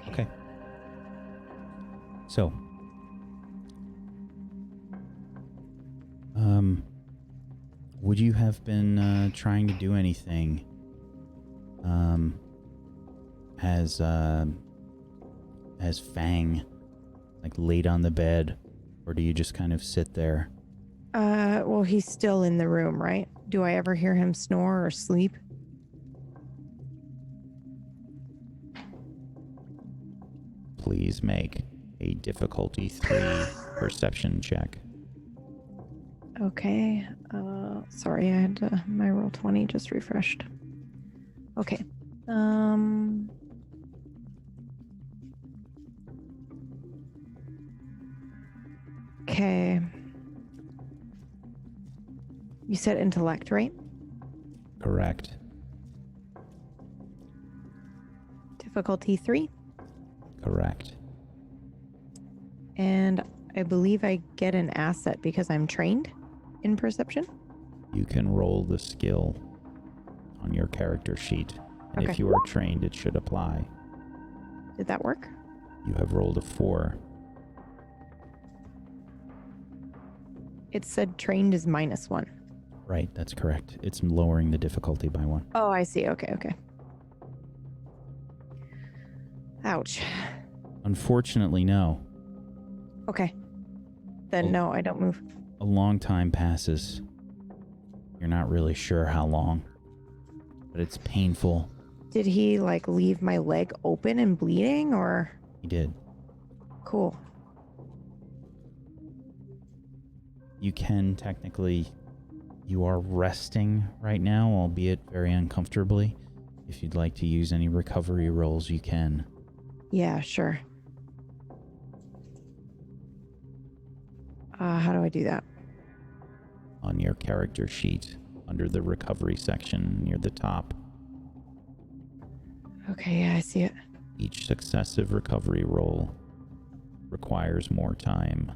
Okay. So, would you have been trying to do anything as Fang like laid on the bed, or do you just kind of sit there? Well, he's still in the room, right? Do I ever hear him snore or sleep? Please make a difficulty 3 perception check. Okay. Sorry, I had my roll 20 just refreshed. Okay. Okay. You said intellect, right? Correct. Difficulty 3. Correct. And I believe I get an asset because I'm trained in perception. You can roll the skill on your character sheet. And Okay. if you are trained, it should apply. Did that work? You have rolled a 4. It said trained is -1. Right, that's correct. It's lowering the difficulty by 1. Oh, I see. Okay. Ouch. Unfortunately, no. Okay. Then no, I don't move. A long time passes. You're not really sure how long, but it's painful. Did he leave my leg open and bleeding or? He did. Cool. You can technically, you are resting right now, albeit very uncomfortably. If you'd like to use any recovery rolls, you can. Yeah, sure. How do I do that? On your character sheet, under the recovery section near the top. Okay, yeah, I see it. Each successive recovery roll requires more time.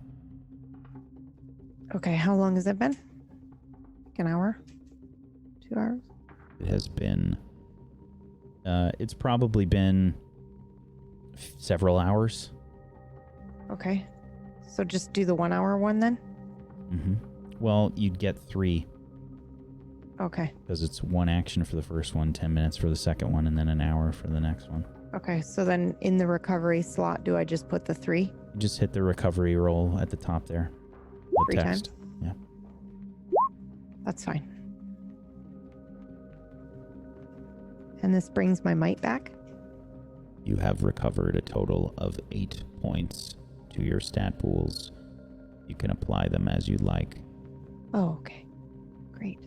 Okay, how long has it been? An hour? 2 hours? It has been, it's probably been several hours. Okay. So just do the 1 hour one then? Mm-hmm. Well, you'd get 3. Okay. because it's 1 action for the first one, 10 minutes for the second one, and then an hour for the next one. Okay. So then in the recovery slot, do I just put the 3? You just hit the recovery roll at the top there. The 3 text. times? Yeah. That's fine. And this brings my might back? You have recovered a total of 8 points to your stat pools. You can apply them as you like. Oh, okay. Great.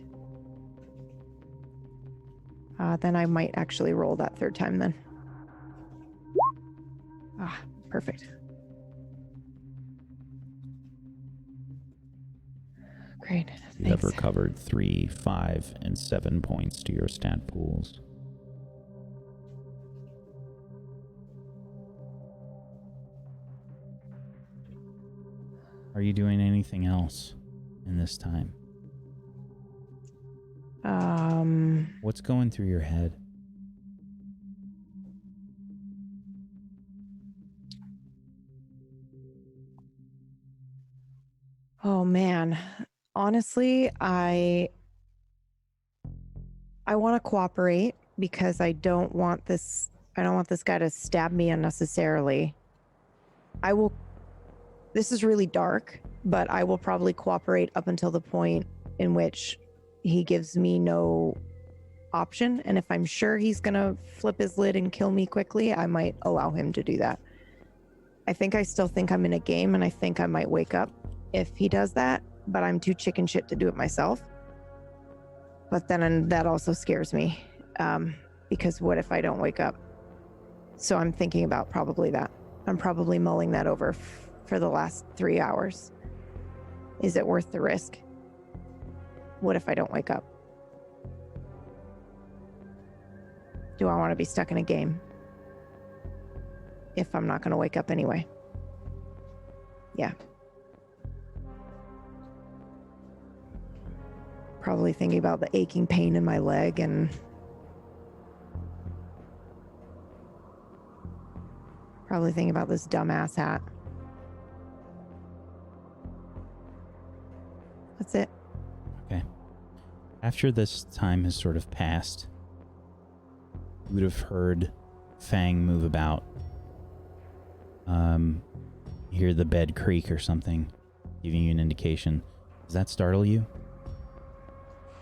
Then I might actually roll that 3rd time then. Ah, perfect. Great. You have Thanks. recovered 3, 5, and 7 points to your stat pools. Are you doing anything else in this time? What's going through your head? Oh man. Honestly, I want to cooperate because I don't want this guy to stab me unnecessarily. This is really dark, but I will probably cooperate up until the point in which he gives me no option. And if I'm sure he's going to flip his lid and kill me quickly, I might allow him to do that. I still think I'm in a game, and I think I might wake up if he does that, but I'm too chicken shit to do it myself. But then that also scares me, because what if I don't wake up? So I'm thinking about probably that. I'm probably mulling that over for the last 3 hours. Is it worth the risk? What if I don't wake up? Do I want to be stuck in a game if I'm not going to wake up anyway? Yeah. Probably thinking about the aching pain in my leg and probably thinking about this dumbass hat. That's it. Okay. After this time has sort of passed, you would have heard Fang move about. You hear the bed creak or something, giving you an indication. Does that startle you?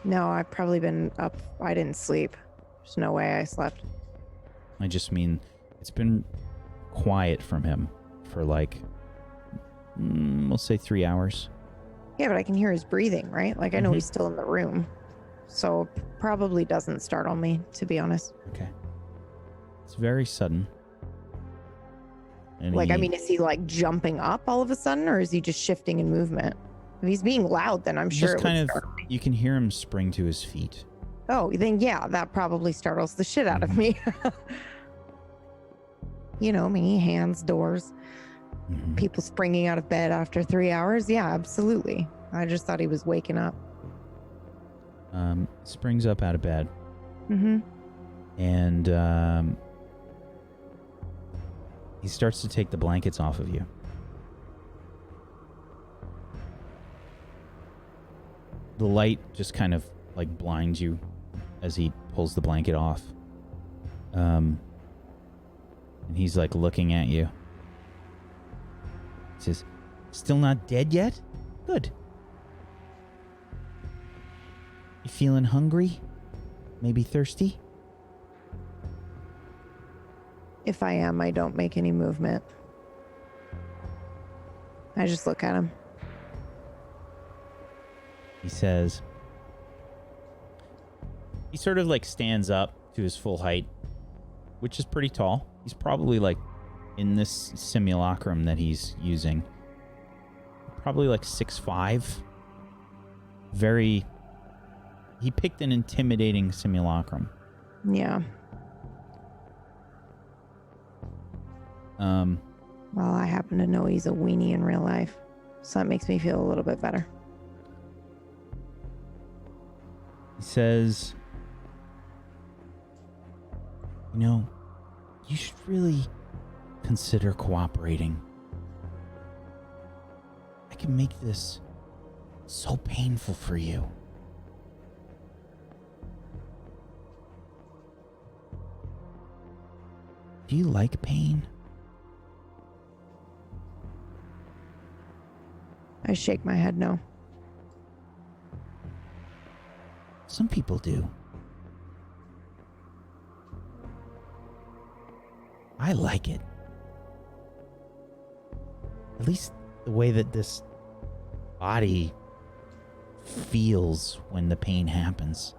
No, I've probably been up. I didn't sleep. There's no way I slept. I just mean it's been quiet from him for we'll say 3 hours. Yeah, but I can hear his breathing, right? Like I know he's still in the room. So probably doesn't startle me, to be honest. Okay. It's very sudden. And Is he like jumping up all of a sudden, or is he just shifting in movement? If he's being loud, then I'm sure just it kind would of, startle me. you can hear him spring to his feet. Oh, then yeah, that probably startles the shit out of me. You know me, hands, doors, people springing out of bed after 3 hours. Yeah, absolutely. I just thought he was waking up. Springs up out of bed. And he starts to take the blankets off of you. The light just kind of blinds you as he pulls the blanket off. And he's looking at you. He says, "Still not dead yet? Good. You feeling hungry? Maybe thirsty?" If I am, I don't make any movement. I just look at him. He says, he sort of stands up to his full height, which is pretty tall. He's probably in this simulacrum that he's using, probably 6'5". He picked an intimidating simulacrum. Yeah. Well, I happen to know he's a weenie in real life, so that makes me feel a little bit better. He says, you should really consider cooperating. I can make this so painful for you. Do you like pain? I shake my head no. Some people do. I like it. At least the way that this body feels when the pain happens.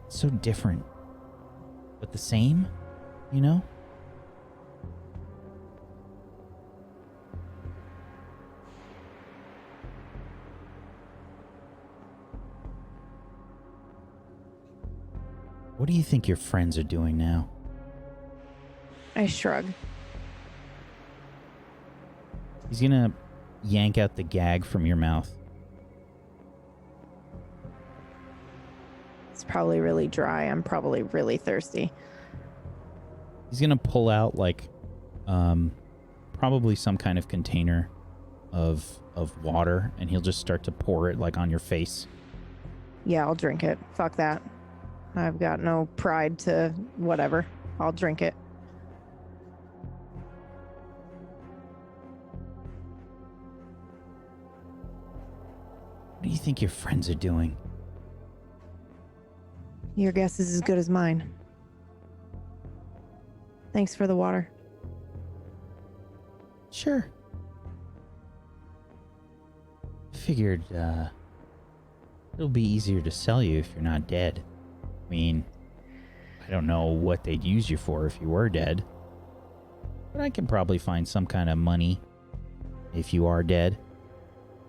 It's so different, but the same, you know? What do you think your friends are doing now? I shrug. He's gonna yank out the gag from your mouth. It's probably really dry. I'm probably really thirsty. He's gonna pull out like probably some kind of container of water, and he'll just start to pour it like on your face. Yeah, I'll drink it. Fuck that. I've got no pride to whatever. I'll drink it. What do you think your friends are doing? Your guess is as good as mine. Thanks for the water. Sure. Figured it'll be easier to sell you if you're not dead. I mean, I don't know what they'd use you for if you were dead, but I can probably find some kind of money if you are dead.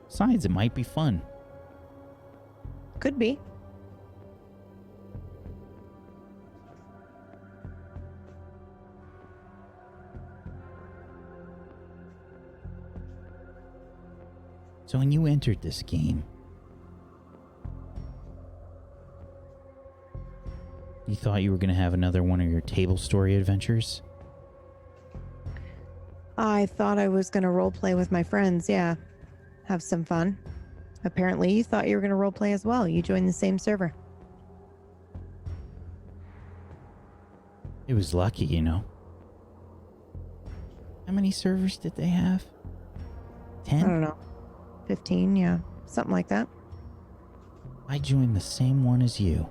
Besides, it might be fun. Could be. So when you entered this game, you thought you were going to have another one of your table story adventures? I thought I was going to roleplay with my friends, yeah. Have some fun. Apparently, you thought you were going to roleplay as well. You joined the same server. It was lucky, you know. How many servers did they have? 10? I don't know. 15, yeah. Something like that. I joined the same one as you.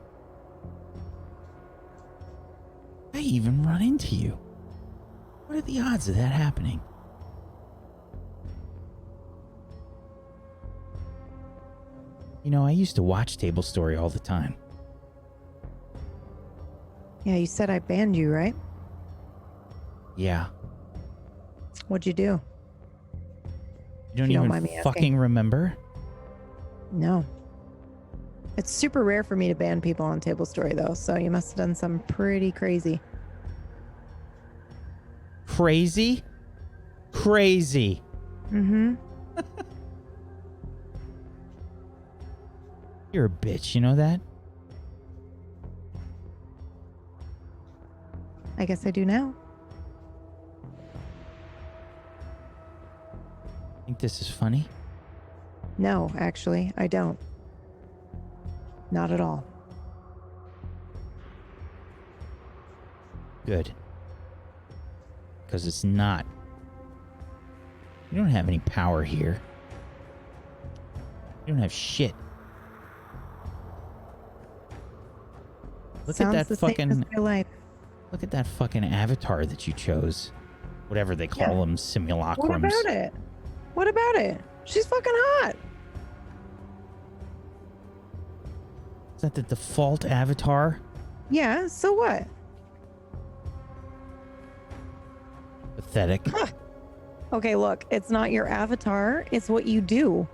I even run into you. What are the odds of that happening? You know, I used to watch Table Story all the time. Yeah, you said I banned you, right? Yeah. What'd you do? You don't If you don't even mind me asking. fucking remember? No. It's super rare for me to ban people on Table Story, though, so you must have done something pretty crazy. Crazy? Crazy. Mm-hmm. You're a bitch, you know that? I guess I do now. Think this is funny? No, actually, I don't. Not at all. Good. Because it's not. You don't have any power here. You don't have shit. Look Sounds at the that same fucking. as my life. Look at that fucking avatar that you chose. Whatever they call Yeah. them, simulacrums. What about it? What about it? She's fucking hot. Is that the default avatar? Yeah, so what? Pathetic. Okay, look, it's not your avatar, it's what you do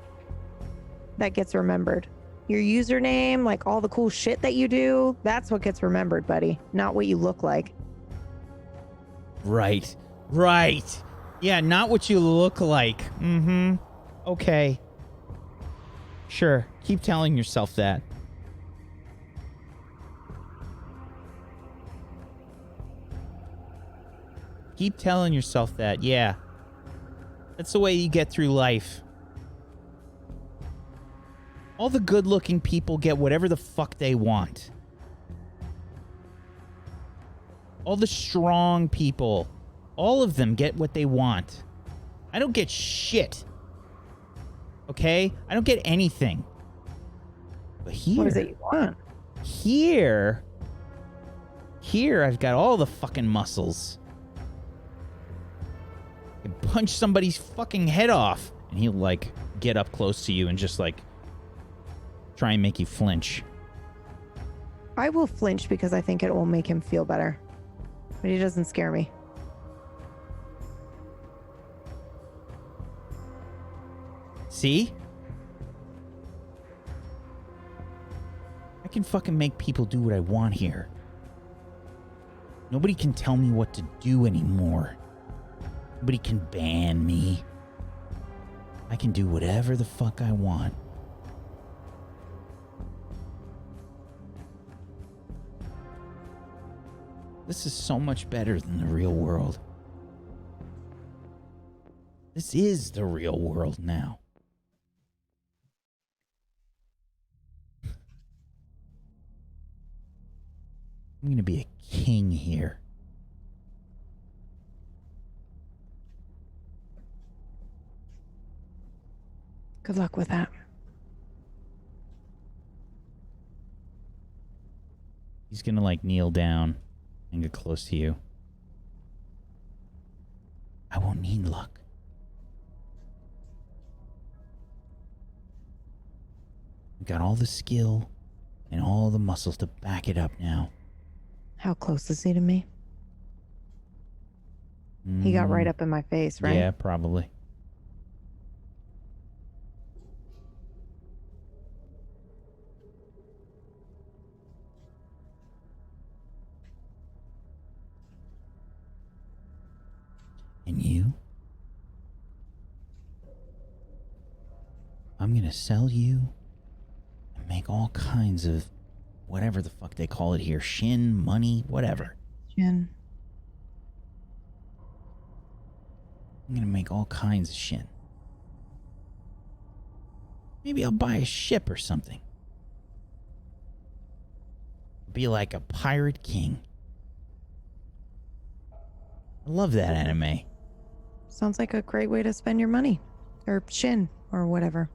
that gets remembered. Your username, like all the cool shit that you do, that's what gets remembered, buddy, not what you look like. Right. Right. Yeah, not what you look like. Mm-hmm. Okay. Sure. Keep telling yourself that. Keep telling yourself that. Yeah. That's the way you get through life. All the good-looking people get whatever the fuck they want. All the strong people. All of them get what they want. I don't get shit. Okay? I don't get anything. But here... What is it you want? Here I've got all the fucking muscles. I can punch somebody's fucking head off. And he'll, like, get up close to you and just, like, try and make you flinch. I will flinch because I think it will make him feel better. But he doesn't scare me. See? I can fucking make people do what I want here. Nobody can tell me what to do anymore. Nobody can ban me. I can do whatever the fuck I want. This is so much better than the real world. This is the real world now. I'm gonna be a king here. Good luck with that. He's gonna, like, kneel down and get close to you. I won't need luck. I've got all the skill and all the muscles to back it up now. How close is he to me? He got right up in my face, right? Yeah, probably. And you? I'm gonna sell you and make all kinds of whatever the fuck they call it here. Shin, money, whatever. Jen. I'm gonna make all kinds of shin. Maybe I'll buy a ship or something. Be like a pirate king. I love that anime. Sounds like a great way to spend your money. Or shin, or whatever.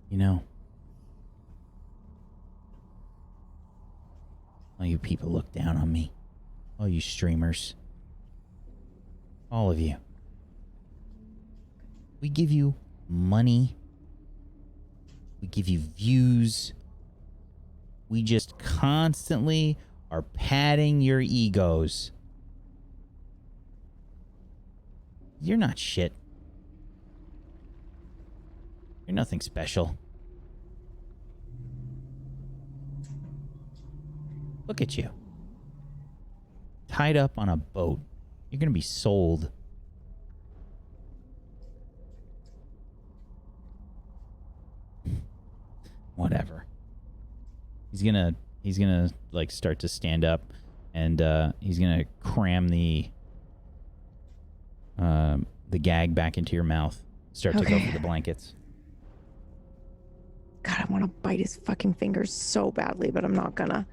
You know, all you people look down on me. All you streamers. All of you. We give you money. We give you views. We just constantly are patting your egos. You're not shit. You're nothing special. Look at you. Tied up on a boat. You're gonna be sold. Whatever. He's gonna like start to stand up, and he's gonna cram the gag back into your mouth. Start to go for the blankets. God, I want to bite his fucking fingers so badly, but I'm not gonna.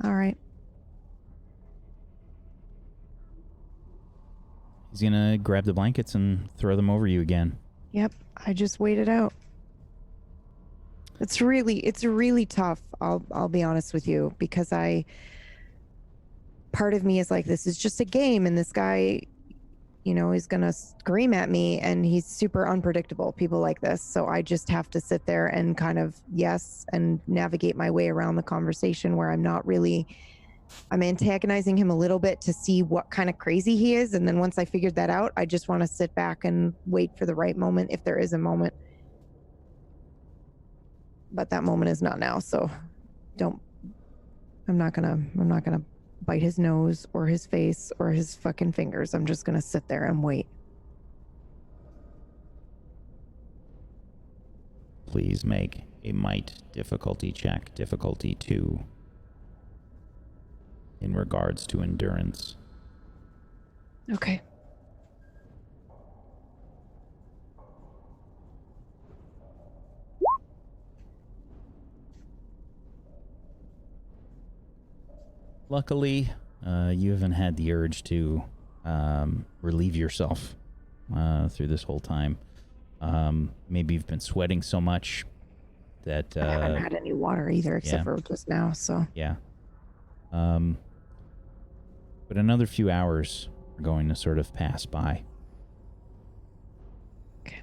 All right. He's gonna grab the blankets and throw them over you again. Yep, I just waited out. It's really tough. I'll be honest with you, because part of me is like, this is just a game, and this guy, you know, is gonna scream at me, and he's super unpredictable. People like this, so I just have to sit there and kind of and navigate my way around the conversation where I'm antagonizing him a little bit to see what kind of crazy he is, and then once I figured that out, I just want to sit back and wait for the right moment, if there is a moment. But that moment is not now, so I'm not gonna bite his nose or his face or his fucking fingers. I'm just gonna sit there and wait. Please make a might difficulty check, difficulty 2, in regards to endurance. Okay. Luckily, you haven't had the urge to relieve yourself through this whole time. Maybe you've been sweating so much that I haven't had any water either, except for just now. So yeah. But another few hours are going to sort of pass by. Okay.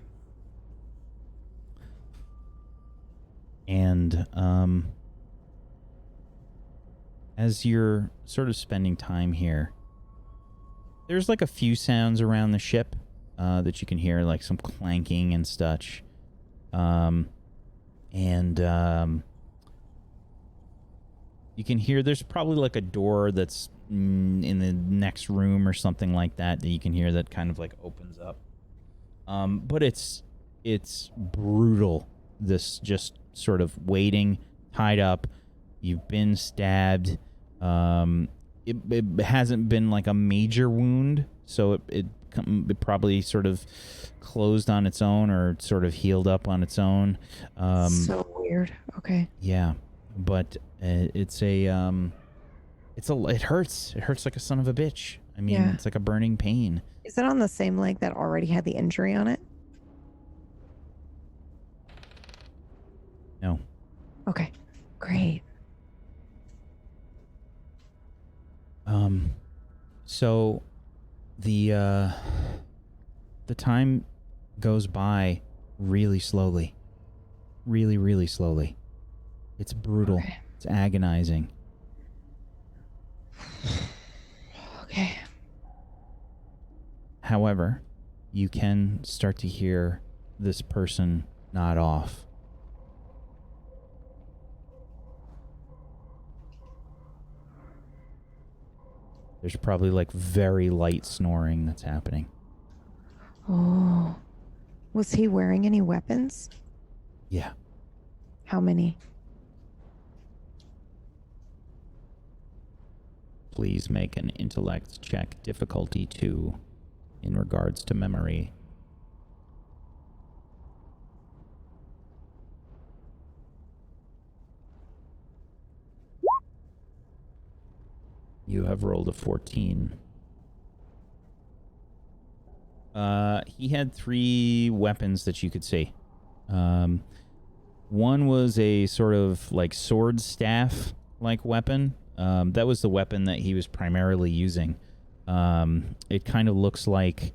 And as you're sort of spending time here, there's like a few sounds around the ship that you can hear, like some clanking and such. You can hear there's probably like a door that's in the next room or something like that you can hear that kind of like opens up. But it's brutal. This just sort of waiting, tied up. You've been stabbed. It hasn't been like a major wound, so it probably sort of closed on its own or sort of healed up on its own. so weird. Okay. Yeah, but it hurts. It hurts like a son of a bitch. I mean, Yeah. it's like a burning pain. Is it on the same leg that already had the injury on it? No. Okay. Great. So the time goes by really slowly. Really, really slowly. It's brutal. Okay. It's agonizing. Okay. However, you can start to hear this person nod off. There's probably like very light snoring that's happening. Oh. Was he wearing any weapons? Yeah. How many? Please make an intellect check, difficulty 2, in regards to memory. You have rolled a 14. He had 3 weapons that you could see. One was a sort of like sword staff like weapon. That was the weapon that he was primarily using. It kind of looks like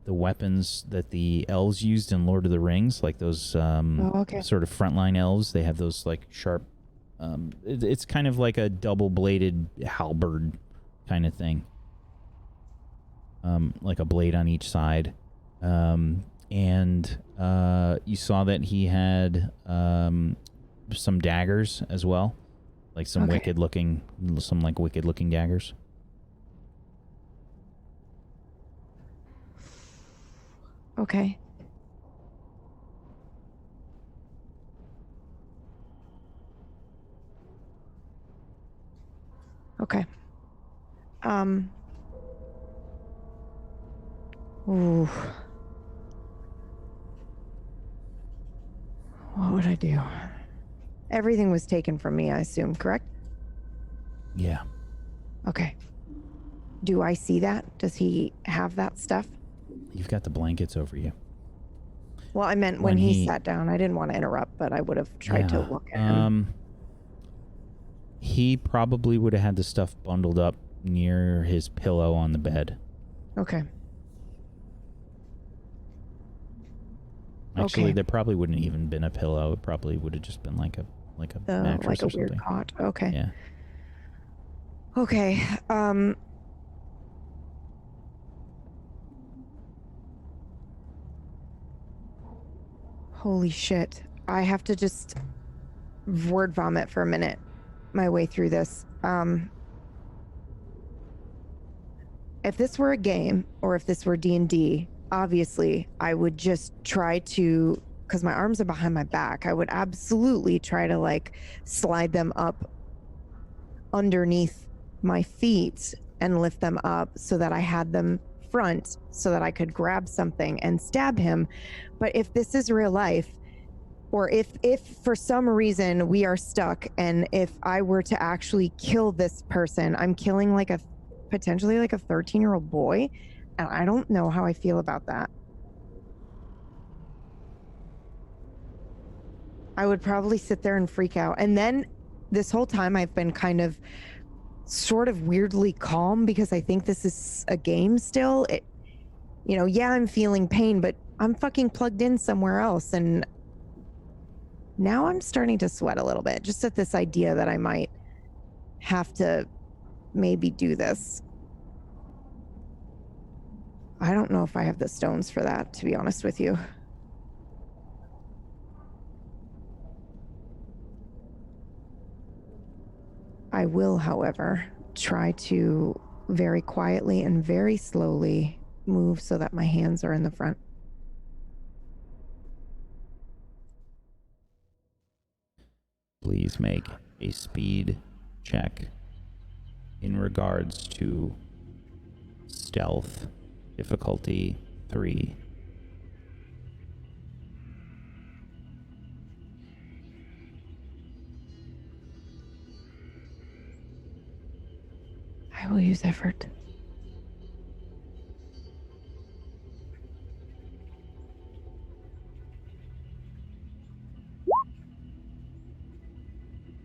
the weapons that the elves used in Lord of the Rings, like those sort of frontline elves. They have those like sharp. It's kind of like a double-bladed halberd kind of thing. Like a blade on each side. And you saw that he had some daggers as well. Like some wicked-looking daggers. Okay. Okay. Ooh. What would I do? Everything was taken from me, I assume, correct? Yeah. Okay. Do I see that? Does he have that stuff? You've got the blankets over you. Well, I meant when he sat down. I didn't want to interrupt, but I would have tried to look at him. He probably would have had the stuff bundled up near his pillow on the bed. Okay. Actually, there probably wouldn't even been a pillow. It probably would have just been like a mattress like a or something. weird cot. Okay. Yeah. Okay. Holy shit. I have to just word vomit for a minute my way through this. If this were a game or if this were D&D, obviously I would just try to, because my arms are behind my back, I would absolutely try to like slide them up underneath my feet and lift them up so that I had them front so that I could grab something and stab him. But if this is real life, or if for some reason we are stuck, and if I were to actually kill this person, I'm killing like potentially like a 13-year-old boy, and I don't know how I feel about that. I would probably sit there and freak out. And then this whole time I've been kind of sort of weirdly calm because I think this is a game still. Yeah, I'm feeling pain, but I'm fucking plugged in somewhere else. And now I'm starting to sweat a little bit just at this idea that I might have to maybe do this. I don't know if I have the stones for that, to be honest with you. I will, however, try to very quietly and very slowly move so that my hands are in the front. Please make a speed check in regards to stealth, difficulty 3. I will use effort.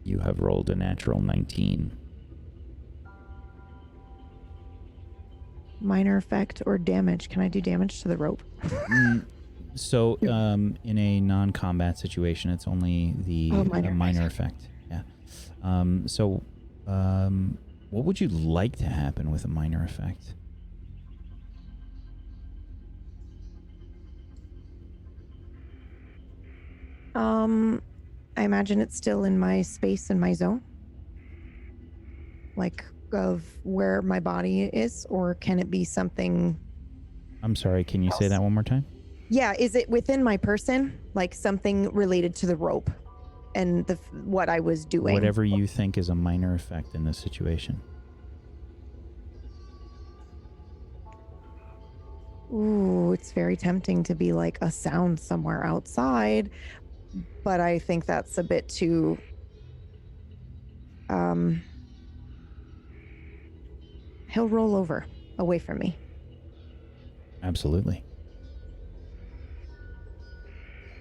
You have rolled a natural 19. Minor effect or damage. Can I do damage to the rope? So, in a non-combat situation, it's only the minor effect. Yeah. What would you like to happen with a minor effect? I imagine it's still in my space and my zone. Like of where my body is, or can it be something? I'm sorry, can you say that one more time? Yeah, is it within my person? Like something related to the rope and what I was doing? Whatever you think is a minor effect in this situation. Ooh, it's very tempting to be like a sound somewhere outside, but I think that's a bit too he'll roll over away from me. Absolutely.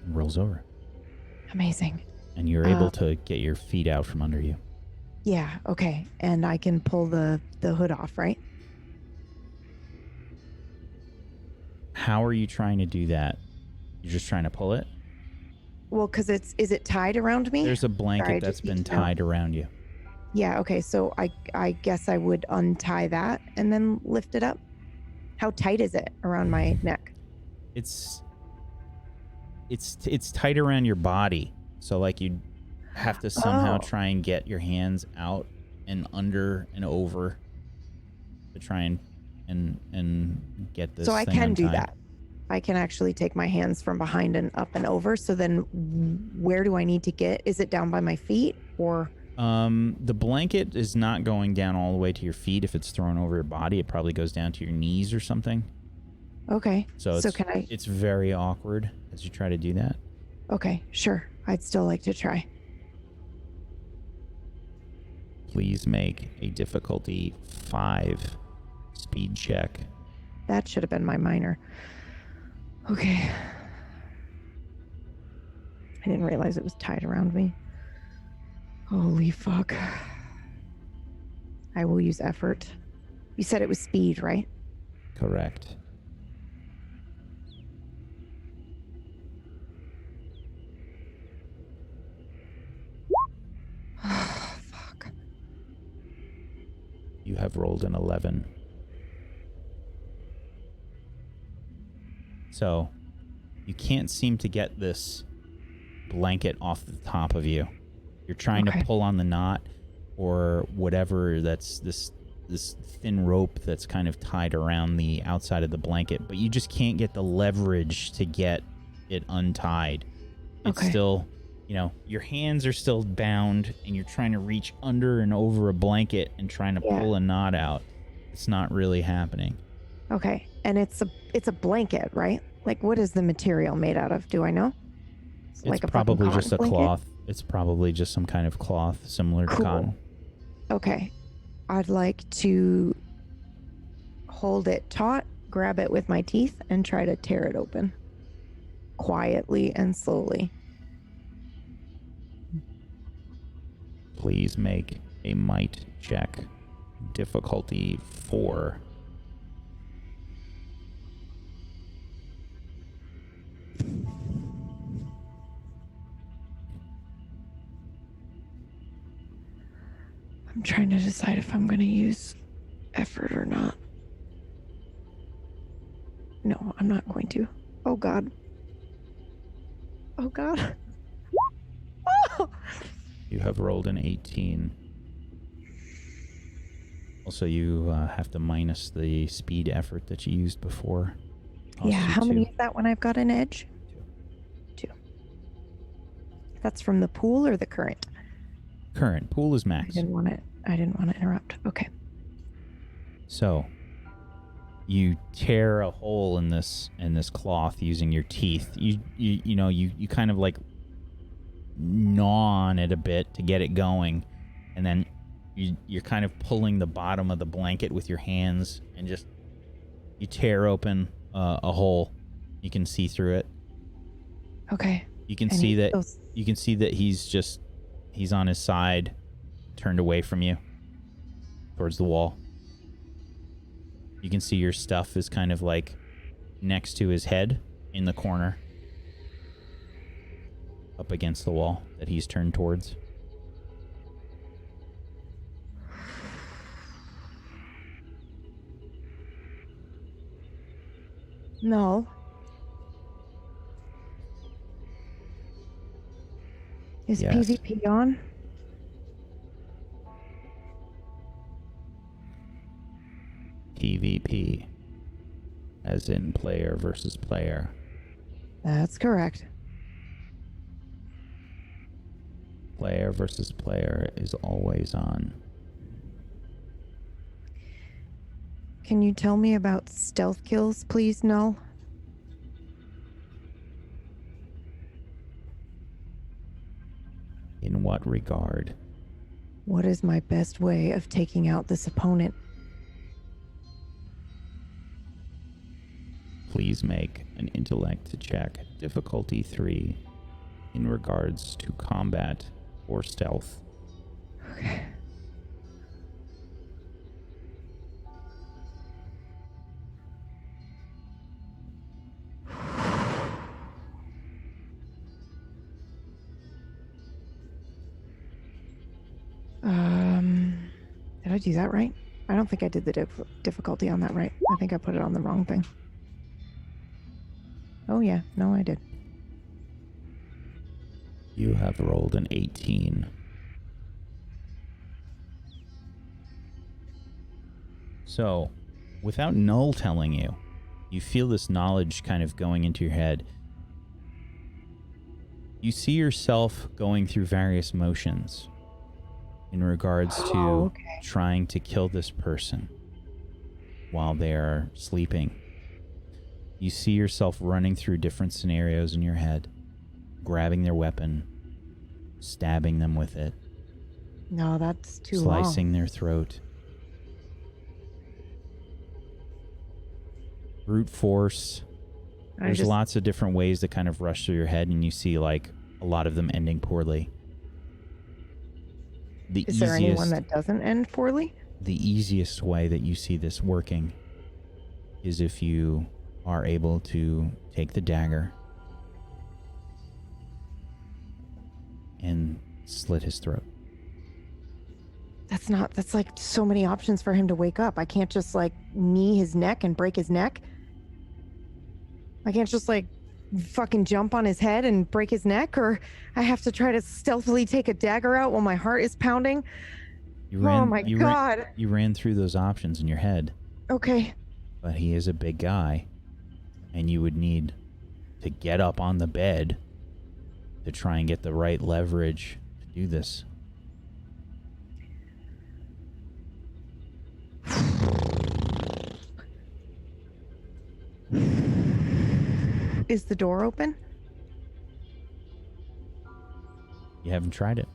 Rolls over. Amazing. And you're able to get your feet out from under you. Yeah, okay. And I can pull the hood off, right? How are you trying to do that? You're just trying to pull it? Well, because is it tied around me? There's a blanket Sorry, that's been tied around you. Yeah, okay. So I guess I would untie that and then lift it up. How tight is it around my neck? It's tight around your body. So like you'd have to somehow try and get your hands out and under and over to try and get this. So I thing can untied. do that. I can actually take my hands from behind and up and over. So then where do I need to get? Is it down by my feet or? The blanket is not going down all the way to your feet. If it's thrown over your body, it probably goes down to your knees or something. Okay. So can I? It's very awkward as you try to do that. Okay, sure. I'd still like to try. Please make a difficulty 5 speed check. That should have been my minor. Okay. I didn't realize it was tied around me. Holy fuck. I will use effort. You said it was speed, right? Correct. Fuck. You have rolled an 11. So, you can't seem to get this blanket off the top of you. You're trying to pull on the knot or whatever that's this thin rope that's kind of tied around the outside of the blanket, but you just can't get the leverage to get it untied. It's still, your hands are still bound and you're trying to reach under and over a blanket and trying to pull a knot out. It's not really happening. Okay. And it's a blanket, right? Like, what is the material made out of? Do I know? It's like a probably fucking just a cotton blanket? cloth. It's probably just some kind of cloth similar to Cool. cotton. Okay. I'd like to hold it taut, grab it with my teeth, and try to tear it open. Quietly and slowly. Please make a might check. Difficulty 4. I'm trying to decide if I'm going to use effort or not. No, I'm not going to. Oh, God. Oh, God. Oh! You have rolled an 18. Also, you have to minus the speed effort that you used before. Yeah, Also how 2. many is that when I've got an edge? 2. That's from the pool or the current? Current. Pool is max. I didn't want to interrupt. Okay. So, you tear a hole in this cloth using your teeth. You kind of like gnaw on it a bit to get it going, and then you're kind of pulling the bottom of the blanket with your hands, and just you tear open a hole. You can see through it. Okay. You can see that he's on his side, turned away from you, towards the wall. You can see your stuff is kind of like next to his head in the corner, up against the wall that he's turned towards. No. Is Yes. PvP on? PvP, as in player versus player. That's correct. Player versus player is always on. Can you tell me about stealth kills, please, Null? In what regard? What is my best way of taking out this opponent? Please make an intellect check. Difficulty 3 in regards to combat or stealth. Okay. Did I do that right? I don't think I did the difficulty on that right. I think I put it on the wrong thing. Oh yeah, no, I did. You have rolled an 18. So, without Null telling you, you feel this knowledge kind of going into your head. You see yourself going through various motions in regards to trying to kill this person while they are sleeping. You see yourself running through different scenarios in your head, grabbing their weapon, stabbing them with it. No, that's too slicing long. their throat. Brute force. There's lots of different ways that kind of rush through your head, and you see like a lot of them ending poorly. Is there anyone that doesn't end poorly? The easiest way that you see this working is if you are able to take the dagger and slit his throat. That's like so many options for him to wake up. I can't just like knee his neck and break his neck. I can't just like fucking jump on his head and break his neck, or I have to try to stealthily take a dagger out while my heart is pounding. Oh my God. You ran through those options in your head. Okay. But he is a big guy, and you would need to get up on the bed to try and get the right leverage to do this. Is the door open? You haven't tried it.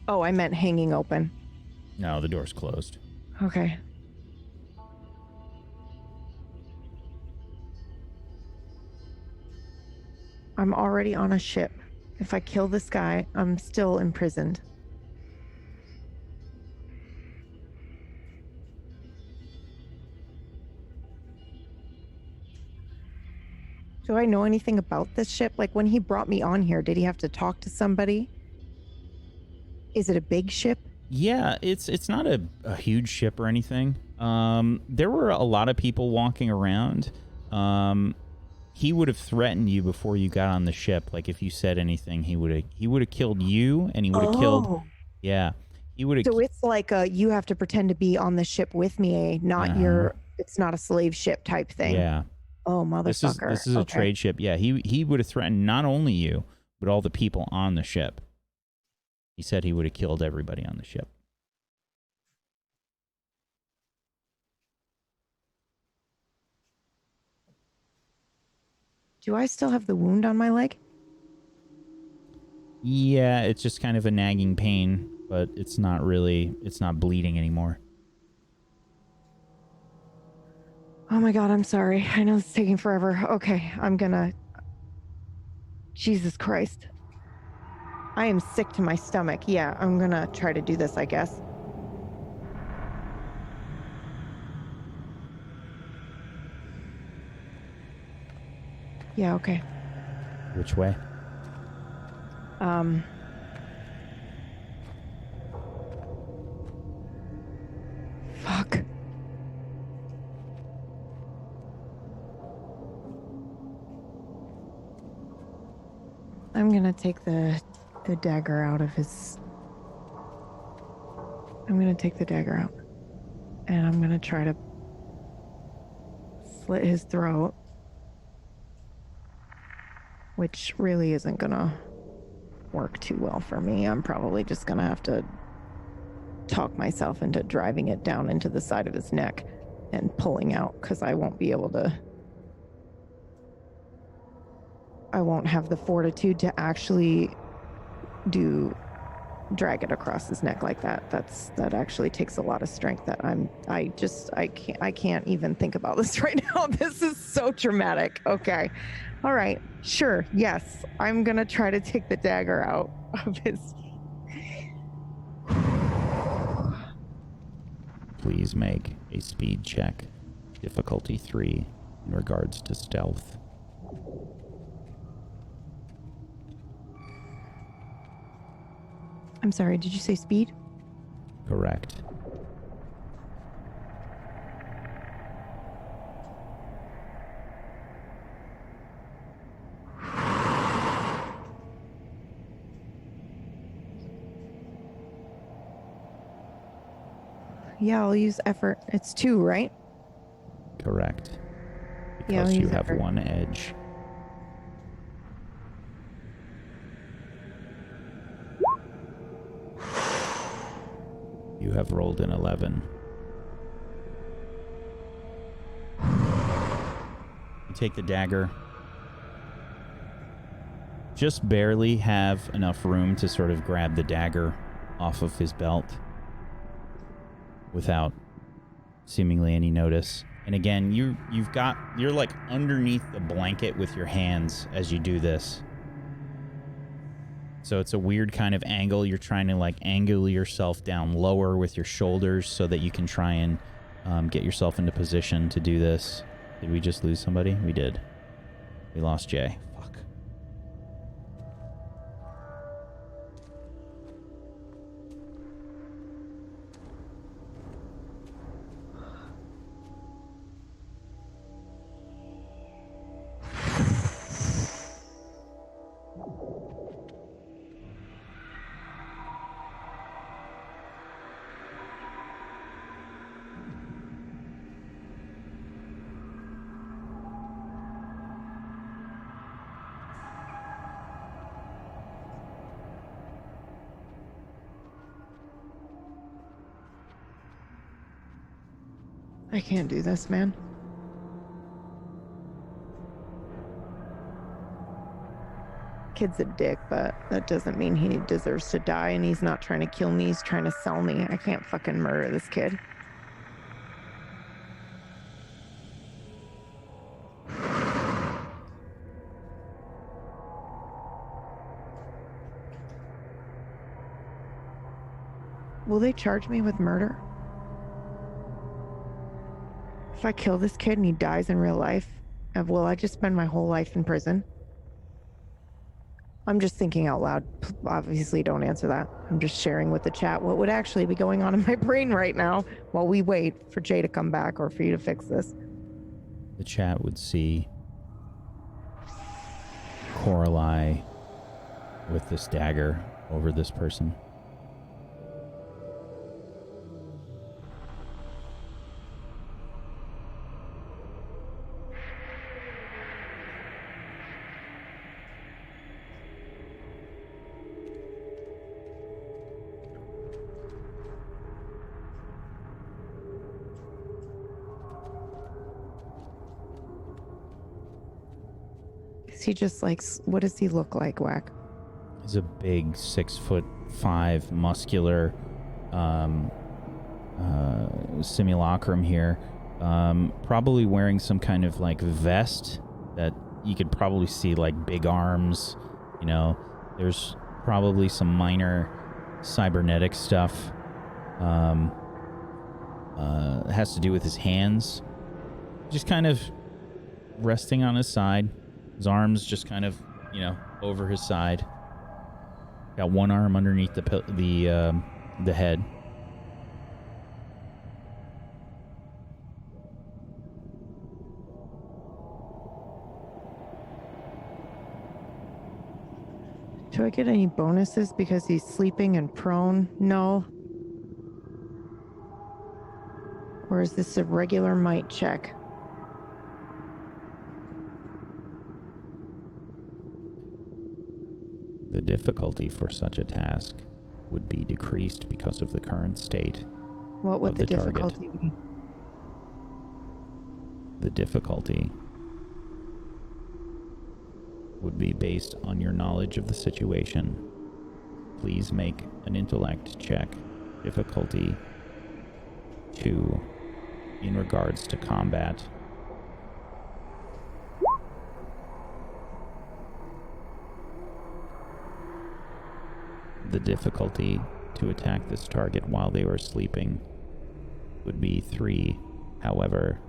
Oh, I meant hanging open. No, the door's closed. Okay. I'm already on a ship. If I kill this guy, I'm still imprisoned. Do I know anything about this ship? Like when he brought me on here, did he have to talk to somebody? Is it a big ship? Yeah, it's not a huge ship or anything. There were a lot of people walking around. He would have threatened you before you got on the ship. Like if you said anything, he would have killed you, and he would have killed. Yeah, he would have. So it's like you have to pretend to be on the ship with me, not it's not a slave ship type thing. Yeah. Oh, motherfucker. This is a trade ship. Yeah, he would have threatened not only you, but all the people on the ship. He said he would have killed everybody on the ship. Do I still have the wound on my leg? Yeah, it's just kind of a nagging pain, but it's not bleeding anymore. Oh my God, I'm sorry. I know it's taking forever. Okay, Jesus Christ. I am sick to my stomach. Yeah, I'm gonna try to do this, I guess. Yeah, okay. Which way? Fuck. I'm gonna take the dagger out of his... I'm gonna take the dagger out. And I'm gonna try to slit his throat. Which really isn't gonna work too well for me. I'm probably just gonna have to talk myself into driving it down into the side of his neck and pulling out, because I won't be able to... I won't have the fortitude to actually drag it across his neck like that. That actually takes a lot of strength that I can't even think about this right now. This is so traumatic. Okay. All right. Sure. Yes. I'm going to try to take the dagger out of his... Please make a speed check. Difficulty 3 in regards to stealth. I'm sorry, did you say speed? Correct. Yeah, I'll use effort. It's 2, right? Correct. Yeah, I'll Because you use have effort. 1 edge. You have rolled an 11. You take the dagger. Just barely have enough room to sort of grab the dagger off of his belt without seemingly any notice. And again, you're like underneath the blanket with your hands as you do this. So it's a weird kind of angle. You're trying to like angle yourself down lower with your shoulders so that you can try and get yourself into position to do this. Did we just lose somebody? We did. We lost Jay. Fuck. I can't do this, man. kid's a dick, but that doesn't mean he deserves to die, and he's not trying to kill me, he's trying to sell me. I can't fucking murder this kid. Will they charge me with murder? If I kill this kid and he dies in real life, will I just spend my whole life in prison? I'm just thinking out loud. Obviously, don't answer that. I'm just sharing with the chat what would actually be going on in my brain right now while we wait for Jay to come back or for you to fix this. The chat would see Coraline with this dagger over this person. He just like, what does he look like, Wack? He's a big 6'5" muscular simulacrum here. Probably wearing some kind of like vest that you could probably see like big arms. You know, there's probably some minor cybernetic stuff. It has to do with his hands. Just kind of resting on his side. His arms just kind of, you know, over his side. Got one arm underneath the head. Do I get any bonuses because he's sleeping and prone? No. Or is this a regular might check? The difficulty for such a task would be decreased because of the current state. What would of the target. difficulty be? The difficulty would be based on your knowledge of the situation. Please make an intellect check. Difficulty 2 in regards to combat. The difficulty to attack this target while they were sleeping would be 3. However,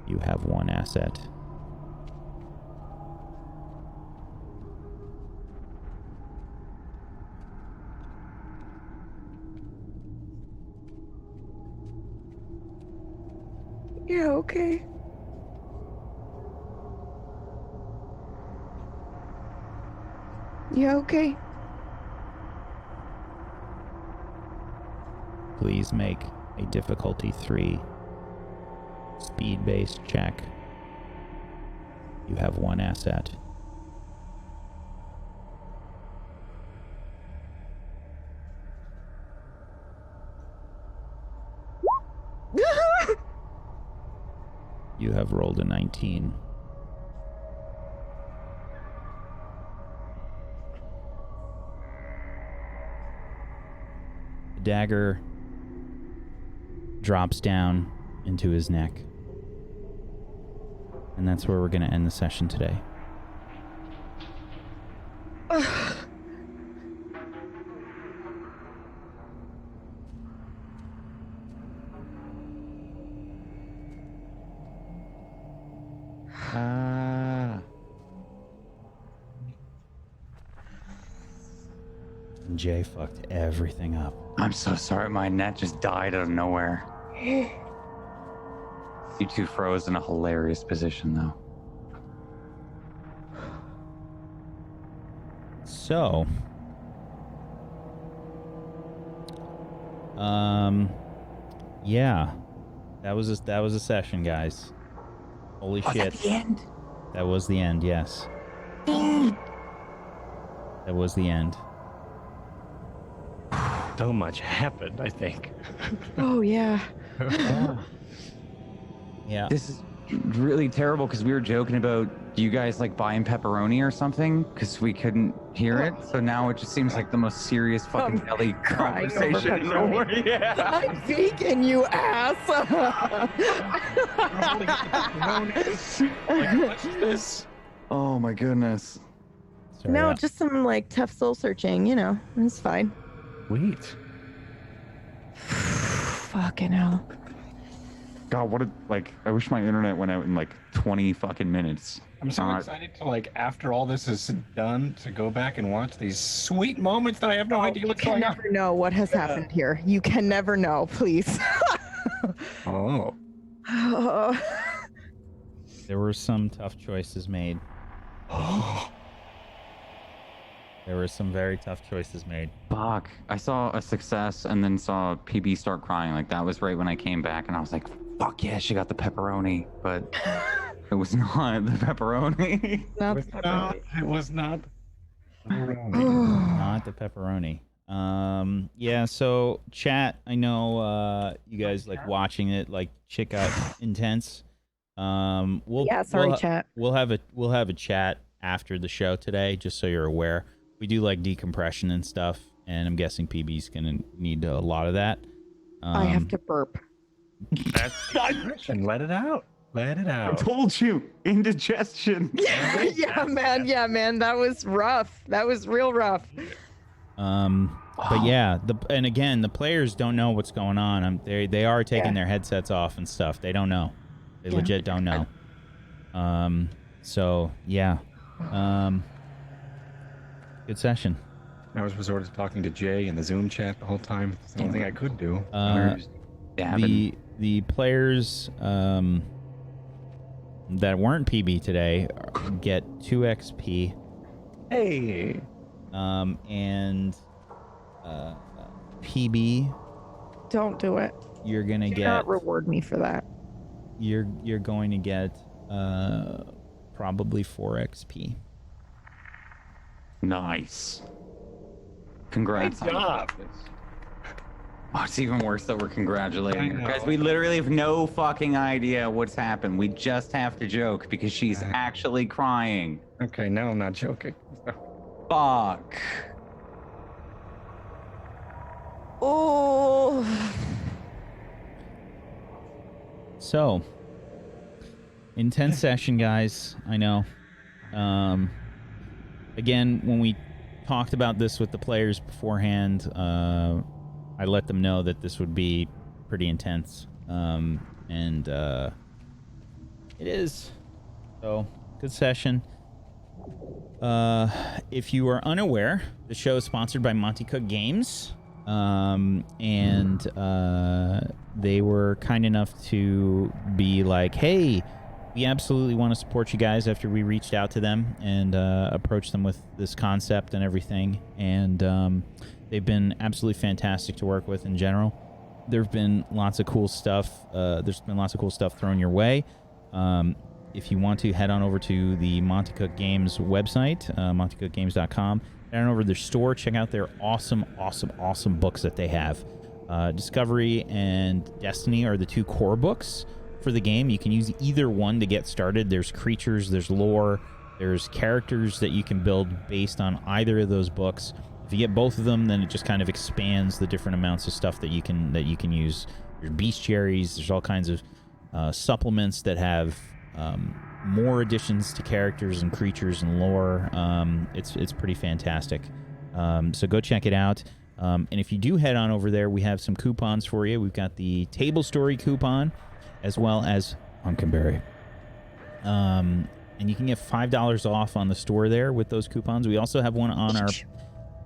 you have 1 asset. Yeah, okay. Yeah, okay. Please make a difficulty 3 speed-based check. You have 1 asset. You have rolled a 19. The dagger drops down into his neck. And that's where we're going to end the session today. And Jay fucked everything up. I'm so sorry. My net just died out of nowhere. You two froze in a hilarious position, though. So, yeah, that was a session, guys. Holy shit! That the end? That was the end. Yes. That was the end. So much happened, I think. Oh, yeah. Yeah. This is really terrible because we were joking about you guys like buying pepperoni or something because we couldn't hear it. So now it just seems like the most serious fucking belly crying over conversation in the world. pepperoni. Yeah. I'm vegan, you ass. What's this? Oh my goodness. Sorry, No, just some like tough soul searching, you know. It's fine. Sweet. Fucking hell. God, what a, like, I wish my internet went out in like 20 fucking minutes. I'm so excited to, like, after all this is done, to go back and watch these sweet moments that I have no idea You what's can going on. never know what has happened here. You can never know, please. Oh. there were some tough choices made. There were some very tough choices made. Fuck. I saw a success and then saw PB start crying. Like, that was right when I came back and I was like, fuck yeah, she got the pepperoni. But it was not the pepperoni. Not It was pepperoni. not. It was not. Not the pepperoni. Yeah, so chat, I know you guys like watching it, like check out Intense. Yeah, sorry, chat. We'll have a chat after the show today, just so you're aware. We do like decompression and stuff, and I'm guessing PB's gonna need a lot of that. I have to burp. That's and let it out. Let it I out. told you, indigestion. Yeah, man. That was rough. That was real rough. But yeah, and again, the players don't know what's going on. They are taking their headsets off and stuff. They don't know. They legit don't know. So yeah. Good session. I was resorted to talking to Jay in the Zoom chat the whole time. It's the only thing I could do. The players that weren't PB today get 2 XP. Hey. And PB, Don't do it. you're gonna Do get. not reward me for that. You're going to get probably 4 XP. Nice. Congrats. Great job. Oh, it's even worse that we're congratulating her. I know. Guys, we literally have no fucking idea what's happened. We just have to joke because she's actually crying. Okay, now I'm not joking. Fuck. Oh. So, intense session, guys. I know. Again, when we talked about this with the players beforehand, I let them know that this would be pretty intense. And it is. So, good session. If you are unaware, the show is sponsored by Monty Cook Games. And they were kind enough to be like, hey, we absolutely want to support you guys after we reached out to them and approached them with this concept and everything. And they've been absolutely fantastic to work with in general. There have been lots of cool stuff. There's been lots of cool stuff thrown your way. If you want to, head on over to the Monty Cook Games website, montycookgames.com. Head on over to their store. Check out their awesome books that they have. Discovery and Destiny are the 2 core books for the game. You can use either one to get started. There's creatures, there's lore, there's characters that you can build based on either of those books. If you get both of them, then it just kind of expands the different amounts of stuff that you can use. There's bestiaries, there's all kinds of supplements that have more additions to characters and creatures and lore. It's pretty fantastic. So go check it out. And if you do head on over there, we have some coupons for you. We've got the Table Story coupon, as well as Pumpkinberry. And you can get $5 off on the store there with those coupons. We also have one on our...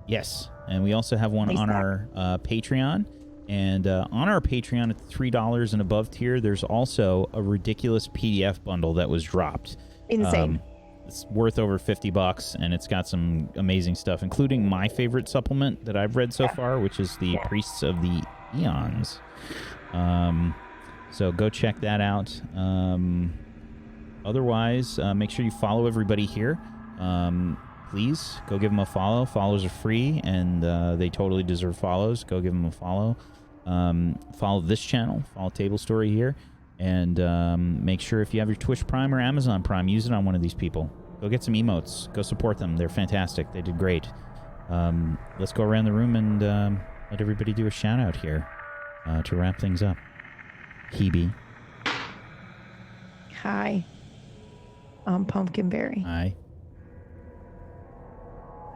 Yes, and we also have one on our Patreon. And on our Patreon at the $3 and above tier, there's also a ridiculous PDF bundle that was dropped. Insane. It's worth over $50, and it's got some amazing stuff, including my favorite supplement that I've read so far, which is the Priests of the Eons. So go check that out. Otherwise, make sure you follow everybody here. Please go give them a follow. Follows are free, and they totally deserve follows. Go give them a follow. Follow this channel. Follow Table Story here. And make sure if you have your Twitch Prime or Amazon Prime, use it on one of these people. Go get some emotes. Go support them. They're fantastic. They did great. Let's go around the room and let everybody do a shout out here to wrap things up. Hebe. Hi. I'm Pumpkinberry. Hi.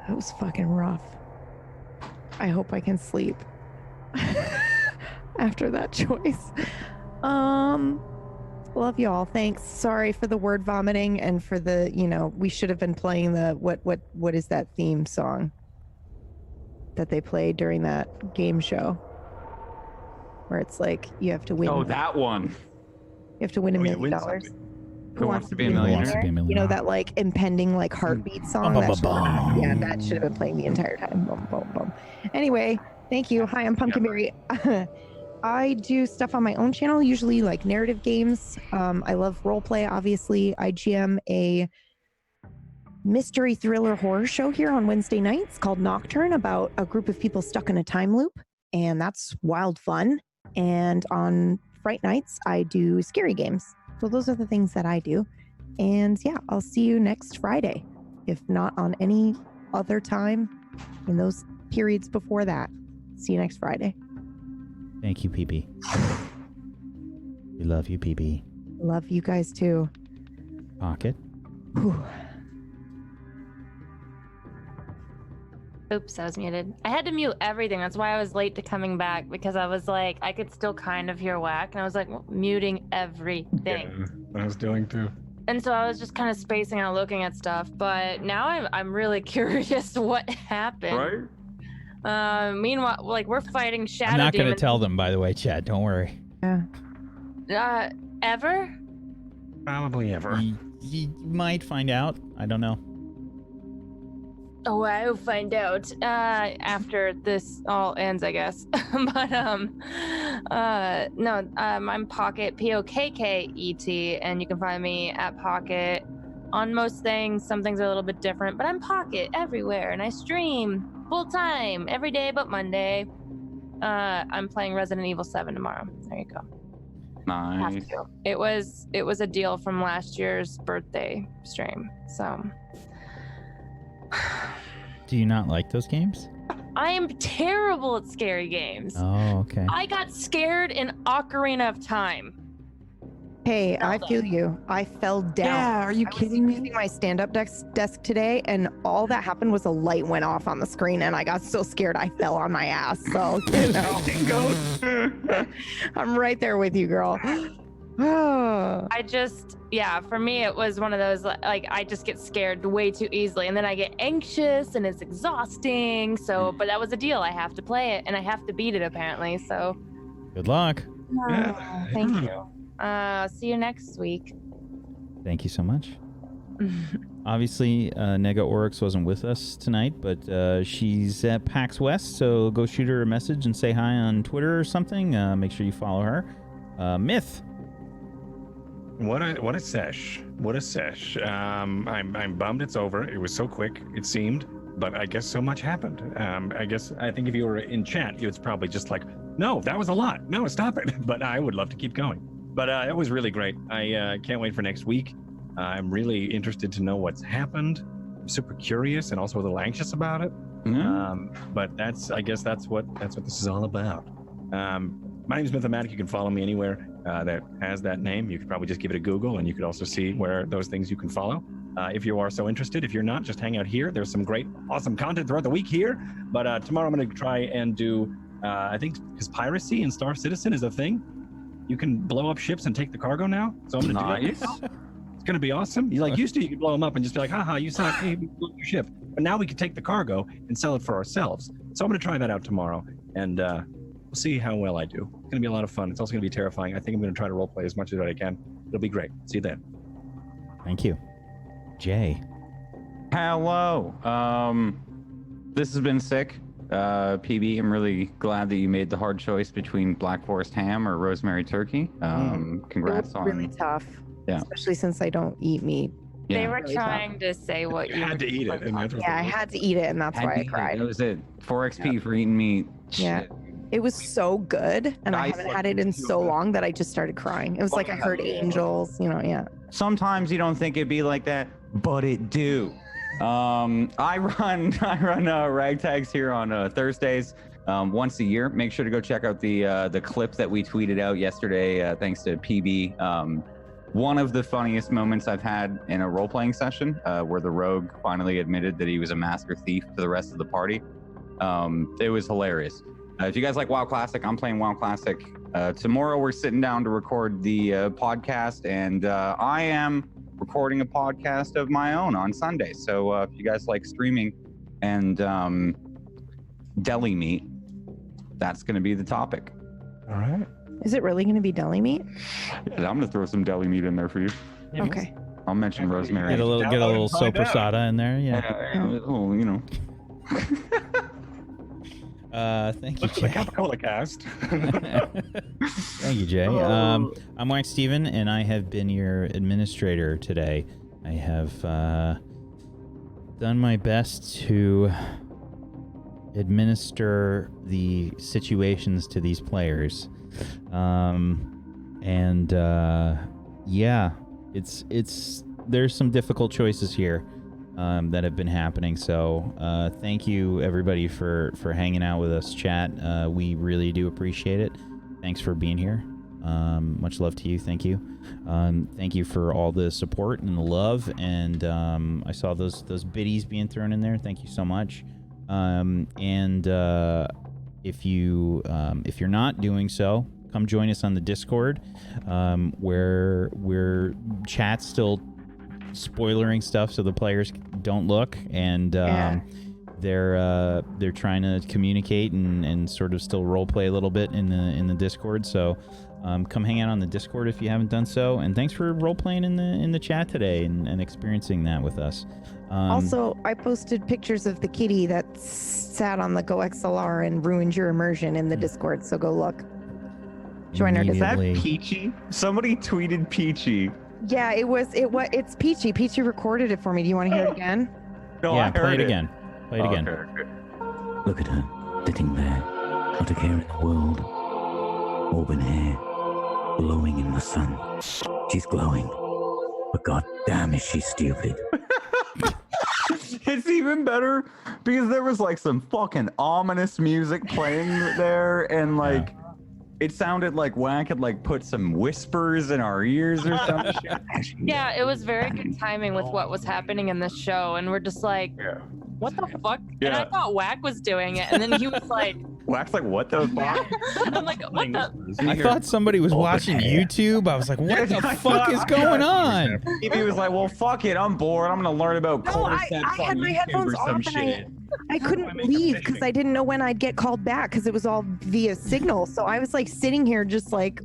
That was fucking rough. I hope I can sleep after that choice. Love y'all. Thanks. Sorry for the word vomiting and for the, we should have been playing the what is that theme song that they played during that game show where it's like you have to win. Oh, that one. You have to win $1 million. Something. Who wants to be a Who millionaire? wants to be a millionaire? That like impending like heartbeat song. Bum, That bum, should bum, have, bum. yeah, that should have been playing the entire time. Boom, boom, boom. Anyway, thank you. Hi, I'm Pumpkinberry. I do stuff on my own channel, usually like narrative games. I love roleplay, obviously. I GM a mystery thriller horror show here on Wednesday nights called Nocturne about a group of people stuck in a time loop, and that's wild fun. And on Fright nights, I do scary games. So those are the things that I do. And yeah, I'll see you next Friday, if not on any other time in those periods before that. See you next Friday. Thank you, PB. We love you, PB. Love you guys too. Pocket. Whew. Oops, I was muted. I had to mute everything. That's why I was late to coming back, because I was like, I could still kind of hear Whack, and I was like muting everything. Yeah, I was doing too. And so I was just kind of spacing out, looking at stuff. But now I'm really curious what happened. Right? Meanwhile, like we're fighting shadow I'm not going to demons. tell them, by the way, Chad. Don't worry. Yeah. Ever? Probably ever. You might find out. I don't know. Oh, I'll find out after this all ends, I guess. But no, I'm Pocket, Pokkket, and you can find me at Pocket on most things. Some things are a little bit different, but I'm Pocket everywhere, and I stream full time every day but Monday. I'm playing Resident Evil 7 tomorrow. There you go. Have Nice. to. It was a deal from last year's birthday stream, so. Do you not like those games? I am terrible at scary games. Oh, okay. I got scared in Ocarina of Time. Hey, I Zelda. feel you. I fell down. Yeah, are you I was kidding me? using my stand-up desk today, and all that happened was a light went off on the screen, and I got so scared I fell on my ass. So, I'm right there with you, girl. For me, it was one of those, like, I just get scared way too easily, and then I get anxious, and it's exhausting. So, but that was a deal. I have to play it, and I have to beat it, apparently. So, Good luck. thank you. See you next week. Thank you so much. Obviously, Nega Oryx wasn't with us tonight, but she's at PAX West, so go shoot her a message and say hi on Twitter or something. Make sure you follow her. Myth. What a sesh. What a sesh. I'm bummed it's over. It was so quick, it seemed, but I guess so much happened. I think if you were in chat, it's probably just like, no, that was a lot. No, stop it. But I would love to keep going. But it was really great. I can't wait for next week. I'm really interested to know what's happened. I'm super curious and also a little anxious about it. But I guess that's what this is all about. My name is Mythomatic. You can follow me anywhere that has that name. You could probably just give it a Google, and you could also see where those things you can follow. If you are so interested. If you're not, just hang out here. There's some great, awesome content throughout the week here. But tomorrow I'm going to try and do, I think, because piracy in Star Citizen is a thing. You can blow up ships and take the cargo now. So I'm going to do that. Nice. It's going to be awesome. You used to, you could blow them up and just be like, haha, you suck. Hey, we blew up your ship. But now we can take the cargo and sell it for ourselves. So I'm going to try that out tomorrow. And we'll see how well I do. It's going to be a lot of fun. It's also going to be terrifying. I think I'm going to try to roleplay as much as I can. It'll be great. See you then. Thank you. Jay. Hello. This has been sick. PB, I'm really glad that you made the hard choice between Black Forest ham or rosemary turkey. Congrats It was on really tough. Yeah. Especially since I don't eat meat. They were Really trying to say what You you had to eat it. And that's what Yeah, I had to eat it, and that's why I cried. That was it. 4 XP for eating meat. Yeah. Shit. It was so good, and I haven't had it in so long that I just started crying. It was like I heard angels, yeah. Sometimes you don't think it'd be like that, but it do. I run ragtags here on Thursdays once a year. Make sure to go check out the clip that we tweeted out yesterday. Thanks to PB. One of the funniest moments I've had in a role-playing session, where the rogue finally admitted that he was a master thief to the rest of the party. It was hilarious. If you guys like WoW Classic, I'm playing WoW Classic. Tomorrow we're sitting down to record the podcast, and I am recording a podcast of my own on Sunday. So if you guys like streaming and deli meat, that's going to be the topic. All right. Is it really going to be deli meat? Yeah, I'm going to throw some deli meat in there for you. Okay. I'll mention rosemary. Get a little sopressata in there. Yeah. Oh, you know. Thank you, Looks like Jay. a Coca-Cola cast. Thank you, Jay. I'm Wacksteven, and I have been your administrator today. I have done my best to administer the situations to these players. Yeah, it's there's some difficult choices here that have been happening. So thank you everybody for hanging out with us, chat. We really do appreciate it. Thanks for being here. Much love to you. Thank you. Thank you for all the support and the love. And I saw those biddies being thrown in there. Thank you so much. If you're not doing so, come join us on the Discord, where we're chat's still spoilering stuff so the players don't look, and they're trying to communicate and sort of still role play a little bit in the Discord. So come hang out on the Discord if you haven't done so, and thanks for role playing in the chat today and experiencing that with us. Also, I posted pictures of the kitty that sat on the Go XLR and ruined your immersion in the Discord, so go look. Join our Is that Discord. Peachy? Somebody tweeted Peachy. Yeah, it's Peachy. Peachy recorded it for me. Do you want to hear it again? No, Yeah, I play heard it again. Play it again. Okay. Look at her, sitting there, not a care in the world. Auburn hair, glowing in the sun. She's glowing, but god damn is she stupid. It's even better because there was like some fucking ominous music playing there, and like it sounded like Wack had like put some whispers in our ears or some shit. Yeah, it was very good timing with what was happening in this show, and we're just like, what the fuck? And I thought Wack was doing it, and then he was like, Wack's like, what the fuck? I'm like, what the? I thought somebody was watching YouTube. I was like, what the fuck is going on? He was like, well, fuck it, I'm bored. I'm gonna learn about No, I had my headphones off and I couldn't leave because I didn't know when I'd get called back because it was all via signal. So I was like sitting here just like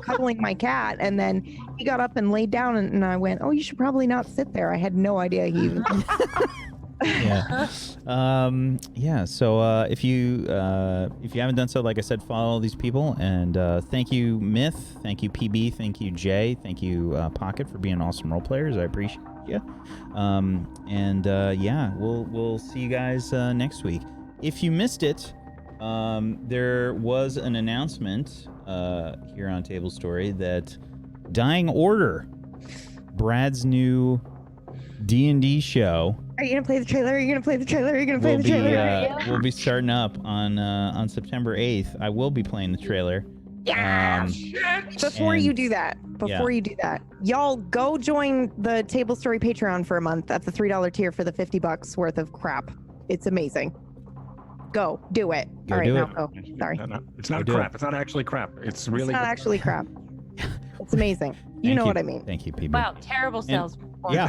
cuddling my cat, and then he got up and laid down, and I went, oh, you should probably not sit there. I had no idea he even... So if you haven't done so, like I said, follow these people, and thank you Myth, thank you PB, thank you Jay, thank you Pocket for being awesome role players. I appreciate you. We'll see you guys next week. If you missed it, there was an announcement here on Table Story that Dying Order, Brad's new D&D show. Are you gonna play the trailer? Are you gonna play the trailer? Are you gonna play the trailer? We'll be starting up on September 8th. I will be playing the trailer. Yeah. Before you do that, y'all go join the Table Story Patreon for a month at the $3 tier for the $50 worth of crap. It's amazing. Go do it. Go All right, do now it. go. Sorry. No, it's not crap. It's not actually crap. It's really It's not good. actually crap. It's amazing. You Thank know what I mean. Thank you, PB. Wow, terrible sales. Yeah.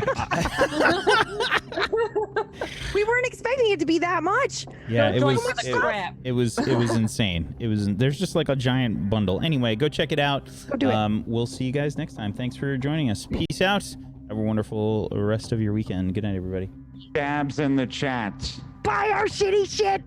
We weren't expecting it to be that much. Yeah, it Join was for the crap. it was insane. There's just like a giant bundle. Anyway, go check it out. Go do it. We'll see you guys next time. Thanks for joining us. Peace out. Have a wonderful rest of your weekend. Good night, everybody. Dabs in the chat. Buy our shitty shit.